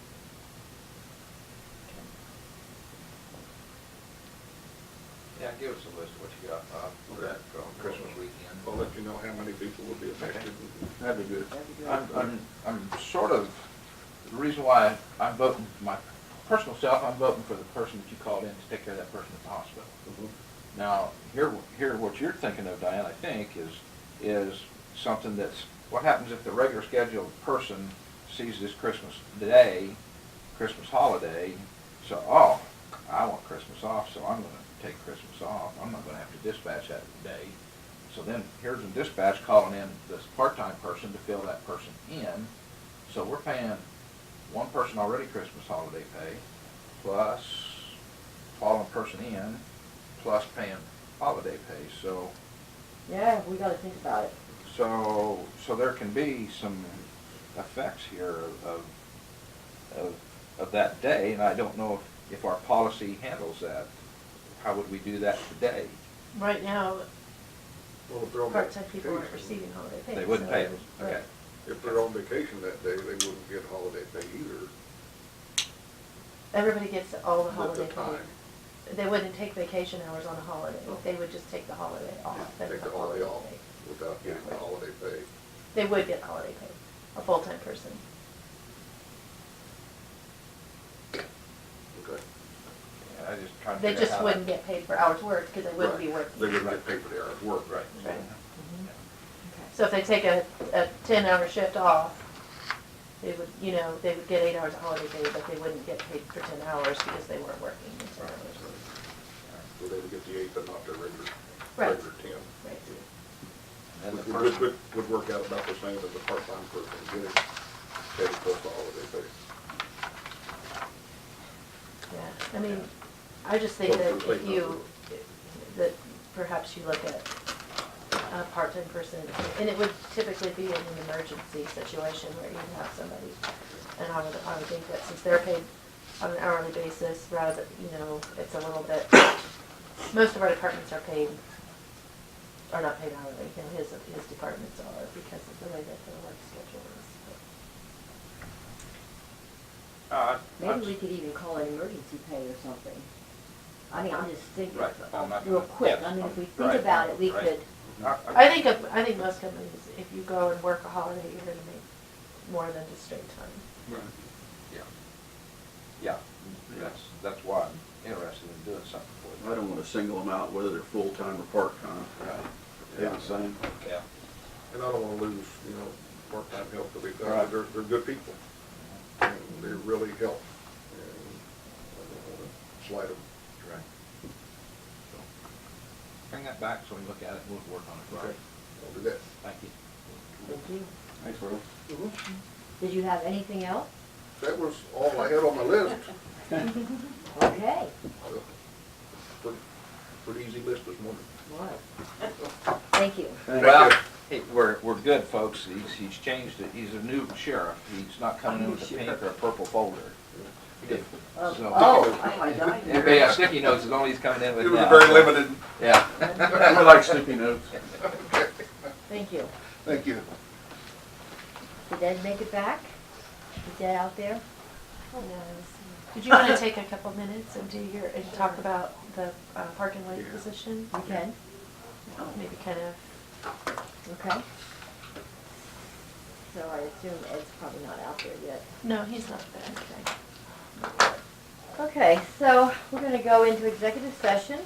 Yeah, give us a list of what you got, for that Christmas weekend. I'll let you know how many people will be affected. That'd be good. That'd be good. I'm sort of, the reason why I'm voting, my personal self, I'm voting for the person that you called in to take care of that person at the hospital. Now, here, what you're thinking of, Diane, I think, is something that's, what happens if the regular scheduled person sees this Christmas day, Christmas holiday, so, oh, I want Christmas off, so I'm gonna take Christmas off, I'm not gonna have to dispatch that day. So then, here's a dispatch calling in this part-time person to fill that person in, so we're paying one person already Christmas holiday pay, plus calling a person in, plus paying holiday pay, so, Yeah, we gotta think about it. so there can be some effects here of that day, and I don't know if our policy handles that. How would we do that today? Right now, Well, if they're on part-time people aren't vacation, receiving holiday pay. They wouldn't so- pay them, okay. Right. if they're on vacation that day, they wouldn't get holiday pay either. Everybody gets all the At holiday the pay. time. They wouldn't take vacation hours on a holiday, they would just take the holiday off. and Take the have holiday off pay. without getting the holiday pay. They would get holiday pay, a full-time person. Okay. Yeah, I just trying to They figure out just how wouldn't that- get paid for hours worked, because they wouldn't be Right. working. They wouldn't get paid for the hours worked. Right. Right. Okay. So if they take a 10-hour shift off, they would, you know, they would get 8 hours of holiday pay, but they wouldn't get paid for 10 hours because they weren't working the 10 hours. So they would get the 8, but not the regular, Right. regular 10. Right. And the Which person, would work out about the same as a part-time person getting paid plus the holiday pay. Yeah, I mean, I just think that if you, that perhaps you look at a part-time person, and it would typically be in an emergency situation where you have somebody, and I would think that since they're paid on an hourly basis, rather, you know, it's a little bit, most of our departments are not paid hourly, you know, his departments are because of the way that the work schedule is. Maybe we could even call it emergency pay or something. I mean, I'm just thinking, Right, I'm not- real quick, yes, I mean, if we think right, about it, we right. could, I think most companies, if you go and work a holiday, you're gonna make more than just straight time. yeah, that's why I'm interested in doing something for I them. don't want to single them out whether they're full-time or part-time. Right. They're the same. Yeah. And I don't want to lose, you know, part-time help that we've got. Right. They're good people. And they really help. And I don't want to slight them. Right. So, bring that back so we can look at it, we'll work on it. Okay, I'll do that. Thank you. thank you. Thanks, Earl. Did you have anything else? That was all I had on my list. Okay. Pretty easy list this morning. What? Thank you. Well, hey, we're good, folks. He's changed it. He's a new sheriff. He's not coming in with a pink or a purple folder. Oh, So- oh my God. Yeah, sticky notes is all he's coming in with It was now. very limited. Yeah. I like sticky notes. Thank you. Thank you. Did Ed make it back? Is Ed out there? Did you want to take a couple minutes and talk about the park and lake position? You can. Maybe kind of, Okay. So I assume Ed's probably not out there yet. no, he's not there. Okay, so we're going to go into executive session.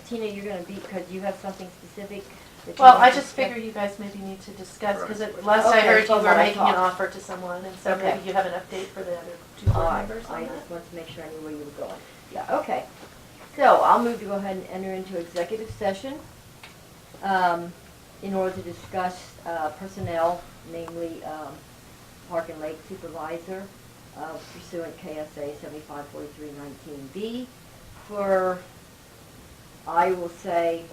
Tina, you're going to be, because you have something specific that you Well, want I to just discuss? figure you guys maybe need to discuss, because last I Okay, heard you from were what I making an thought. offer to someone, and so Okay. maybe you have an update for the other two board All right, members I on that? just wanted to make sure I knew where you were going. Yeah, okay. So I'll move to go ahead and enter into executive session in order to discuss personnel, namely Park and Lake Supervisor pursuant KSA 754319B for, I will say,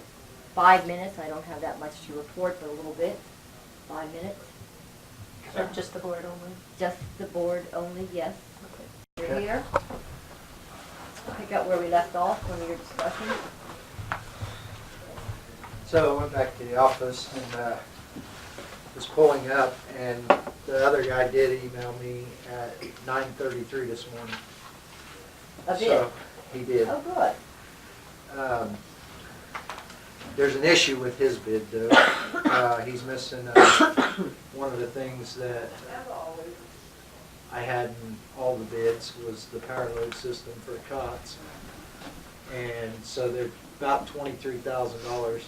5 minutes. I don't have that much to report, but a little bit. 5 minutes. Or just the board only? Just the board only, yes. Okay. You're here. Pick up where we left off from your discussion. So I went back to the office and was pulling up, and the other guy did email me at 9:33 this morning. A bid. So he did. Oh, good. There's an issue with his bid, though. He's missing one of the things that I had in all the bids was the power load system for cots. And so there's about $23,000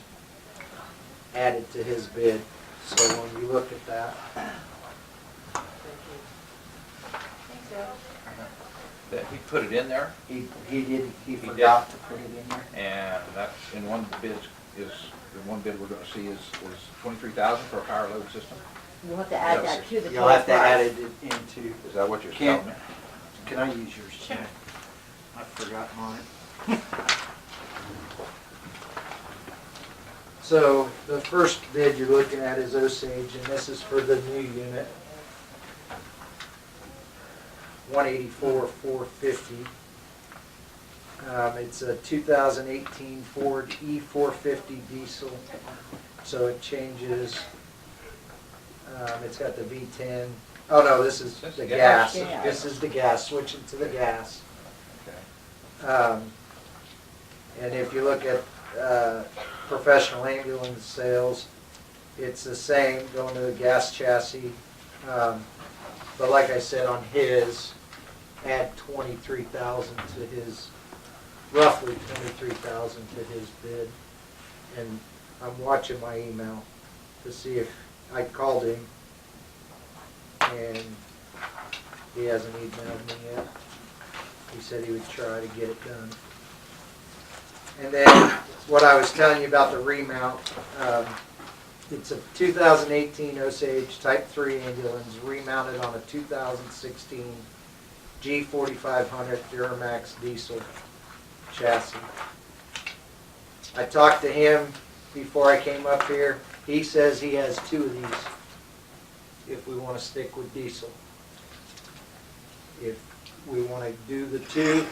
added to his bid. So when you look at that, That he put it in there, he did. forgot to put it in there. and that, in one bid is, the one bid we're gonna see is 23,000 for a power load system? We'll have to add Yes. that to the You'll have to total add price. it into, Is that what you're Can't- telling me? can I use yours? Sure. I forgot mine. So the first bid you're looking at is Osage, and this is for the new unit. 184,450. It's a 2018 Ford E450 diesel, so it changes. It's got the V10. Oh no, this is That's the gas. gas. Gas. This is the gas. Switching to the gas. Okay. And if you look at professional ambulance sales, it's the same, going to the gas chassis. But like I said, on his, add 23,000 to his, roughly 23,000 to his bid. And I'm watching my email, to see if I called him, and he hasn't emailed me yet. He said he would try to get it done. And then what I was telling you about the remount, it's a 2018 Osage Type 3 ambulance remounted on a 2016 G4500 Duramax diesel chassis. I talked to him before I came up here. He says he has 2 of these if we want to stick with diesel. If we want to do the 2,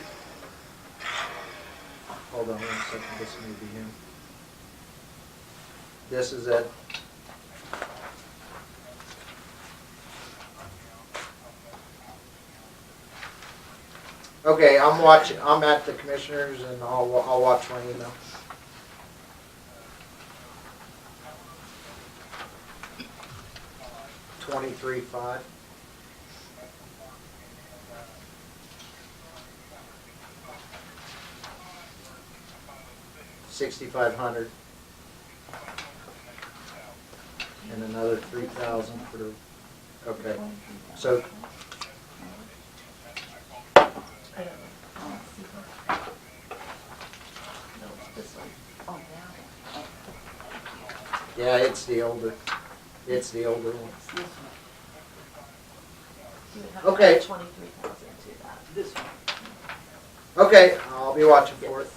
hold on 1 second, this may be him. This is it. Okay, I'm at the commissioners, and I'll watch my email. $23,500. $6,500. And another 3,000 for the, okay, so, I don't know. No, this one. Oh, yeah. yeah, it's the older one. It's this one. You would have Okay. to add 23,000 to that. This one. Okay, I'll be watching for it.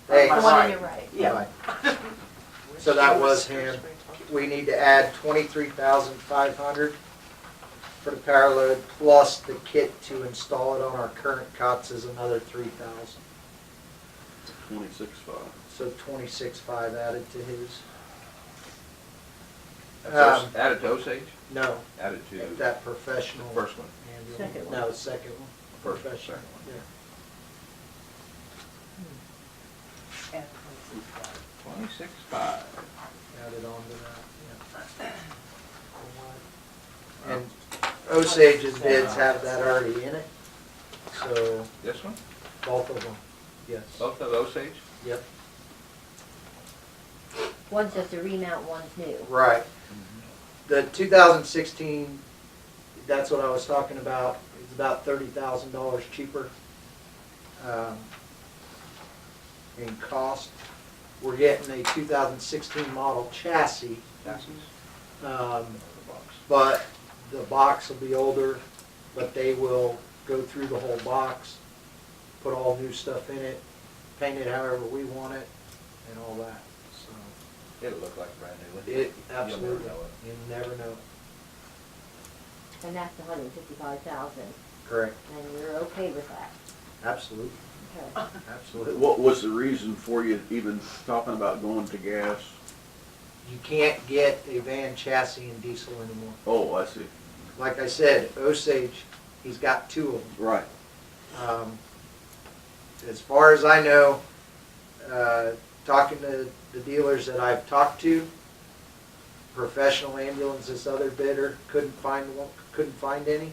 Thanks. The one on your right. Yeah. Bye. So that was him. We need to add 23,500 for the power load, plus the kit to install it on our current cots is another 3,000. 26.5. So 26,500 added to his. That's added to Osage? No, Added to the that professional. first one? ambulance. Second one. No, second one. First, Professional. second one. Yeah. And 26.5. Added on to that, yeah. And Osage's bids have that already in it, so This one? both of them, yes. Both of Osage? Yep, One's just a remount, one's new. right. The 2016, that's what I was talking about, it's about $30,000 cheaper in cost. We're getting a 2016 model chassis, but the box will be older, but they will go through the whole box, put all new stuff in it, paint it however we want it, and all that, so. It'll look like brand new. It, absolutely, You'll never know it. you never know. And that's 155,000, Correct, and you're okay with that? absolutely, Okay. absolutely. What was the reason for you even talking about going to gas? You can't get a van chassis and diesel anymore. Oh, I see. Like I said, Osage, he's got 2 of them. Right. As far as I know, talking to the dealers that I've talked to, professional ambulance, this other bidder couldn't find any.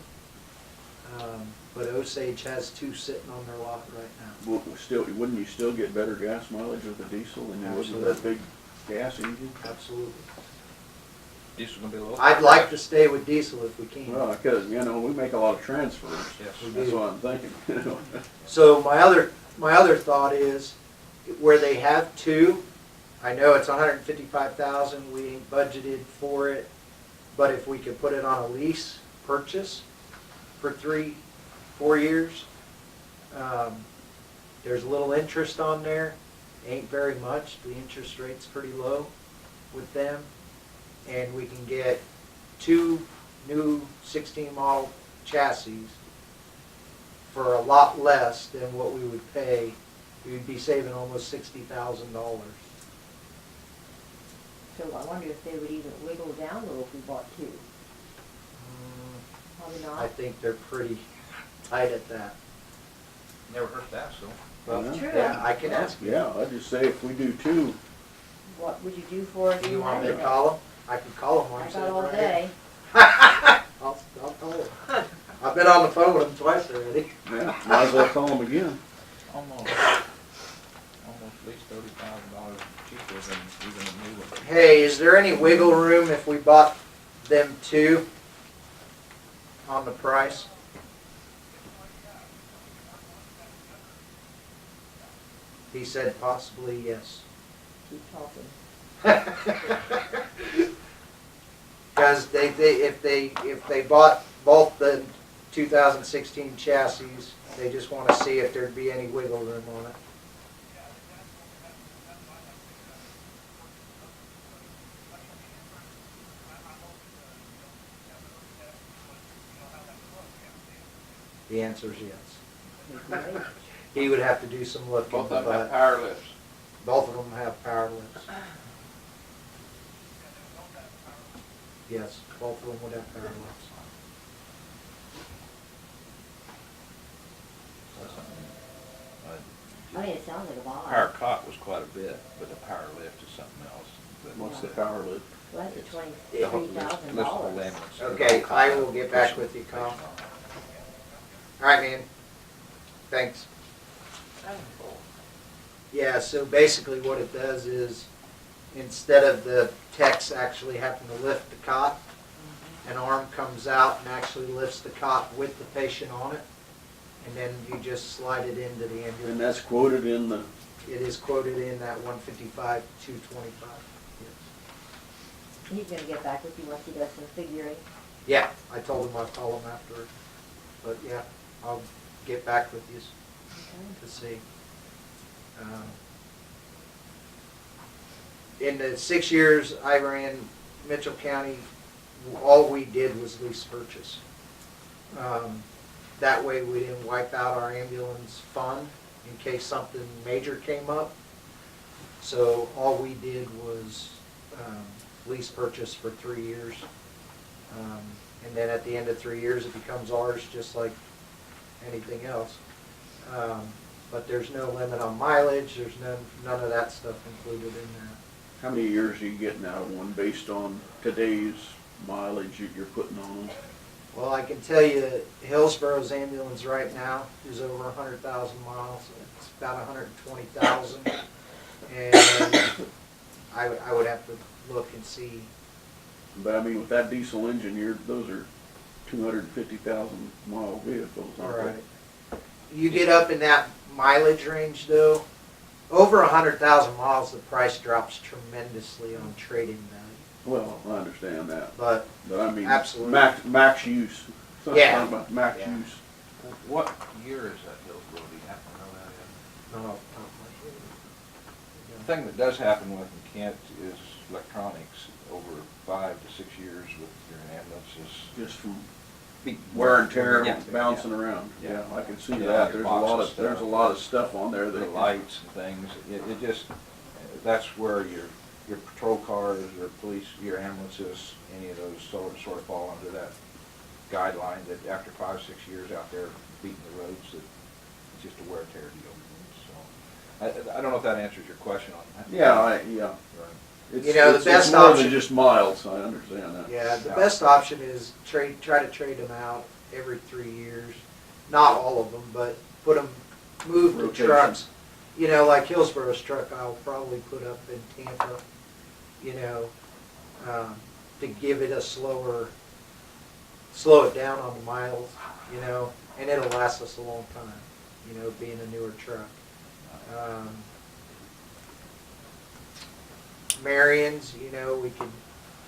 But Osage has 2 sitting on their lot right now. Wouldn't you still get better gas mileage with the diesel than you would with that big gas engine? Absolutely. Diesel gonna be a little. I'd like to stay with diesel if we can. Well, because, we make a lot of transfers. Yes. We That's do. what I'm thinking. So my other thought is, where they have 2, I know it's 155,000. We ain't budgeted for it, but if we could put it on a lease purchase for 3-4 years, there's a little interest on there. Ain't very much. The interest rate's pretty low with them, and we can get 2 new 16 model chassis for a lot less than what we would pay. We'd be saving almost $60,000. So I wonder if they would even wiggle down a little if we bought 2. Probably I not. think they're pretty tight at that. Never heard that, so. Well, It's true. yeah, I can ask you. Yeah, I'd just say if we do 2, What would you do for it? Do you want me to call them? I can call them. I got all day. I'll call them. I've been on the phone with them twice already. yeah, might as well call them again. Almost. least $30,000 cheaper than even a new one. Hey, is there any wiggle room if we bought them two on the price? He said possibly yes. Keep talking. Because if they bought both the 2016 chassis, they just want to see if there'd be any wiggle room on it. The answer is yes. He would have to do some looking. Both of them have but power lifts. both of them have power lifts. Yes, both of them would have power lifts. I mean, it sounds like a lot. Power cot was quite a bit, but the power lift is something else. But What's the power lift? Well, that's it's- $23,000. the whole ambulance. Okay, I will get back with you, Kyle. All right, man. Thanks. Yeah, so basically what it does is, instead of the techs actually having to lift the cot, an arm comes out and actually lifts the cot with the patient on it, and then you just slide it into the ambulance. And that's quoted in the, It is quoted in that 155, 225. He's gonna get back with you once he does some figuring. Yeah, I told him I'd call him after, but yeah, I'll get back with you to see. In the 6 years I ran Mitchell County, all we did was lease purchase. That way we didn't wipe out our ambulance fund in case something major came up. So all we did was lease purchase for 3 years. And then at the end of 3 years it becomes ours just like anything else. But there's no limit on mileage, there's none of that stuff included in that. how many years are you getting out of one based on today's mileage that you're putting on them? Well, I can tell you that Hillsborough's ambulance right now is over 100,000 miles. It's about 120,000. And I would have to look and see. But I mean, with that diesel engine, those are 250,000 mile vehicles, aren't they? Right. You get up in that mileage range though, over 100,000 miles, the price drops tremendously on trade-in value. Well, I understand that, But but I mean, absolutely. max use. So I'm Yeah. talking about max Yeah. use. What year is that Hillsborough? Do you happen to know that yet? not off the top of my head. The thing that does happen with Kent is electronics over 5 to 6 years with your ambulance is Just from beat- wear and tear, Yeah, bouncing yeah. around. Yeah. Yeah, I can see Yeah, that. your There's a lot box of, of there's a stuff. lot of stuff on there The that. lights and things, it just, that's where your patrol cars, your police, your ambulances, any of those sort of fall under that guideline that after 5, 6 years out there beating the roads, that it's just a wear and tear deal. So, I don't know if that answers your question on that. Yeah, yeah. Right. It's, You know, the it's best more option- than just miles, I understand that. Yeah, the Yeah. best option is try to trade them out every 3 years. Not all of them, but move the Rotation. trucks. You know, like Hillsborough's truck, I'll probably put up in Tampa, you know, to give it a slow it down on the miles, you know, and it'll last us a long time, you know, being a newer truck. Marion's, you know, we could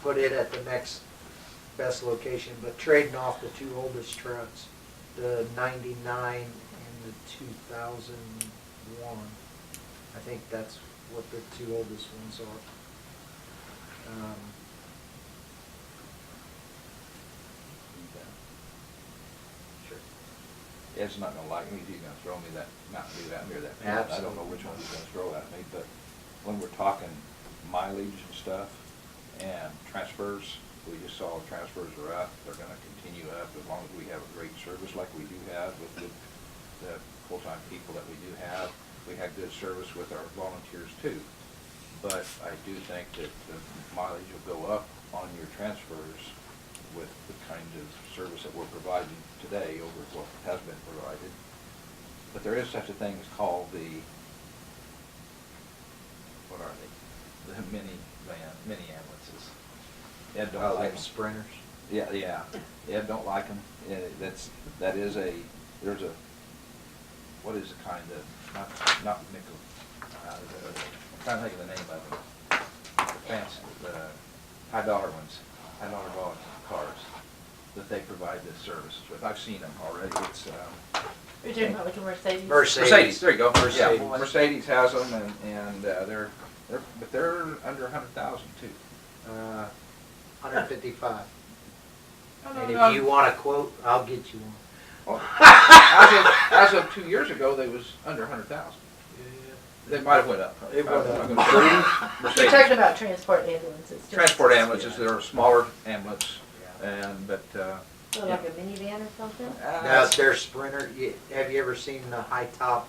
put it at the next best location, but trading off the two oldest trucks, the 99 and the 2001, I think that's what the two oldest ones are. Sure. Ed's not gonna like me, he's gonna throw me that Mountain Dew out near that pen. I don't know which one he's gonna throw at me, but when we're talking mileage and stuff and transfers, we just saw transfers are up, they're gonna continue up as long as we have a great service like we do have with the full-time people that we do have. We have good service with our volunteers too. But I do think that the mileage will go up on your transfers with the kind of service that we're providing today over what has been provided. But there is such a thing as called the the mini ambulances. Ed don't Oh, like them them. sprinters. Yeah. Ed don't like them. There's a, what is the kind of, not nickel, I'm trying to think of the name of them. The fancy, the high dollar ones, high dollar cars that they provide this services with. I've seen them already. It's, You're talking about like a Mercedes? Mercedes, there you go. Mercedes. Yeah, Mercedes has them, and they're under 100,000 too. 155. No, And no, if you want a quote, I'll get you one. Well, as of 2 years ago, they was under 100,000. They might have went up. It went up. I'm gonna say You're Mercedes. talking about transport ambulances. just- Transport ambulances, they're a smaller ambulance, but, So like a minivan or something? Now, they're sprinter. Have you ever seen the high top?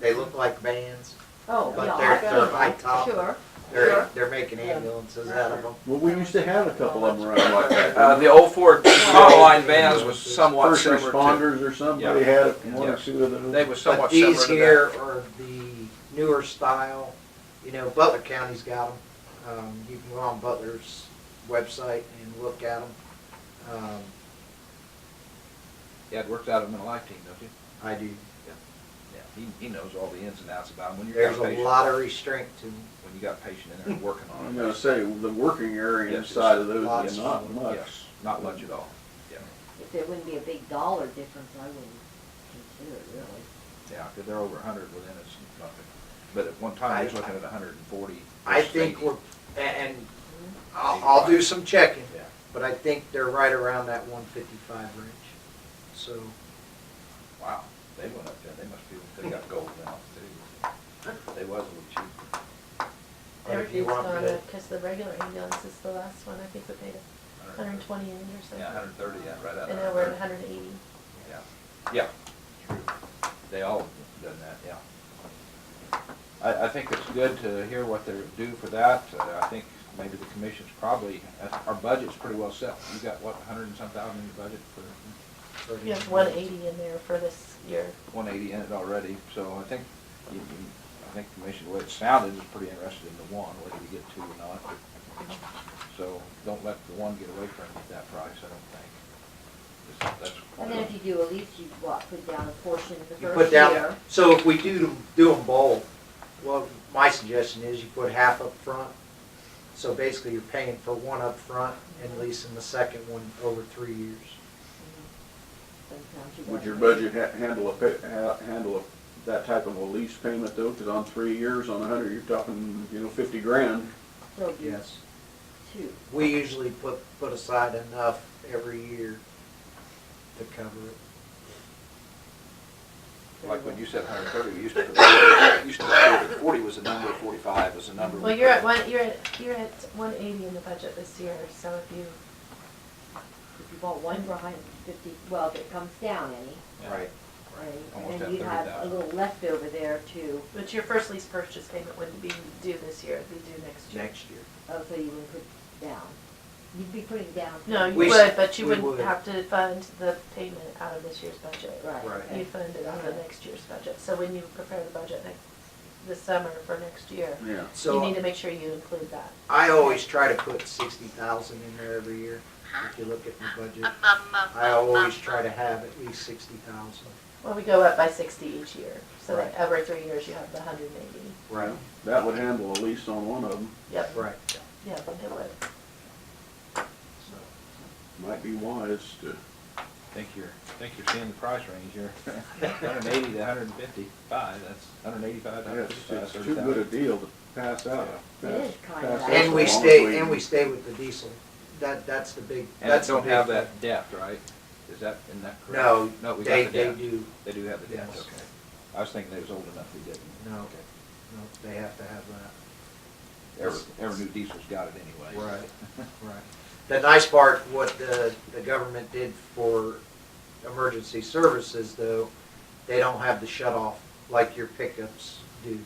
They look like vans, Oh, but yeah, they're I've seen high them. top. Sure. They're making ambulances out of them. Well, we used to have a couple of them around like that. the old Ford Econoline vans was somewhat First similar to. responders or somebody Yeah. had one or Yeah. two of those. They was But somewhat similar these to here that. are the newer style. You know, Butler County's got them. You can go on Butler's website and look at them. Yeah, it works out of them in a life team, don't you? I do. Yeah, he knows all the ins and outs about them. When you've There's got a a patient, lot of restraint to them. when you got a patient in there working on I'm it. gonna say, the working area Yes, inside of lots those, of not them. much. Yes, not much at all. Yeah, If there wouldn't be a big dollar difference, I wouldn't consider it really. yeah, because they're over 100 within it's nothing. But at one time, he was looking at 140. I versus think 80. we're, and I'll do some checking, Yeah. but I think they're right around that 155 range. So, Wow, they went up there. They must be, they got gold now too. They was a little cheap. but if you Everything's want gone me to, up because the regular ambulance is the last one. I think we paid 120 in or something. Yeah, 130, yeah, right out And there. now we're at 180. Yeah, true. They all have done that, yeah. I think it's good to hear what they're due for that. I think maybe the commission's probably, our budget's pretty well set. You got, what, 100 and some thousand in your budget for You have 180 in there for this year. 180 in it already, so I think, I think the commission, the way it sounded, is pretty interested in the one, whether you get two or not. So don't let the one get away from you at that price, I don't think. That's And then if you do, at least you, put down a portion the you first put down, year. so if we do them both, well, my suggestion is you put half up front. So basically you're paying for one up front and leasing the second one over 3 years. Sometimes you Would your gotta- budget handle that type of a lease payment though? Because on 3 years, on 100, you're talking, 50 grand. So it'd be Yes. two. We usually put aside enough every year to cover it. like when you said 130, we used to put 40. 40 was the number, 45 was the number. Well, you're at 180 in the budget this year. So if you If you bought one for 150, well, if it comes down any, Yeah. Right. right? Almost And at then you have a 30,000. little left over there to, but your first lease purchase payment wouldn't be due this year. It'd be due next year. Next year. oh, so you would put down. You'd be putting down. No, you We- would, but you we wouldn't would. have to fund the payment out of this year's budget. Right. Right. okay. You fund it out of next year's budget. So when you prepare the budget this summer for next year, Yeah. you So need to make sure you include that. I always try to put 60,000 in there every year. If you look at my budget, I always try to have at least 60,000. Well, we go up by 60 each year, so Right. that every 3 years you have the 180. Right. That would handle a lease on one of them. Yep. Right. Yeah, it would. Might be wise to, Think you're seeing the price range here. 180 to 155, that's 185 to it's 155, too good a 30,000. deal to pass out. It is kind of. Pass And out we as long stay, as and we stay with the diesel. That's the big, And that's it the don't big have thing. that depth, right? Is that correct? No, No, we they, got the they depth. do, They do have the depth, Yes. okay. I was thinking they was old enough they didn't. no, Okay. no, they have to have that. Every new diesel's got it anyway. Right, right. The nice part, what the government did for emergency services though, they don't have the shut off like your pickups do.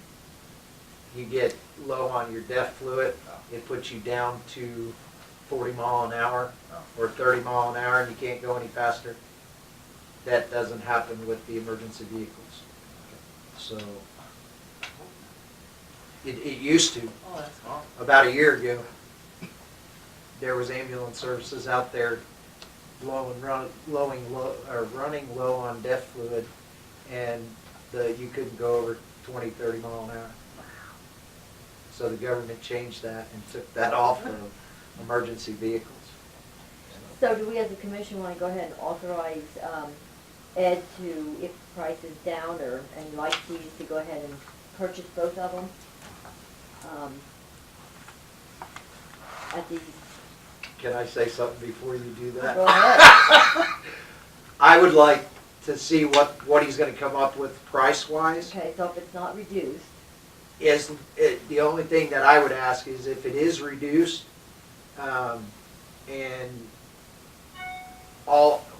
You get low on your DEF fluid, it puts you down to 40 mile an hour or 30 mile an hour and you can't go any faster. That doesn't happen with the emergency vehicles. So, It used to. Oh, that's awful. About a year ago, there was ambulance services out there running low on DEF fluid, and you couldn't go over 20, 30 mile an hour. So the government changed that and took that off of emergency vehicles. So do we as a commission want to go ahead and authorize Ed to, if the price is down or any light fees, to go ahead and purchase both of them? At the, Can I say something before you do that? go ahead. I would like to see what he's gonna come up with price-wise. Okay, so if it's not reduced, The only thing that I would ask is if it is reduced, and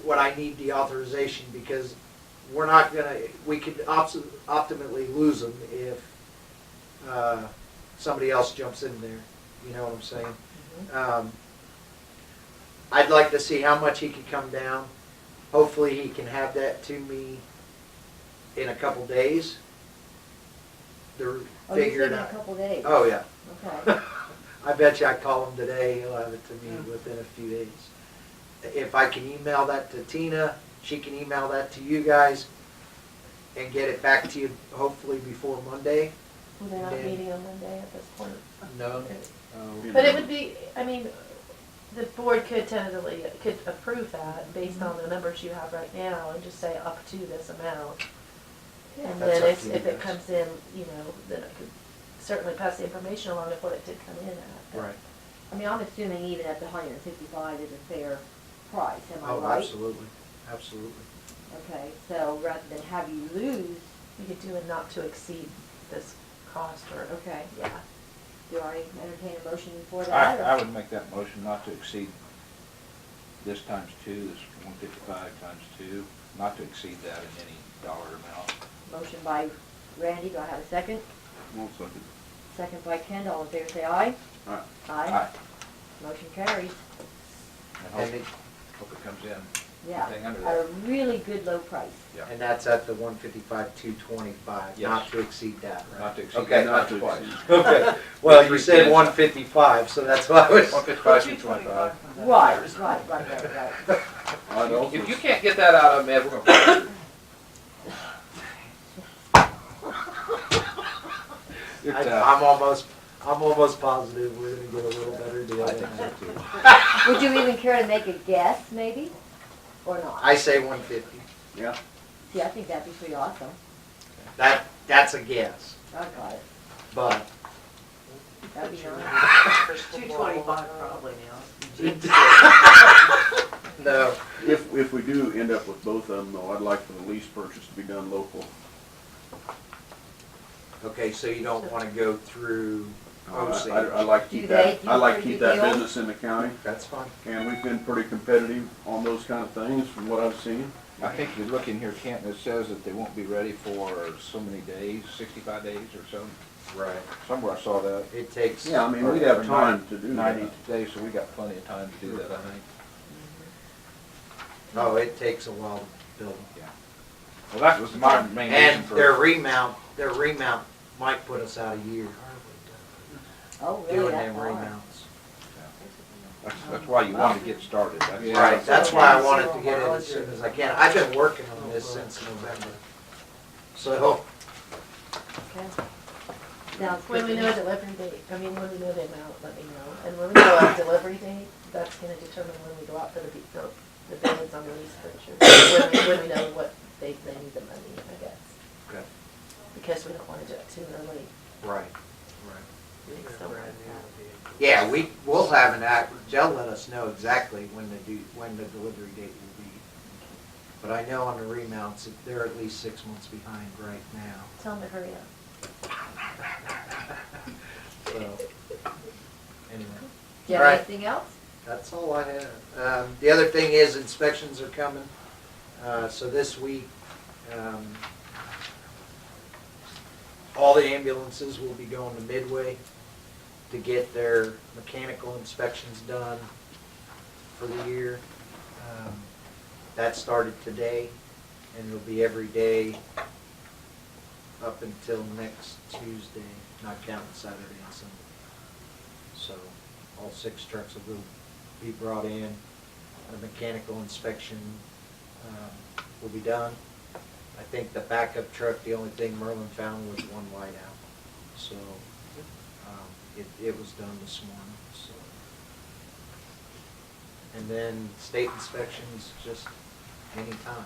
what I need the authorization, because we could optimally lose them if somebody else jumps in there, you know what I'm saying? I'd like to see how much he can come down. Hopefully he can have that to me in a couple days. oh, you Figure said it in a out. couple days. Oh, yeah. Okay. I bet you I call him today, he'll have it to me within a few days. If I can email that to Tina, she can email that to you guys, and get it back to you hopefully before Monday. Well, they're not Then- meeting on Monday at this point. No? But it would be, I mean, the board could tentatively, could approve that based on the numbers you have right now and just say up to this amount. And That's then up to you if it guys. comes in, you know, then I could certainly pass the information along of what it did come in at. Right. I mean, I'm assuming even at the 155 is a fair price, am I Oh, right? absolutely, absolutely. Okay, so rather than have you lose, You could do a not to exceed this cost or, okay, yeah. do I entertain a motion for that? or- I would make that motion not to exceed this times two, this 155 times two, not to exceed that in any dollar amount. Motion by Randy, do I have a second? One second. Second by Ken, all in favor say aye. Aye. Aye. Motion carries, And And hope it comes in. yeah, Anything under at a that. really good low price. Yeah. And that's at the 155, 225, Yes. not to exceed that, right? Not to exceed Okay. that, Not not to twice. exceed. Okay, well, you Three said kids. 155, so that's why I was. 155, 225. Right. I'd also, If you can't get that out of them, Ed, we're gonna fire you. You're tough. I'm almost positive we're gonna get a little better deal I than think that. so too. Would you even care to make a guess, maybe, or not? I say 150. yeah, See, I think that'd be pretty awesome. That's a guess, I got it, but that'd be nice. 225 probably now. no. if we do end up with both of them, though, I'd like for the lease purchase to be done local. Okay, so you don't wanna go through OC. I like to keep Do that, they I like to do keep that deals? business in the county, That's fine. and we've been pretty competitive on those kind of things from what I've seen. I think you look in here, Canton, it says that they won't be ready for so many days, 65 days or so. Right. Somewhere I saw that. It takes. Yeah, I mean, we'd Or have time to do 90 that. days, so we got plenty of time to do that, I think. Oh, it takes a while to build them. Yeah. Well, that was my main reason And for. their remount might put us out a year Oh, really, doing that them far? remounts. That's why you want to get started. That's Yeah. Right, that's why I wanted to get it as soon as I can. I've been working on this since November. So, Okay. Sounds When we good know to a me. delivery date, I mean, when we know the amount, let me know. And when we know a delivery date, that's gonna determine when we go out for the bids on the lease purchase. When we know what they need the money, I guess. okay, Because we don't wanna do it too early. right. Make something like that. Yeah, we'll have an act, they'll let us know exactly when the delivery date will be. But I know on the remounts, they're at least 6 months behind right now. Tell them to hurry up. So, anyway. Do you All right. have anything else? That's all I have. The other thing is inspections are coming. So this week, all the ambulances will be going to Midway to get their mechanical inspections done for the year. That started today, and it'll be every day up until next Tuesday, not counting Saturday and Sunday. So all 6 trucks will be brought in. The mechanical inspection will be done. I think the backup truck, the only thing Merlin found was one light out. So it was done this morning. So. And then state inspections just any time.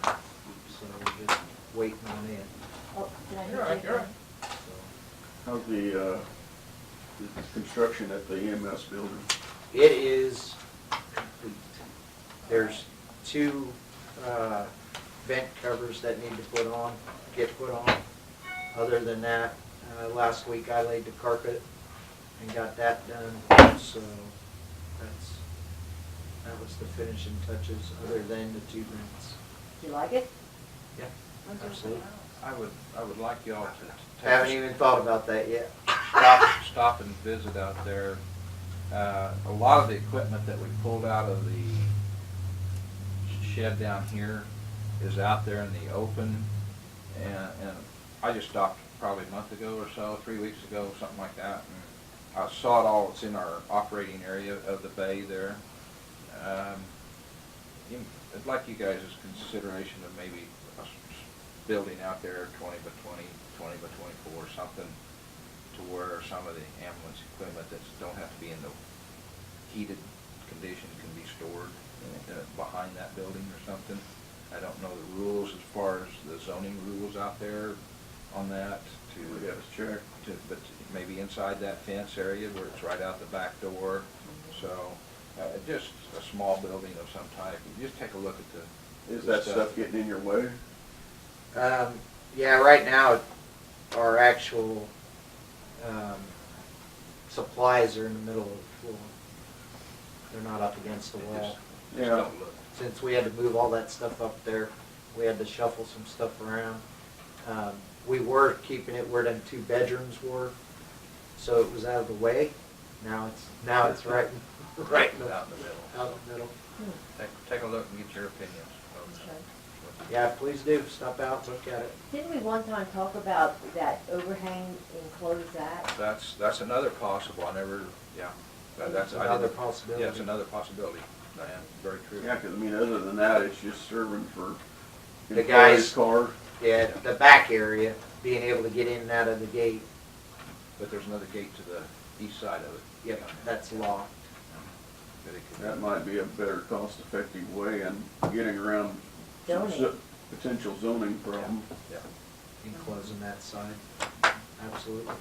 So we're just waiting on it. Oh, did I hear You're right, you? you're right. So How's the construction at the EMS building? it is complete. There's 2 vent covers that need to get put on. Other than that, last week I laid the carpet and got that done. So that was the finishing touches. Other than the 2 vents. Do you like it? Yeah, absolutely. I would like y'all to Haven't even thought about that yet. stop and visit out there. A lot of the equipment that we pulled out of the shed down here is out there in the open, and I just stopped probably a month ago or so, 3 weeks ago, something like that, and I saw it all. It's in our operating area of the bay there. I'd like you guys' consideration of maybe a building out there 20 by 20, 20 by 24, something to where some of the ambulance equipment that don't have to be in the heated condition can be stored behind that building or something. I don't know the rules as far as the zoning rules out there on that. We gotta check. But maybe inside that fence area where it's right out the back door. So just a small building of some type. You just take a look at the. Is that stuff getting in your way? Yeah, right now our actual supplies are in the middle of the floor. They're not up against the wall. Just Yeah. don't look. Since we had to move all that stuff up there, we had to shuffle some stuff around. We were keeping it where them 2 bedrooms were, so it was out of the way. Now it's right in the, Out in the middle. out in the middle. Take a look and get your opinions. Yeah, please do, stop out, look at it. Didn't we one time talk about that overhang, enclose that? That's another possible. I never, yeah. That's Another possibility. Yeah, it's another possibility. Diane, very true. Yeah, 'cause I mean, other than that, it's just serving for The guys- employees' cars. Yeah, the back area, being able to get in and out of the gate, But there's another gate to the east side of it. yep, that's locked. That it could- That might be a better cost-effective way in getting around some Zoning. potential zoning problems. Yeah. Enclosing that side, absolutely.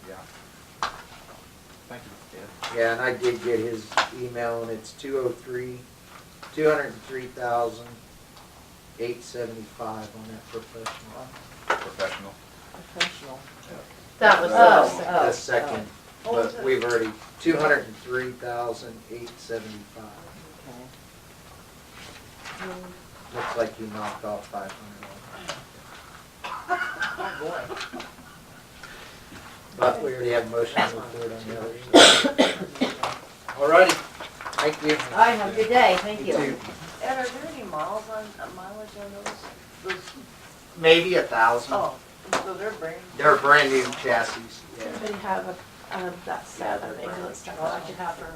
Yeah. Thank you, Ed. Yeah, and I did get his email, and it's 203,875 on that professional. Professional. Professional. That was Oh. The second, but we've already, 203,875. Okay. Looks like you knocked off 500. Oh, boy. But we already have motion to report on the others. Alrighty. Thank you. All right, have a good day, thank you. too. Ed, are there any miles mileage on those? Maybe 1,000. Oh, so they're brand. They're brand new chassis. Yeah. Anybody have that set of ambulance stuff that I could have for?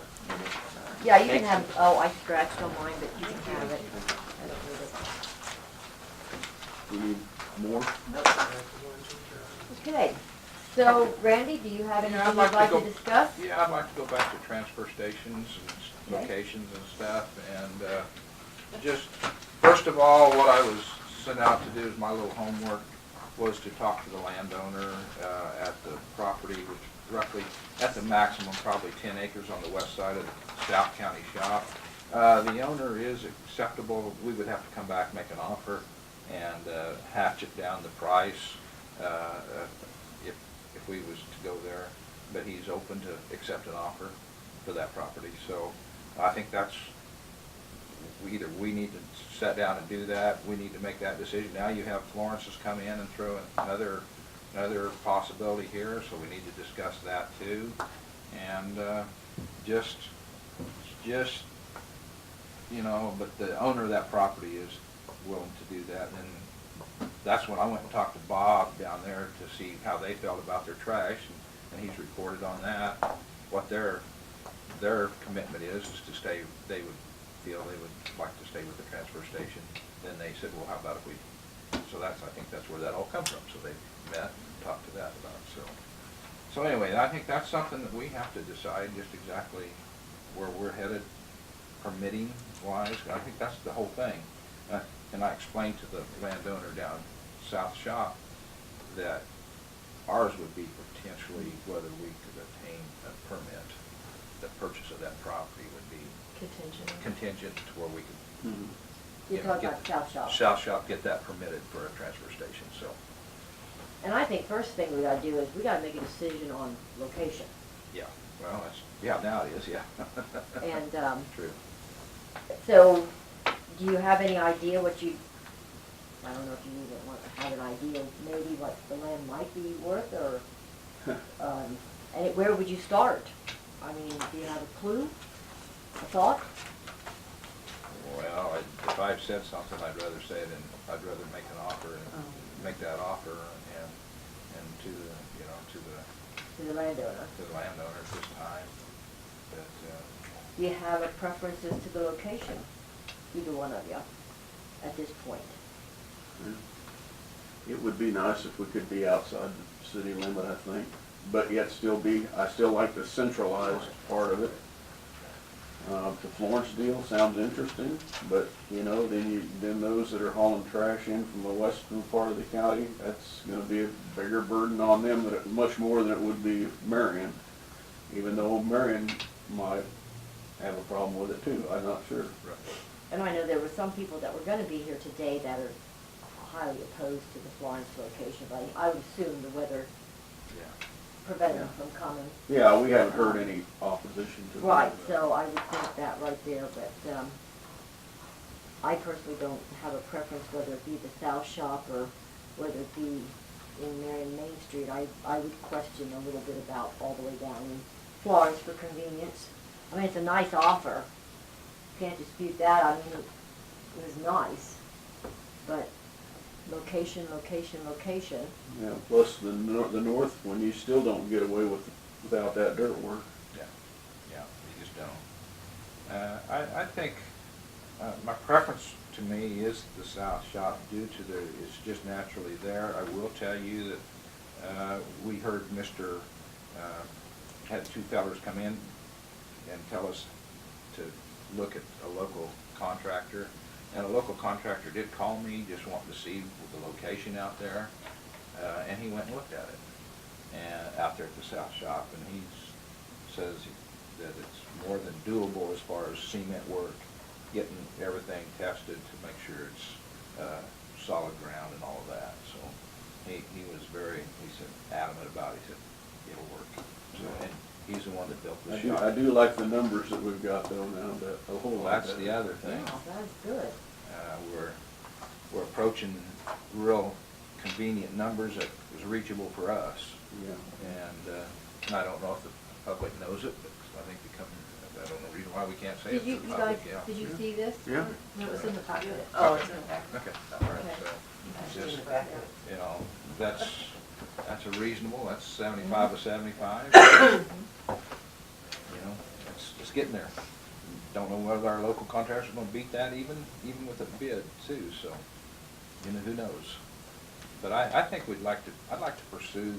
Yeah, you can have, oh, I scratched on mine, but you can have it. I don't need it. We need more? Okay, so Randy, do you have anything Yeah, I'd you'd like to like to go- discuss? Yeah, I'd like to go back to transfer stations and Okay. locations and stuff, and just, first of all, what I was sent out to do as my little homework was to talk to the landowner at the property, which roughly, at the maximum, probably 10 acres on the west side of the South County shop. The owner is acceptable. We would have to come back, make an offer, and hatchet down the price if we was to go there. But he's open to accept an offer for that property. So I think that's, either we need to sit down and do that, we need to make that decision. Now you have Florence's come in and throw in another possibility here, so we need to discuss that too. And just, you know, but the owner of that property is willing to do that, and that's when I went and talked to Bob down there to see how they felt about their trash, and he's reported on that, what their commitment is to stay, they would feel they would like to stay with the transfer station. Then they said, well, how about if we, so that's, I think that's where that all comes from. So they met and talked to that about it, so. So anyway, I think that's something that we have to decide just exactly where we're headed permitting wise. I think that's the whole thing. And I explained to the landowner down South Shop that ours would be potentially whether we could obtain a permit. The purchase of that property would be contingent to where we could. Mhm. You're talking about South Shop. South Shop, get that permitted for a transfer station, so. And I think first thing we gotta do is we gotta make a decision on location. Yeah, well, that's, yeah, now it is, yeah. And, True. so, do you have any idea what you, I don't know if you even want to have an idea, maybe what the land might be worth, or, and where would you start? I mean, do you have a clue, a thought? Well, if I've said something, I'd rather say it, and I'd rather make an offer and make that offer and to the, you know, To the landowner. to the landowner at this time. But, Do you have a preference as to the location, either one of you, at this point? It would be nice if we could be outside the city limit, I think, but yet still be, I still like the centralized part of it. The Florence deal sounds interesting, but, you know, then those that are hauling trash in from the western part of the county, that's gonna be a bigger burden on them, much more than it would be Marion, even though Marion might have a problem with it too, I'm not sure. And I know there were some people that were gonna be here today that are highly opposed to the Florence location, but I would assume the weather yeah. prevented them from coming. Yeah, we haven't heard any opposition to that. Right, so I would think that right there, but, I personally don't have a preference whether it be the South Shop or whether it be in Marion Main Street. I would question a little bit about all the way down in Florence for convenience. I mean, it's a nice offer, can't dispute that, I mean, it was nice, but location, location, location. Yeah, plus the north one, you still don't get away without that dirt work. Yeah, yeah, you just don't. I think my preference to me is the South Shop due to it's just naturally there. I will tell you that we heard Mr. Had two fellers come in and tell us to look at a local contractor. And a local contractor did call me, just wanting to see the location out there, and he went and looked at it, and out there at the South Shop, and he says that it's more than doable as far as cement work, getting everything tested to make sure it's solid ground and all of that. So he was he said adamant about it. He said it'll work. So, and he's the one that built the shop. I do like the numbers that we've got though now, a whole Well, lot that's better. the other thing. Oh, that's good. We're approaching real convenient numbers that is reachable for us. Yeah. And I don't know if the public knows it, but I think I don't know reason why we can't say Did it you, to the you public, guys, yeah. did you see this? Yeah. It was in the packet. Oh, it's in the back. Okay, all right, Okay. so, It's it's in just, the back. you know, that's a reasonable, that's 75 to 75. You know, it's getting there. Don't know whether our local contractors are gonna beat that even with a bid too, so, you know, who knows? But I think I'd like to pursue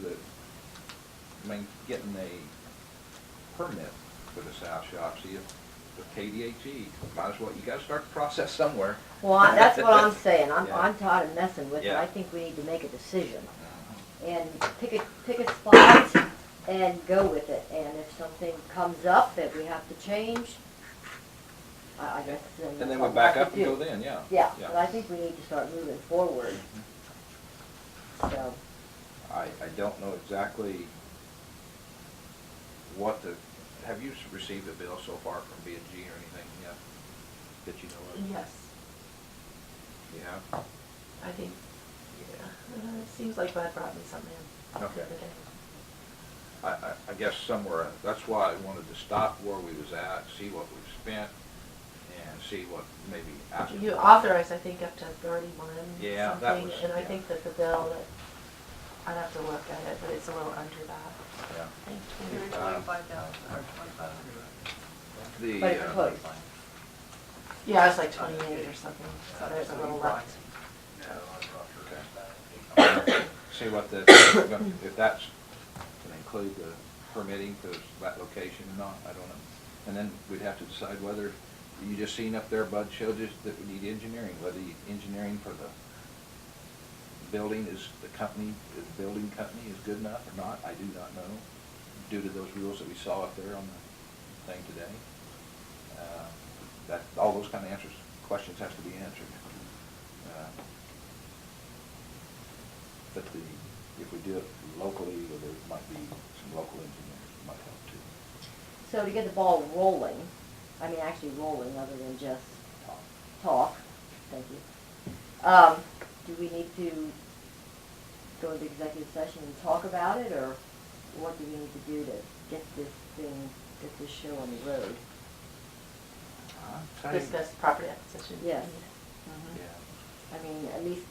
getting a permit for the South Shop, see if the KDHE, might as well, you gotta start the process somewhere. Well, that's what I'm saying, I'm Yeah. tired of messing with it, Yeah. I think we need to make a decision. And pick a spot and go with it, and if something comes up that we have to change, I guess then And that's then what we back have up to and do. go then, yeah. Yeah, but I think we need to start moving forward, so. I don't know exactly have you received a bill so far from B&G or anything yet that you know of? Yes, You have? I think, yeah, it seems like Bud brought me something in the Okay. other day. I guess somewhere, that's why I wanted to stop where we was at, see what we've spent, and see what maybe after. You authorize, I think, up to 31 Yeah, that something, was- and I yeah. think that the bill, that, I'd have to look at it, but it's a little under that. Yeah. I think Maybe 20. 25,000 or 2,500. The, But it's close. Yeah, it's like 28 or something, so there's a little left. okay. See what the, if that's gonna include the permitting for that location or not, I don't know. And then we'd have to decide whether, you just seen up there, Bud showed us that we need engineering, whether the engineering for the building is, the building company is good enough or not, I do not know, due to those rules that we saw up there on the thing today. That, all those kind of questions has to be answered. But if we do it locally, well, there might be some local engineers that might help too. So to get the ball rolling, I mean actually rolling other than just talk, thank you. Do we need to go into executive session and talk about it, or what do we need to do to get this show on the road? Discuss property acquisition. Yes. Yeah. I mean, at least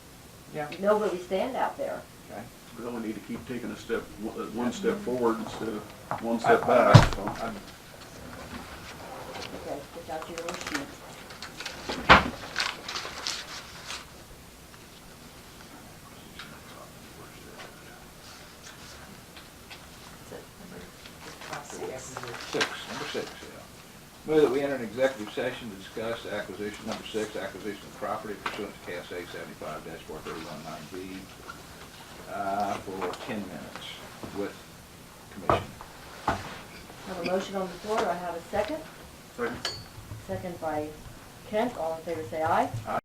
Yeah. know where we stand out there. Okay. We only need to keep taking a step, one step forward instead of one I- step I- back, so. I'm- Okay, pick out your little sheet. Number six, yeah. Move that we enter an executive session to discuss acquisition, number six, acquisition of property pursuant to KSA 75-4319B, for 10 minutes with commission. I have a motion on the floor, do I have a second? Second. Second by Kent, all in favor say aye. Aye.